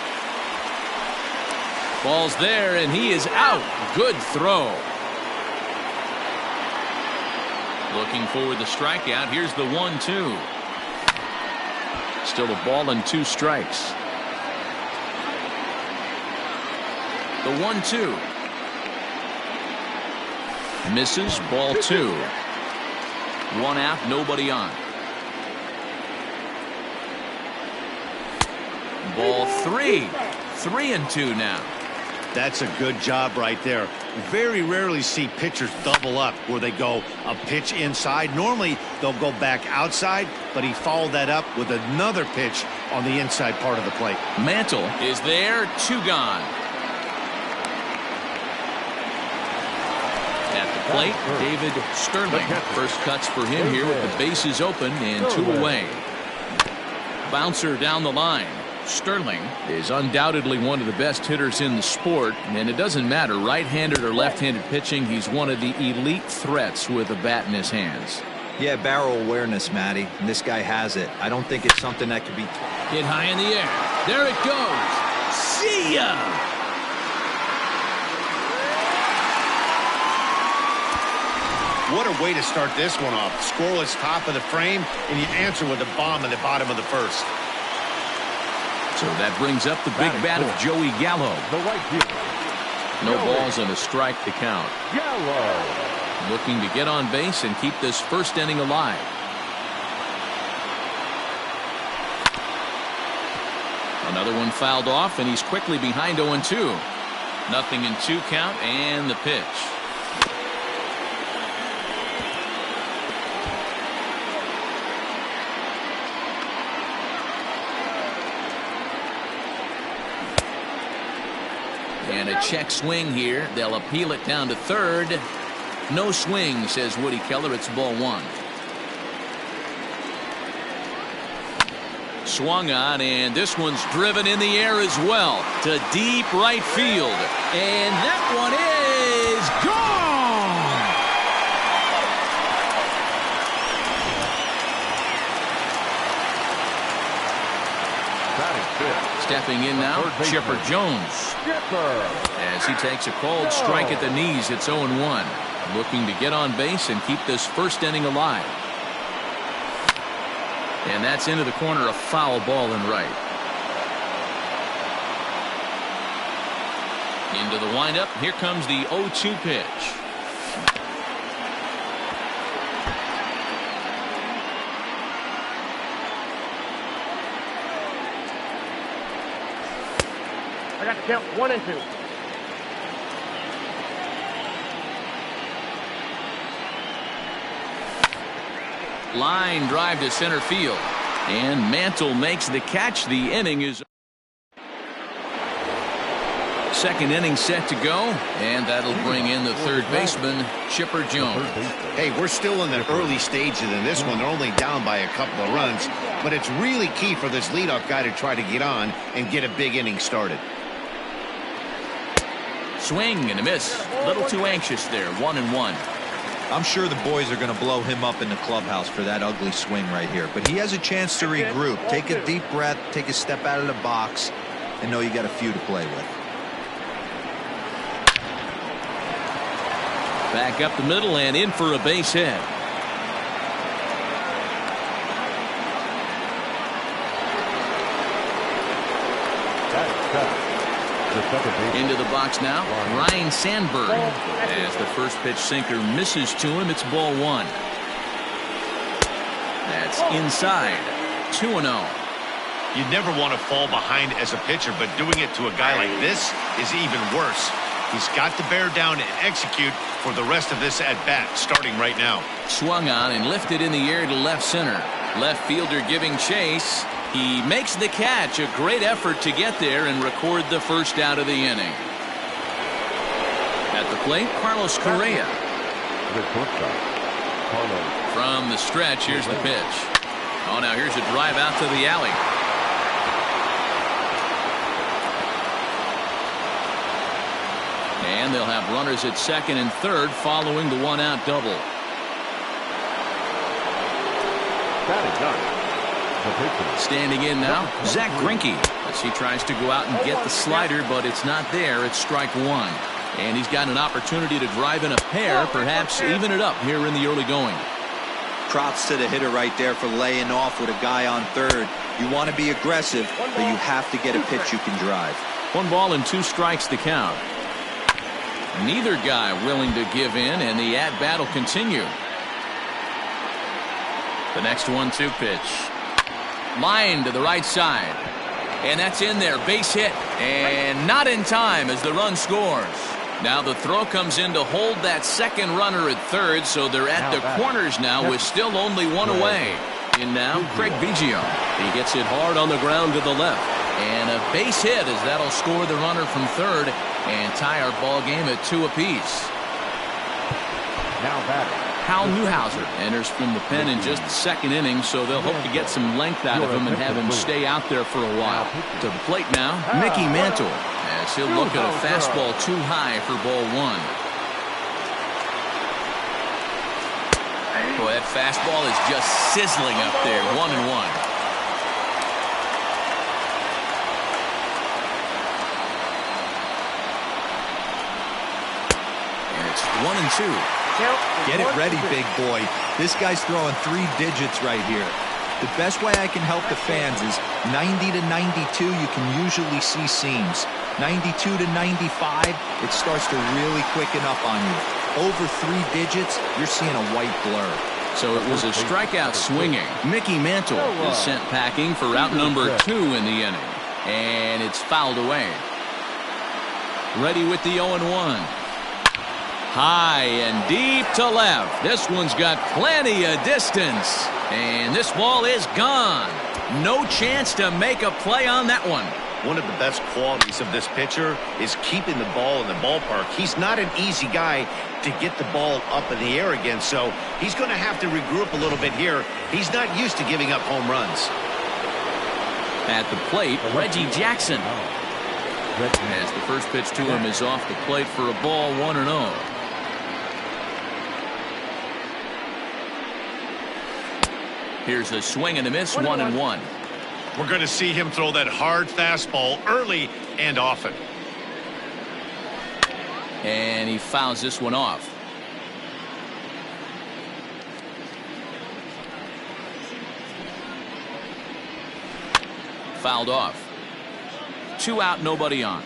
Ball's there, and he is out. Good throw. Looking for the strikeout. Here's the 1-2. Still a ball and two strikes. The 1-2. Misses, ball two. One out, nobody on. Ball three. 3-2 now.
That's a good job right there. Very rarely see pitchers double up where they go a pitch inside. Normally they'll go back outside, but he followed that up with another pitch on the inside part of the plate.
Mantle is there, two gone. At the plate, David Sterling. First cuts for him here with the bases open and 2 away. Bouncer down the line. Sterling is undoubtedly one of the best hitters in the sport, and it doesn't matter right-handed or left-handed pitching. He's one of the elite threats with a bat in his hands.
Yeah, barrel awareness, Matty, and this guy has it. I don't think it's something that could be
hit high in the air. There it goes. See ya!
What a way to start this one off. Scoreless top of the frame, and you answer with a bomb in the bottom of the first.
So that brings up the big bat of Joey Gallo.
The right fielder.
No balls and a strike to count.
Gallo.
Looking to get on base and keep this first inning alive. Another one fouled off, and he's quickly behind 0-2. Nothing in 2 count, and the pitch. And a check swing here. They'll appeal it down to third. No swing, says Woody Keller. It's ball 1. Swung on, and this one's driven in the air as well to deep right field. And that one is gone! Stepping in now, Chipper Jones. As he takes a cold strike at the knees, it's 0-1. Looking to get on base and keep this first inning alive. And that's into the corner, a foul ball and right. Into the windup. Here comes the 0-2 pitch.
I got to count 1 and 2.
Line drive to center field, and Mantle makes the catch. The inning is second inning set to go, and that'll bring in the third baseman, Chipper Jones.
Hey, we're still in the early stages in this one. They're only down by a couple of runs, but it's really key for this leadoff guy to try to get on and get a big inning started.
Swing and a miss. A little too anxious there. 1-1.
I'm sure the boys are going to blow him up in the clubhouse for that ugly swing right here. But he has a chance to regroup. Take a deep breath, take a step out of the box, and know you got a few to play with.
Back up the middle and in for a base hit. Into the box now, Ryan Sandberg. As the first pitch sinker misses to him, it's ball 1. That's inside. 2-0.
You never want to fall behind as a pitcher, but doing it to a guy like this is even worse. He's got to bear down and execute for the rest of this at-bat, starting right now.
Swung on and lifted in the air to left center. Left fielder giving chase. He makes the catch. A great effort to get there and record the first out of the inning. At the plate, Carlos Correa. From the stretch, here's the pitch. Oh, now here's a drive out to the alley. And they'll have runners at second and third following the one-out double. Standing in now, Zach Greinke, as he tries to go out and get the slider, but it's not there. It's strike 1. And he's got an opportunity to drive in a pair, perhaps even it up here in the early going.
Props to the hitter right there for laying off with a guy on third. You want to be aggressive, but you have to get a pitch you can drive.
1 ball and 2 strikes to count. Neither guy willing to give in, and the at-bat will continue. The next 1-2 pitch. Line to the right side. And that's in there. Base hit. And not in time as the run scores. Now the throw comes in to hold that second runner at third, so they're at the corners now with still only 1 away. In now, Craig Biggio. He gets it hard on the ground to the left. And a base hit as that'll score the runner from third and tie our ball game at 2 apiece.
Now batting.
Hal Newhouser enters from the pen in just the second inning, so they'll hope to get some length out of him and have him stay out there for a while. To the plate now, Mickey Mantle, as he'll look at a fastball too high for ball one. Boy, that fastball is just sizzling up there, 1-1. And it's 1-2.
Get it ready, big boy. This guy's throwing 3 digits right here. The best way I can help the fans is 90 to 92, you can usually see seams. 92 to 95, it starts to really quicken up on you. Over 3 digits, you're seeing a white blur.
So it was a strikeout swinging. Mickey Mantle is sent packing for out number 2 in the inning. And it's fouled away. Ready with the 0-1. High and deep to left. This one's got plenty of distance. And this ball is gone. No chance to make a play on that one.
One of the best qualities of this pitcher is keeping the ball in the ballpark. He's not an easy guy to get the ball up in the air again, so he's going to have to regroup a little bit here. He's not used to giving up home runs.
At the plate, Reggie Jackson. As the first pitch to him is off the plate for a ball, 1-0. Here's a swing and a miss, 1-1.
We're going to see him throw that hard fastball early and often.
And he fouls this one off. Fouled off. 2 out, nobody on.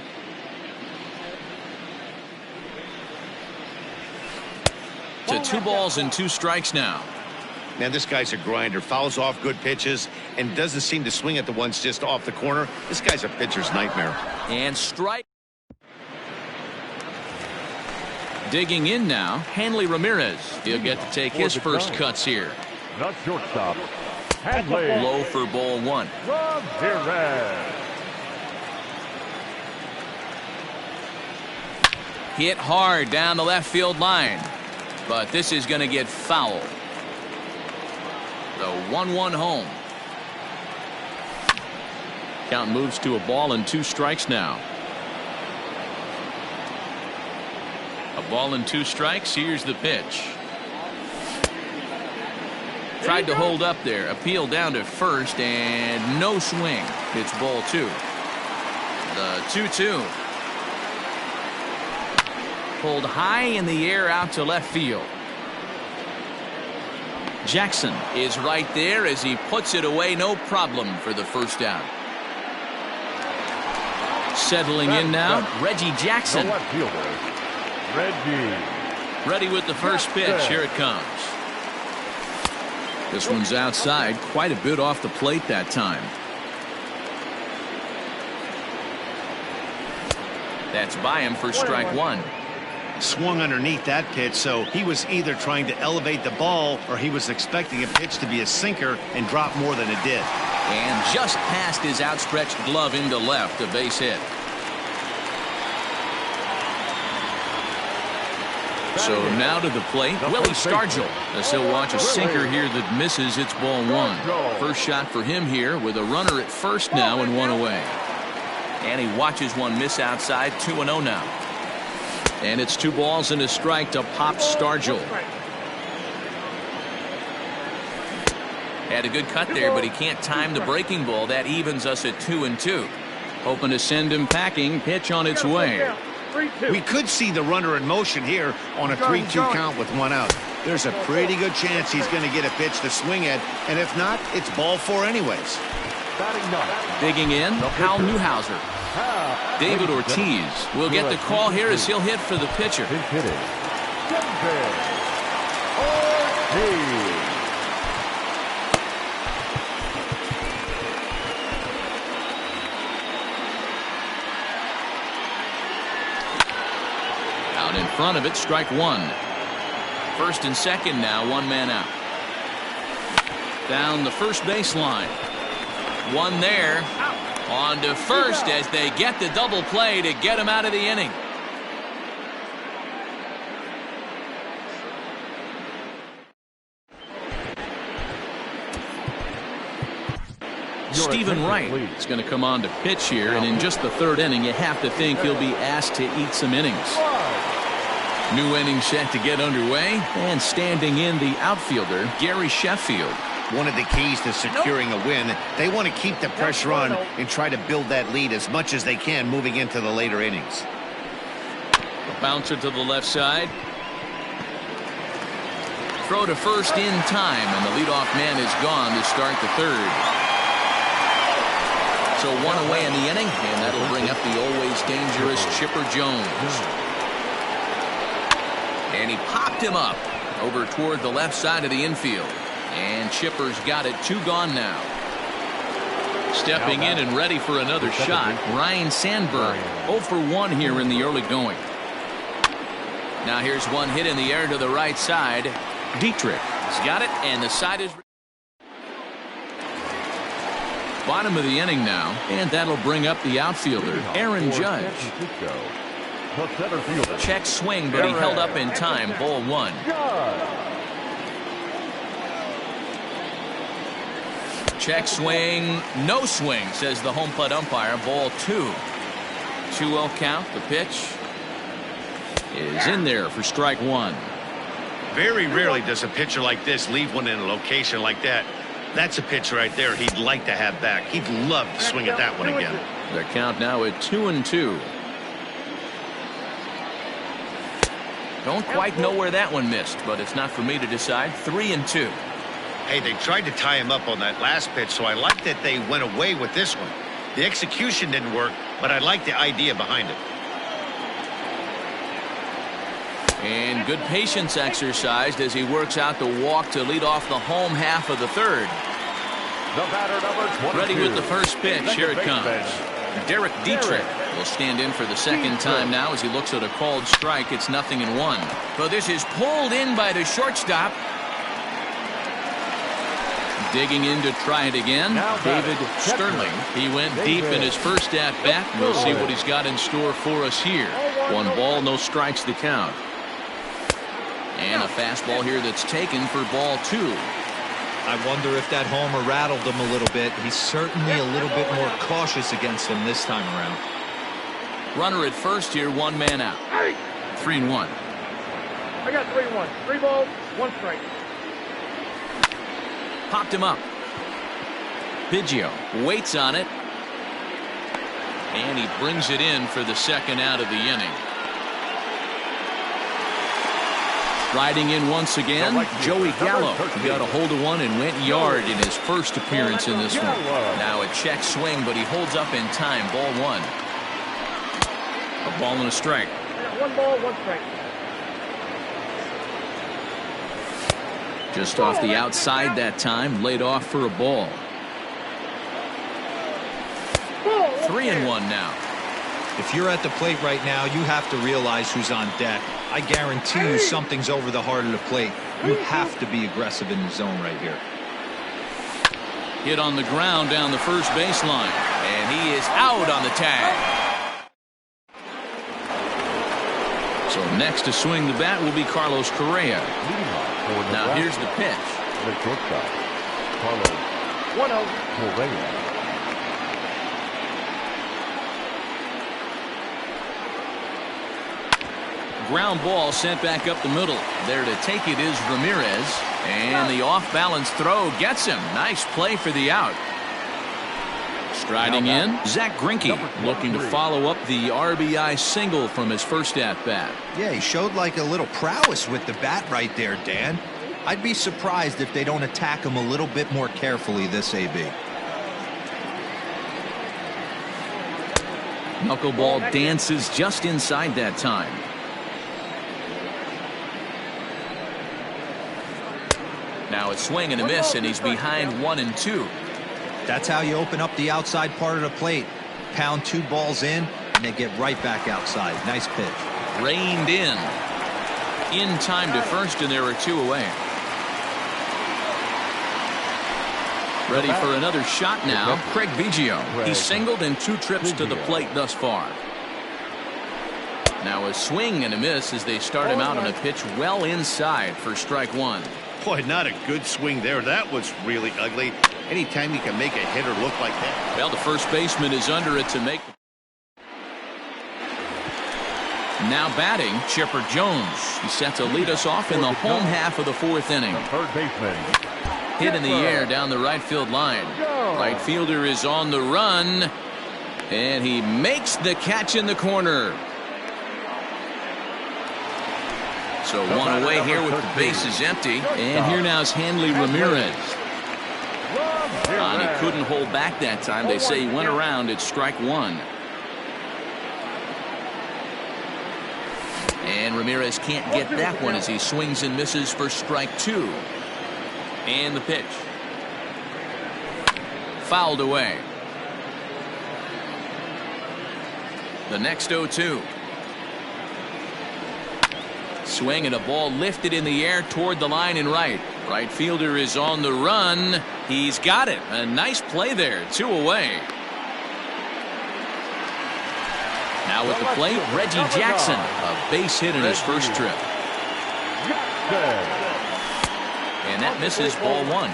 To 2 balls and 2 strikes now.
Man, this guy's a grinder. Fouls off good pitches and doesn't seem to swing at the ones just off the corner. This guy's a pitcher's nightmare.
And strike. Digging in now, Hanley Ramirez. He'll get to take his first cuts here.
The shortstop, Hanley.
Low for ball 1.
Ramirez.
Hit hard down the left field line. But this is going to get foul. The 1-1 home. Count moves to a ball and 2 strikes now. A ball and 2 strikes. Here's the pitch. Tried to hold up there. Appeal down to first and no swing. It's ball 2. The 2-2. Pulled high in the air out to left field. Jackson is right there as he puts it away, no problem for the first out. Settling in now, Reggie Jackson.
Reggie.
Ready with the first pitch. Here it comes. This one's outside, quite a bit off the plate that time. That's by him for strike 1.
Swung underneath that pitch, so he was either trying to elevate the ball or he was expecting a pitch to be a sinker and drop more than it did.
And just past his outstretched glove into left, a base hit. So now to the plate, Willie Stargell, as he'll watch a sinker here that misses. It's ball 1. First shot for him here with a runner at first now and 1 away. And he watches one miss outside. 2-0 now. And it's 2 balls and a strike to Pop Stargell. Had a good cut there, but he can't time the breaking ball. That evens us at 2-2. Hoping to send him packing. Pitch on its way.
We could see the runner in motion here on a 3-2 count with 1 out. There's a pretty good chance he's going to get a pitch to swing at, and if not, it's ball 4 anyways.
Digging in, Hal Newhouser. David Ortiz will get the call here as he'll hit for the pitcher. Out in front of it, strike 1. First and second now, 1 man out. Down the first baseline. 1 there. On to first as they get the double play to get him out of the inning. Stephen Wright is going to come on to pitch here, and in just the third inning, you have to think he'll be asked to eat some innings. New inning set to get underway, and standing in the outfielder, Gary Sheffield.
One of the keys to securing a win, they want to keep the pressure on and try to build that lead as much as they can moving into the later innings.
A bouncer to the left side. Throw to first in time, and the leadoff man is gone to start the third. So one away in the inning, and that'll bring up the always dangerous Chipper Jones. And he popped him up over toward the left side of the infield. And Chipper's got it. 2 gone now. Stepping in and ready for another shot, Ryne Sandberg. 0 for 1 here in the early going. Now here's one hit in the air to the right side. Dietrich has got it, and the side is bottom of the inning now, and that'll bring up the outfielder, Aaron Judge. Check swing, but he held up in time. Ball 1. Check swing, no swing, says the home plate umpire. Ball 2. 2-0 count. The pitch is in there for strike 1.
Very rarely does a pitcher like this leave one in a location like that. That's a pitch right there he'd like to have back. He'd love to swing at that one again.
The count now at 2-2. Don't quite know where that one missed, but it's not for me to decide. 3-2.
Hey, they tried to tie him up on that last pitch, so I like that they went away with this one. The execution didn't work, but I like the idea behind it.
And good patience exercised as he works out the walk to lead off the home half of the third.
The batter, number 22.
Ready with the first pitch. Here it comes. Derek Dietrich will stand in for the second time now as he looks at a called strike. It's 0-1. So this is pulled in by the shortstop. Digging in to try it again. David Sterling. He went deep in his first at bat. We'll see what he's got in store for us here. 1 ball, no strikes the count. And a fastball here that's taken for ball 2.
I wonder if that homer rattled him a little bit. He's certainly a little bit more cautious against him this time around.
Runner at first here, 1 man out. 3-1.
I got 3-1. 3 balls, 1 strike.
Popped him up. Biggio waits on it. And he brings it in for the second out of the inning. Riding in once again, Joey Gallo. He got a hold of one and went yard in his first appearance in this one. Now a check swing, but he holds up in time. Ball 1. A ball and a strike.
1 ball, 1 strike.
Just off the outside that time, laid off for a ball. 3-1 now.
If you're at the plate right now, you have to realize who's on deck. I guarantee you something's over the heart of the plate. You have to be aggressive in the zone right here.
Hit on the ground down the first baseline, and he is out on the tag. So next to swing the bat will be Carlos Correa. Now here's the pitch.
The shortstop, Carlos
1-0.
Correa.
Ground ball sent back up the middle. There to take it is Ramirez. And the off-balance throw gets him. Nice play for the out. Striding in, Zach Greinke looking to follow up the RBI single from his first at-bat.
Yeah, he showed like a little prowess with the bat right there, Dan. I'd be surprised if they don't attack him a little bit more carefully this AB.
Knuckleball dances just inside that time. Now a swing and a miss, and he's behind 1-2.
That's how you open up the outside part of the plate. Pound 2 balls in, and they get right back outside. Nice pitch.
Reined in. In time to first, and there are 2 away. Ready for another shot now. Craig Biggio. He's singled in 2 trips to the plate thus far. Now a swing and a miss as they start him out on a pitch well inside for strike 1.
Boy, not a good swing there. That was really ugly. Anytime you can make a hitter look like that.
Well, the first baseman is under it to make. Now batting, Chipper Jones. He's set to lead us off in the home half of the fourth inning.
Third baseman.
Hit in the air down the right field line. Right fielder is on the run, and he makes the catch in the corner. So one away here with the bases empty. And here now is Hanley Ramirez. And he couldn't hold back that time. They say he went around at strike one. And Ramirez can't get that one as he swings and misses for strike two. And the pitch. Fouled away. The next 0-2. Swing and a ball lifted in the air toward the line and right. Right fielder is on the run. He's got it. A nice play there. 2 away. Now with the plate, Reggie Jackson. A base hit in his first trip. And that misses ball one.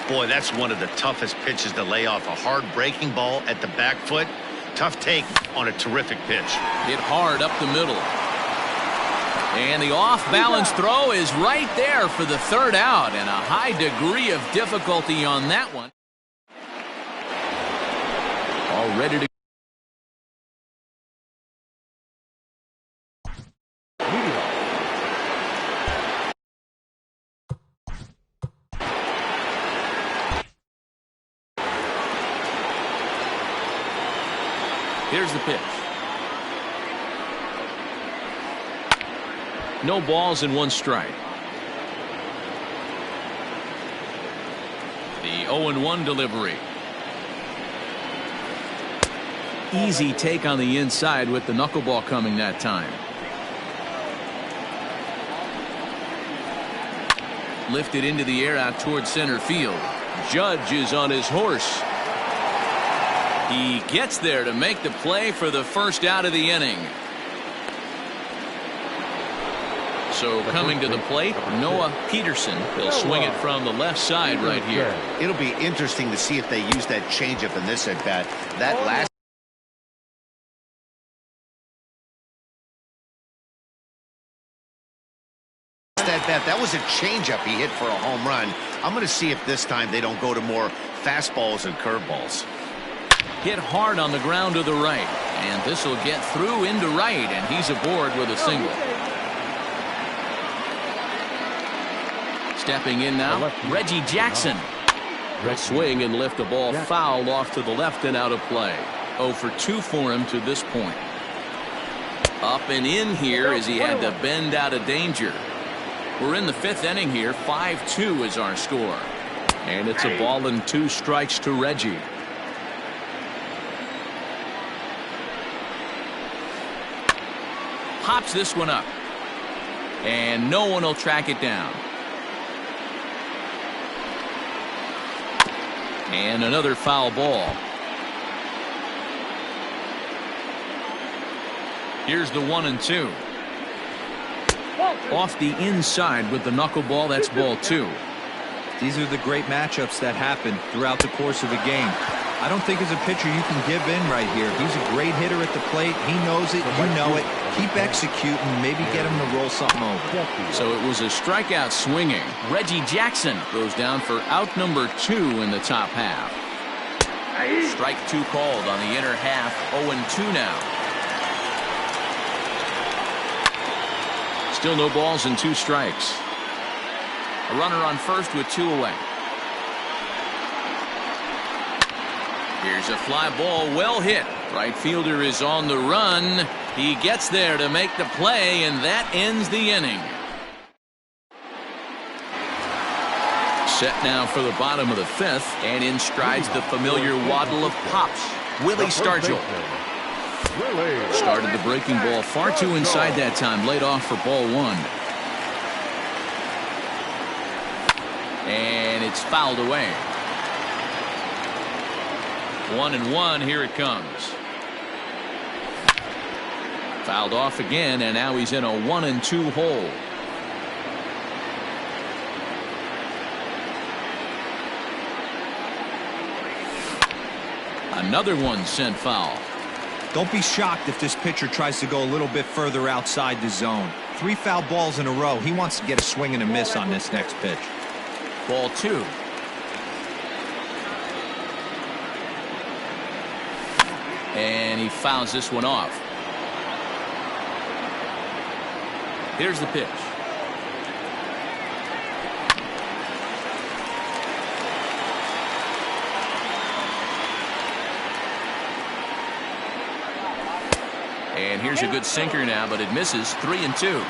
Boy, that's one of the toughest pitches to lay off. A hard breaking ball at the back foot. Tough take on a terrific pitch.
Hit hard up the middle. And the off-balance throw is right there for the third out, and a high degree of difficulty on that one. All ready to Here's the pitch. No balls and 1 strike. The 0-1 delivery. Easy take on the inside with the knuckleball coming that time. Lifted into the air out towards center field. Judge is on his horse. He gets there to make the play for the first out of the inning. So coming to the plate, Noah Peterson. He'll swing it from the left side right here.
It'll be interesting to see if they use that changeup in this at bat. That last at bat, that was a changeup he hit for a home run. I'm going to see if this time they don't go to more fastballs and curveballs.
Hit hard on the ground to the right, and this will get through into right, and he's aboard with a single. Stepping in now, Reggie Jackson. Swing and lift the ball foul off to the left and out of play. 0 for 2 for him to this point. Up and in here as he had to bend out of danger. We're in the 5th inning here. 5-2 is our score. And it's a ball and 2 strikes to Reggie. Pops this one up. And no one will track it down. And another foul ball. Here's the 1-2. Off the inside with the knuckleball. That's ball 2.
These are the great matchups that happen throughout the course of a game. I don't think as a pitcher you can give in right here. He's a great hitter at the plate. He knows it. You know it. Keep executing. Maybe get him to roll something over.
So it was a strikeout swinging. Reggie Jackson goes down for out number 2 in the top half. Strike 2 called on the inner half. 0-2 now. Still no balls and 2 strikes. A runner on first with 2 away. Here's a fly ball, well hit. Right fielder is on the run. He gets there to make the play, and that ends the inning. Set now for the bottom of the 5th, and in strides the familiar waddle of Pops. Willie Stargell. Started the breaking ball far too inside that time. Laid off for ball 1. And it's fouled away. 1-1. Here it comes. Fouled off again, and now he's in a 1-2 hole. Another one sent foul.
Don't be shocked if this pitcher tries to go a little bit further outside the zone. 3 foul balls in a row. He wants to get a swing and a miss on this next pitch.
Ball 2. And he fouls this one off. Here's the pitch. And here's a good sinker now, but it misses. 3-2.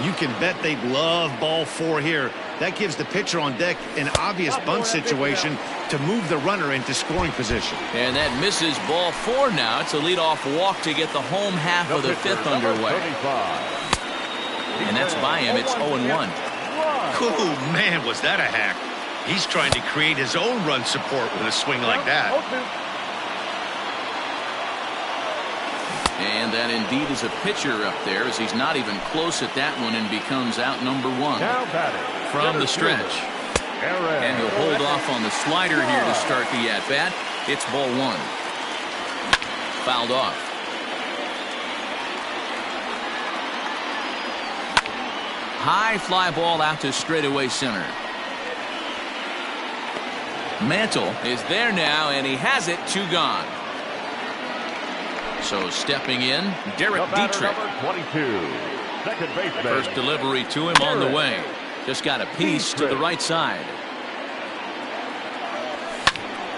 You can bet they'd love ball 4 here. That gives the pitcher on deck an obvious bunt situation to move the runner into scoring position.
And that misses. Ball 4 now. It's a leadoff walk to get the home half of the 5th underway. And that's by him. It's 0-1.
Oh, man, was that a hack. He's trying to create his own run support with a swing like that.
And that indeed is a pitcher up there, as he's not even close at that one and becomes out number 1 from the stretch. And he'll hold off on the slider here to start the at-bat. It's ball 1. Fouled off. High fly ball out to straightaway center. Mantle is there now, and he has it. 2 gone. So stepping in, Derek Dietrich. First delivery to him on the way. Just got a piece to the right side.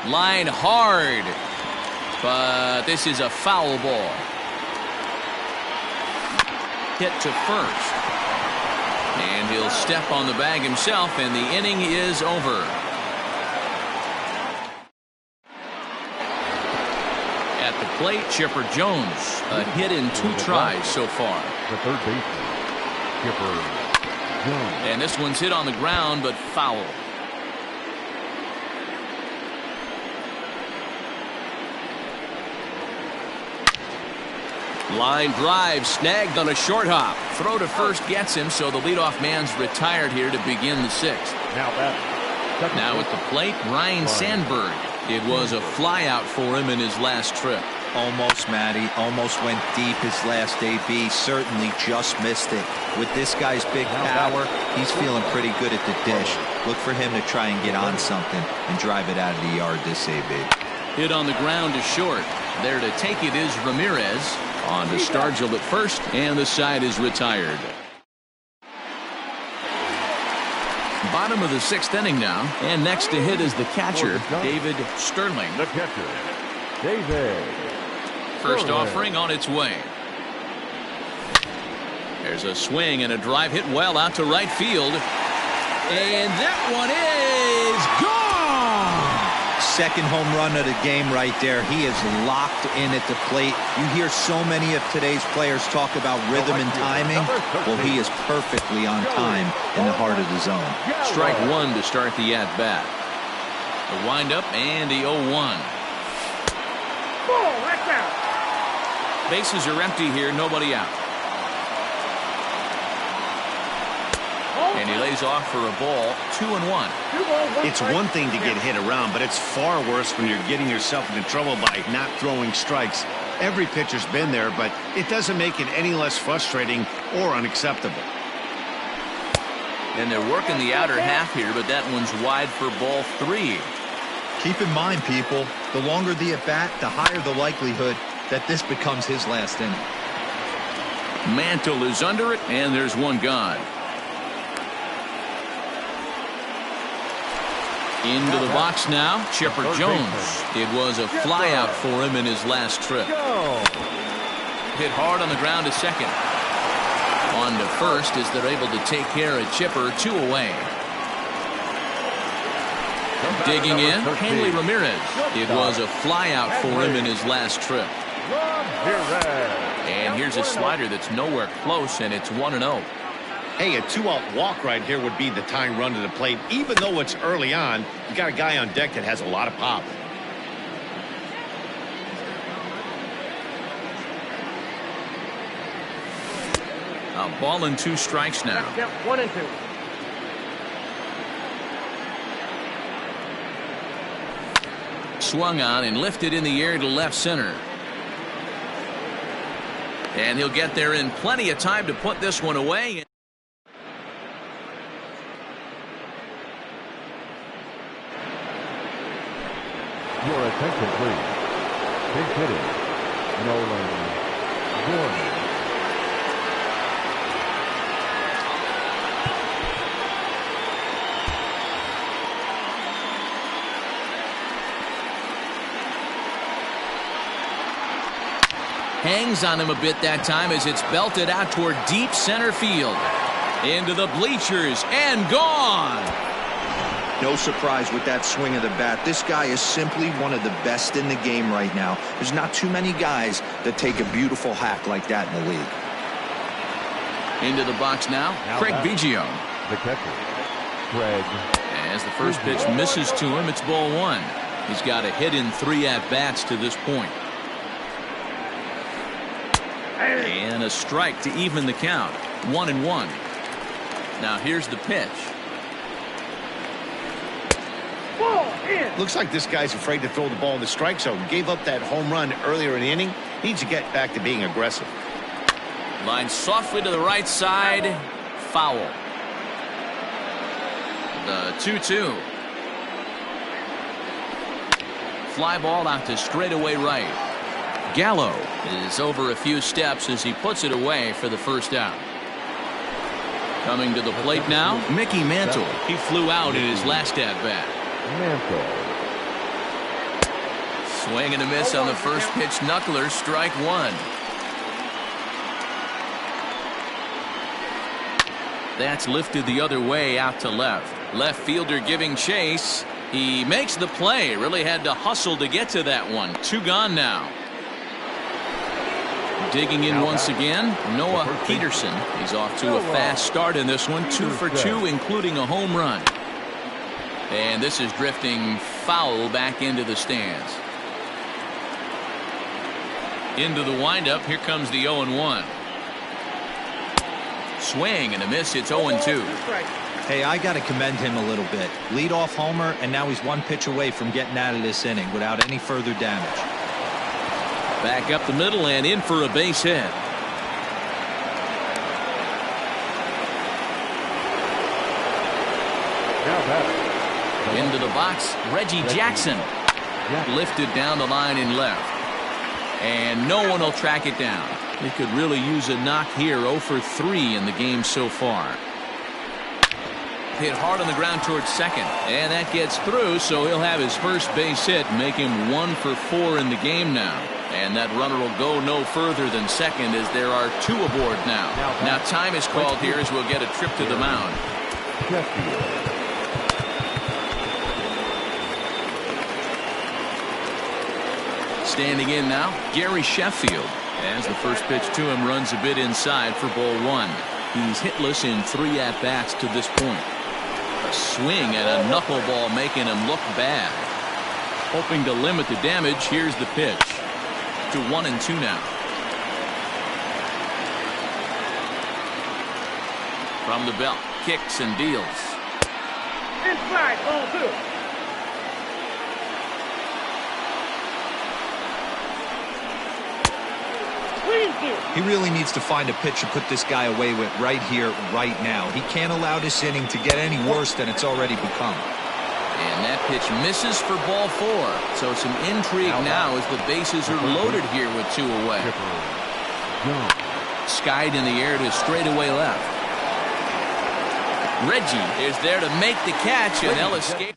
Line hard. But this is a foul ball. Hit to first. And he'll step on the bag himself, and the inning is over. At the plate, Chipper Jones. A hit in 2 tries so far.
The third baseman, Chipper Jones.
And this one's hit on the ground, but foul. Line drive snagged on a short hop. Throw to first gets him, so the leadoff man's retired here to begin the 6th. Now at the plate, Ryan Sandberg. It was a flyout for him in his last trip.
Almost, Matty. Almost went deep his last AB. Certainly just missed it. With this guy's big power, he's feeling pretty good at the dish. Look for him to try and get on something and drive it out of the yard this AB.
Hit on the ground to short. There to take it is Ramirez. On to Stargell at first, and the side is retired. Bottom of the 6th inning now, and next to hit is the catcher, David Sterling.
The catcher, David.
First offering on its way. There's a swing and a drive hit well out to right field. And that one is gone!
Second home run of the game right there. He is locked in at the plate. You hear so many of today's players talk about rhythm and timing. Well, he is perfectly on time in the heart of the zone.
Strike 1 to start the at-bat. The windup and the 0-1. Bases are empty here, nobody out. And he lays off for a ball. 2-1.
It's one thing to get hit around, but it's far worse when you're getting yourself into trouble by not throwing strikes. Every pitcher's been there, but it doesn't make it any less frustrating or unacceptable.
And they're working the outer half here, but that one's wide for ball 3.
Keep in mind, people, the longer the at-bat, the higher the likelihood that this becomes his last inning.
Mantle is under it, and there's one gone. Into the box now, Chipper Jones. It was a flyout for him in his last trip. Hit hard on the ground to second. On to first as they're able to take care of Chipper. 2 away. Digging in, Hanley Ramirez. It was a flyout for him in his last trip. And here's a slider that's nowhere close, and it's 1-0.
Hey, a 2-out walk right here would be the tying run to the plate. Even though it's early on, you got a guy on deck that has a lot of pop.
A ball and 2 strikes now.
1-2.
swung on and lifted in the air to left center. And he'll get there in plenty of time to put this one away.
Your attention, please. Big hitting, Nolan Gorman.
Hangs on him a bit that time as it's belted out toward deep center field. Into the bleachers and gone.
No surprise with that swing of the bat. This guy is simply one of the best in the game right now. There's not too many guys that take a beautiful hack like that in the league.
Into the box now Craig Biggio.
The catcher, Craig.
As the first pitch misses to him, it's ball one. He's got a hit in 3 at-bats to this point. And a strike to even the count. 1-1. Now here's the pitch.
Looks like this guy's afraid to throw the ball in the strike zone. Gave up that home run earlier in the inning. Needs to get back to being aggressive.
Line softly to the right side. Foul. The 2-2. Fly ball out to straightaway right. Gallo is over a few steps as he puts it away for the first out. Coming to the plate now, Mickey Mantle. He flew out in his last at-bat.
Mantle.
Swing and a miss on the first pitch. Knuckler, strike one. That's lifted the other way out to left. Left fielder giving chase. He makes the play. Really had to hustle to get to that one. 2 gone now. Digging in once again, Noah Peterson. He's off to a fast start in this one. 2 for 2, including a home run. And this is drifting foul back into the stands. Into the windup. Here comes the 0-1. Swing and a miss. It's 0-2.
Hey, I got to commend him a little bit. Leadoff homer, and now he's 1 pitch away from getting out of this inning without any further damage.
Back up the middle and in for a base hit. Into the box, Reggie Jackson. Lifted down the line and left. And no one will track it down. He could really use a knock here. 0 for 3 in the game so far. Hit hard on the ground towards second. And that gets through, so he'll have his first base hit, make him 1 for 4 in the game now. And that runner will go no further than second as there are 2 aboard now. Now time is called here as we'll get a trip to the mound. Standing in now, Gary Sheffield. As the first pitch to him runs a bit inside for ball 1. He's hitless in 3 at-bats to this point. A swing and a knuckleball making him look bad. Hoping to limit the damage, here's the pitch. To 1-2 now. From the belt, kicks and deals.
Inside, ball 2.
He really needs to find a pitch to put this guy away with right here, right now. He can't allow this inning to get any worse than it's already become.
And that pitch misses for ball 4. So some intrigue now as the bases are loaded here with 2 away. Skied in the air to straightaway left. Reggie is there to make the catch, and they'll escape.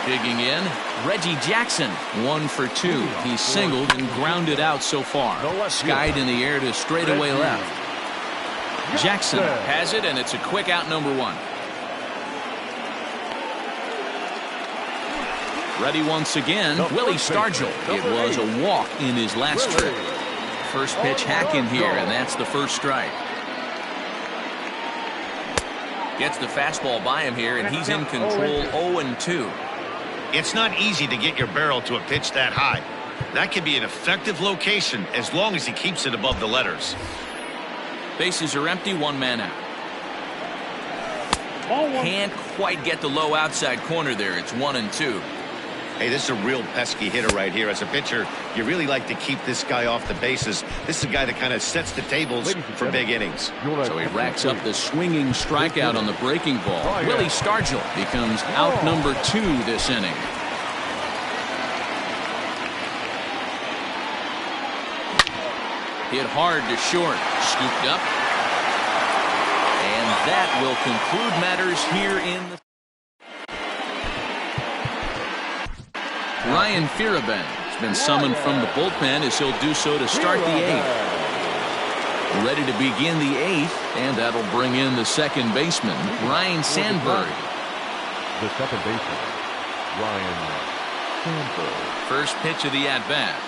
Digging in, Reggie Jackson, 1 for 2. He's singled and grounded out so far. Skied in the air to straightaway left. Jackson has it, and it's a quick out, number 1. Ready once again, Willie Stargell. It was a walk in his last trip. First pitch hack in here, and that's the first strike. Gets the fastball by him here, and he's in control. 0-2.
It's not easy to get your barrel to a pitch that high. That can be an effective location as long as he keeps it above the letters.
Bases are empty, 1 man out.
Ball one.
Can't quite get the low outside corner there. It's 1-2.
Hey, this is a real pesky hitter right here. As a pitcher, you really like to keep this guy off the bases. This is a guy that kind of sets the tables for big innings.
So he racks up the swinging strikeout on the breaking ball. Willie Stargell becomes out number 2 this inning. Hit hard to short. Scooped up. And that will conclude matters here in the... Ryan Fearabin has been summoned from the bullpen as he'll do so to start the 8th. Ready to begin the 8th, and that'll bring in the second baseman, Ryan Sandberg.
The second baseman, Ryan Sandberg.
First pitch of the at-bat.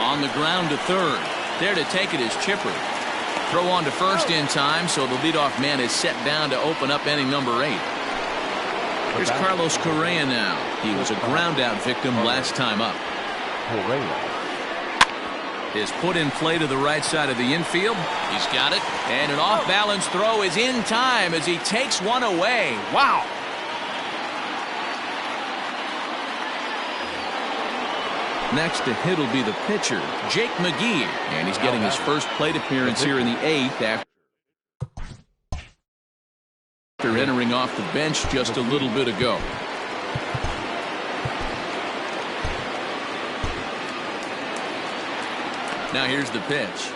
On the ground to third. There to take it is Chipper. Throw on to first in time, so the leadoff man is set down to open up inning number 8. Here's Carlos Correa now. He was a ground-out victim last time up.
Correa
is put in play to the right side of the infield. He's got it. And an off-balance throw is in time as he takes one away. Wow. Next to hit will be the pitcher, Jake McGee. And he's getting his first plate appearance here in the 8th after entering off the bench just a little bit ago. Now here's the pitch.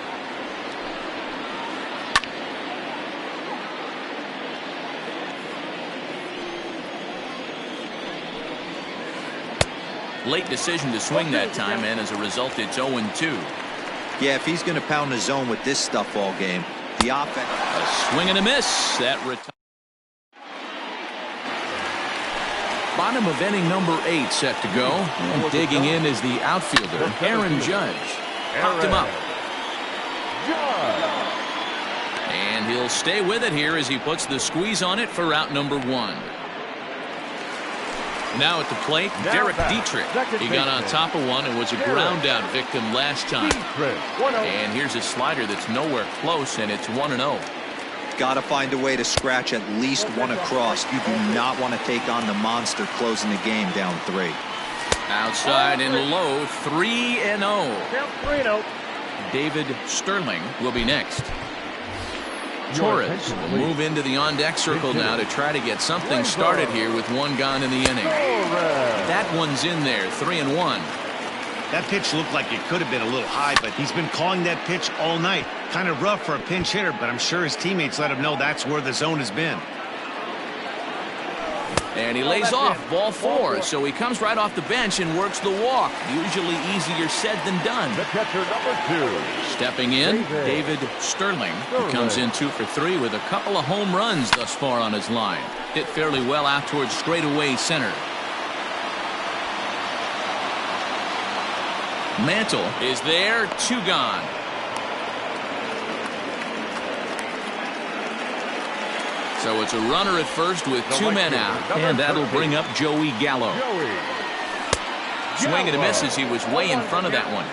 Late decision to swing that time, and as a result, it's 0-2.
Yeah, if he's going to pound the zone with this stuff all game, the offense.
A swing and a miss. That bottom of inning number 8 set to go. And digging in is the outfielder, Aaron Judge. Popped him up. And he'll stay with it here as he puts the squeeze on it for out number 1. Now at the plate, Derek Dietrich. He got on top of one and was a ground out victim last time. And here's a slider that's nowhere close, and it's 1-0.
Got to find a way to scratch at least one across. You do not want to take on the monster closing the game down 3.
Outside and low, 3-0.
Count 3-0.
David Sterling will be next. Torres will move into the on-deck circle now to try to get something started here with one gone in the inning. That one's in there, 3-1.
That pitch looked like it could have been a little high, but he's been calling that pitch all night. Kind of rough for a pinch hitter, but I'm sure his teammates let him know that's where the zone has been.
And he lays off, ball 4, so he comes right off the bench and works the walk. Usually easier said than done.
The catcher, number 2.
Stepping in, David Sterling. He comes in 2 for 3 with a couple of home runs thus far on his line. Hit fairly well out towards straightaway center. Mantle is there, 2 gone. So it's a runner at first with 2 men out, and that'll bring up Joey Gallo. Swing and a miss as he was way in front of that one.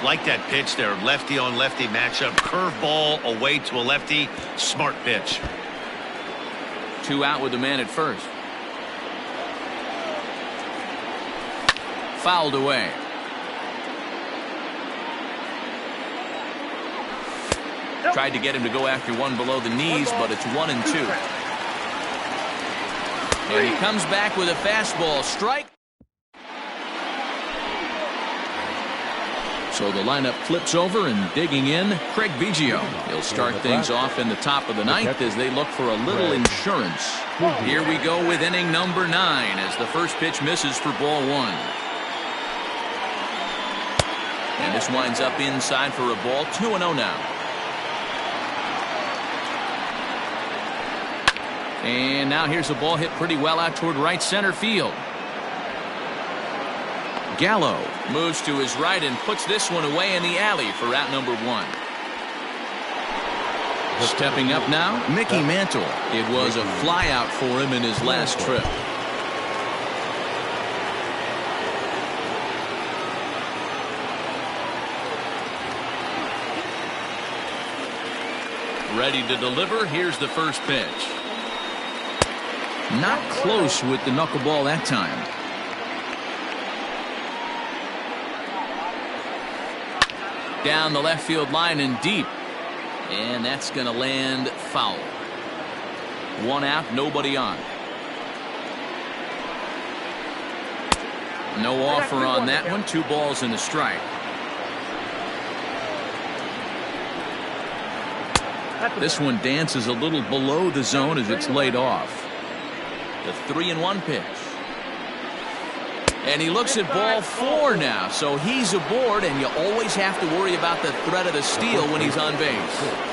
Like that pitch there, lefty on lefty matchup, curveball away to a lefty, smart pitch.
2 out with the man at first. Fouled away. Tried to get him to go after one below the knees, but it's 1-2. And he comes back with a fastball strike. So the lineup flips over, and digging in, Craig Biggio. He'll start things off in the top of the 9th as they look for a little insurance. Here we go with inning number 9 as the first pitch misses for ball 1. And this winds up inside for a ball, 2-0 now. And now here's a ball hit pretty well out toward right center field. Gallo moves to his right and puts this one away in the alley for out number 1. Stepping up now, Mickey Mantle. It was a flyout for him in his last trip. Ready to deliver. Here's the first pitch. Not close with the knuckleball that time. Down the left field line and deep. And that's going to land foul. 1 out, nobody on. No offer on that one. 2 balls and a strike. This one dances a little below the zone as it's laid off. The 3-1 pitch. And he looks at ball 4 now, so he's aboard, and you always have to worry about the threat of the steal when he's on base.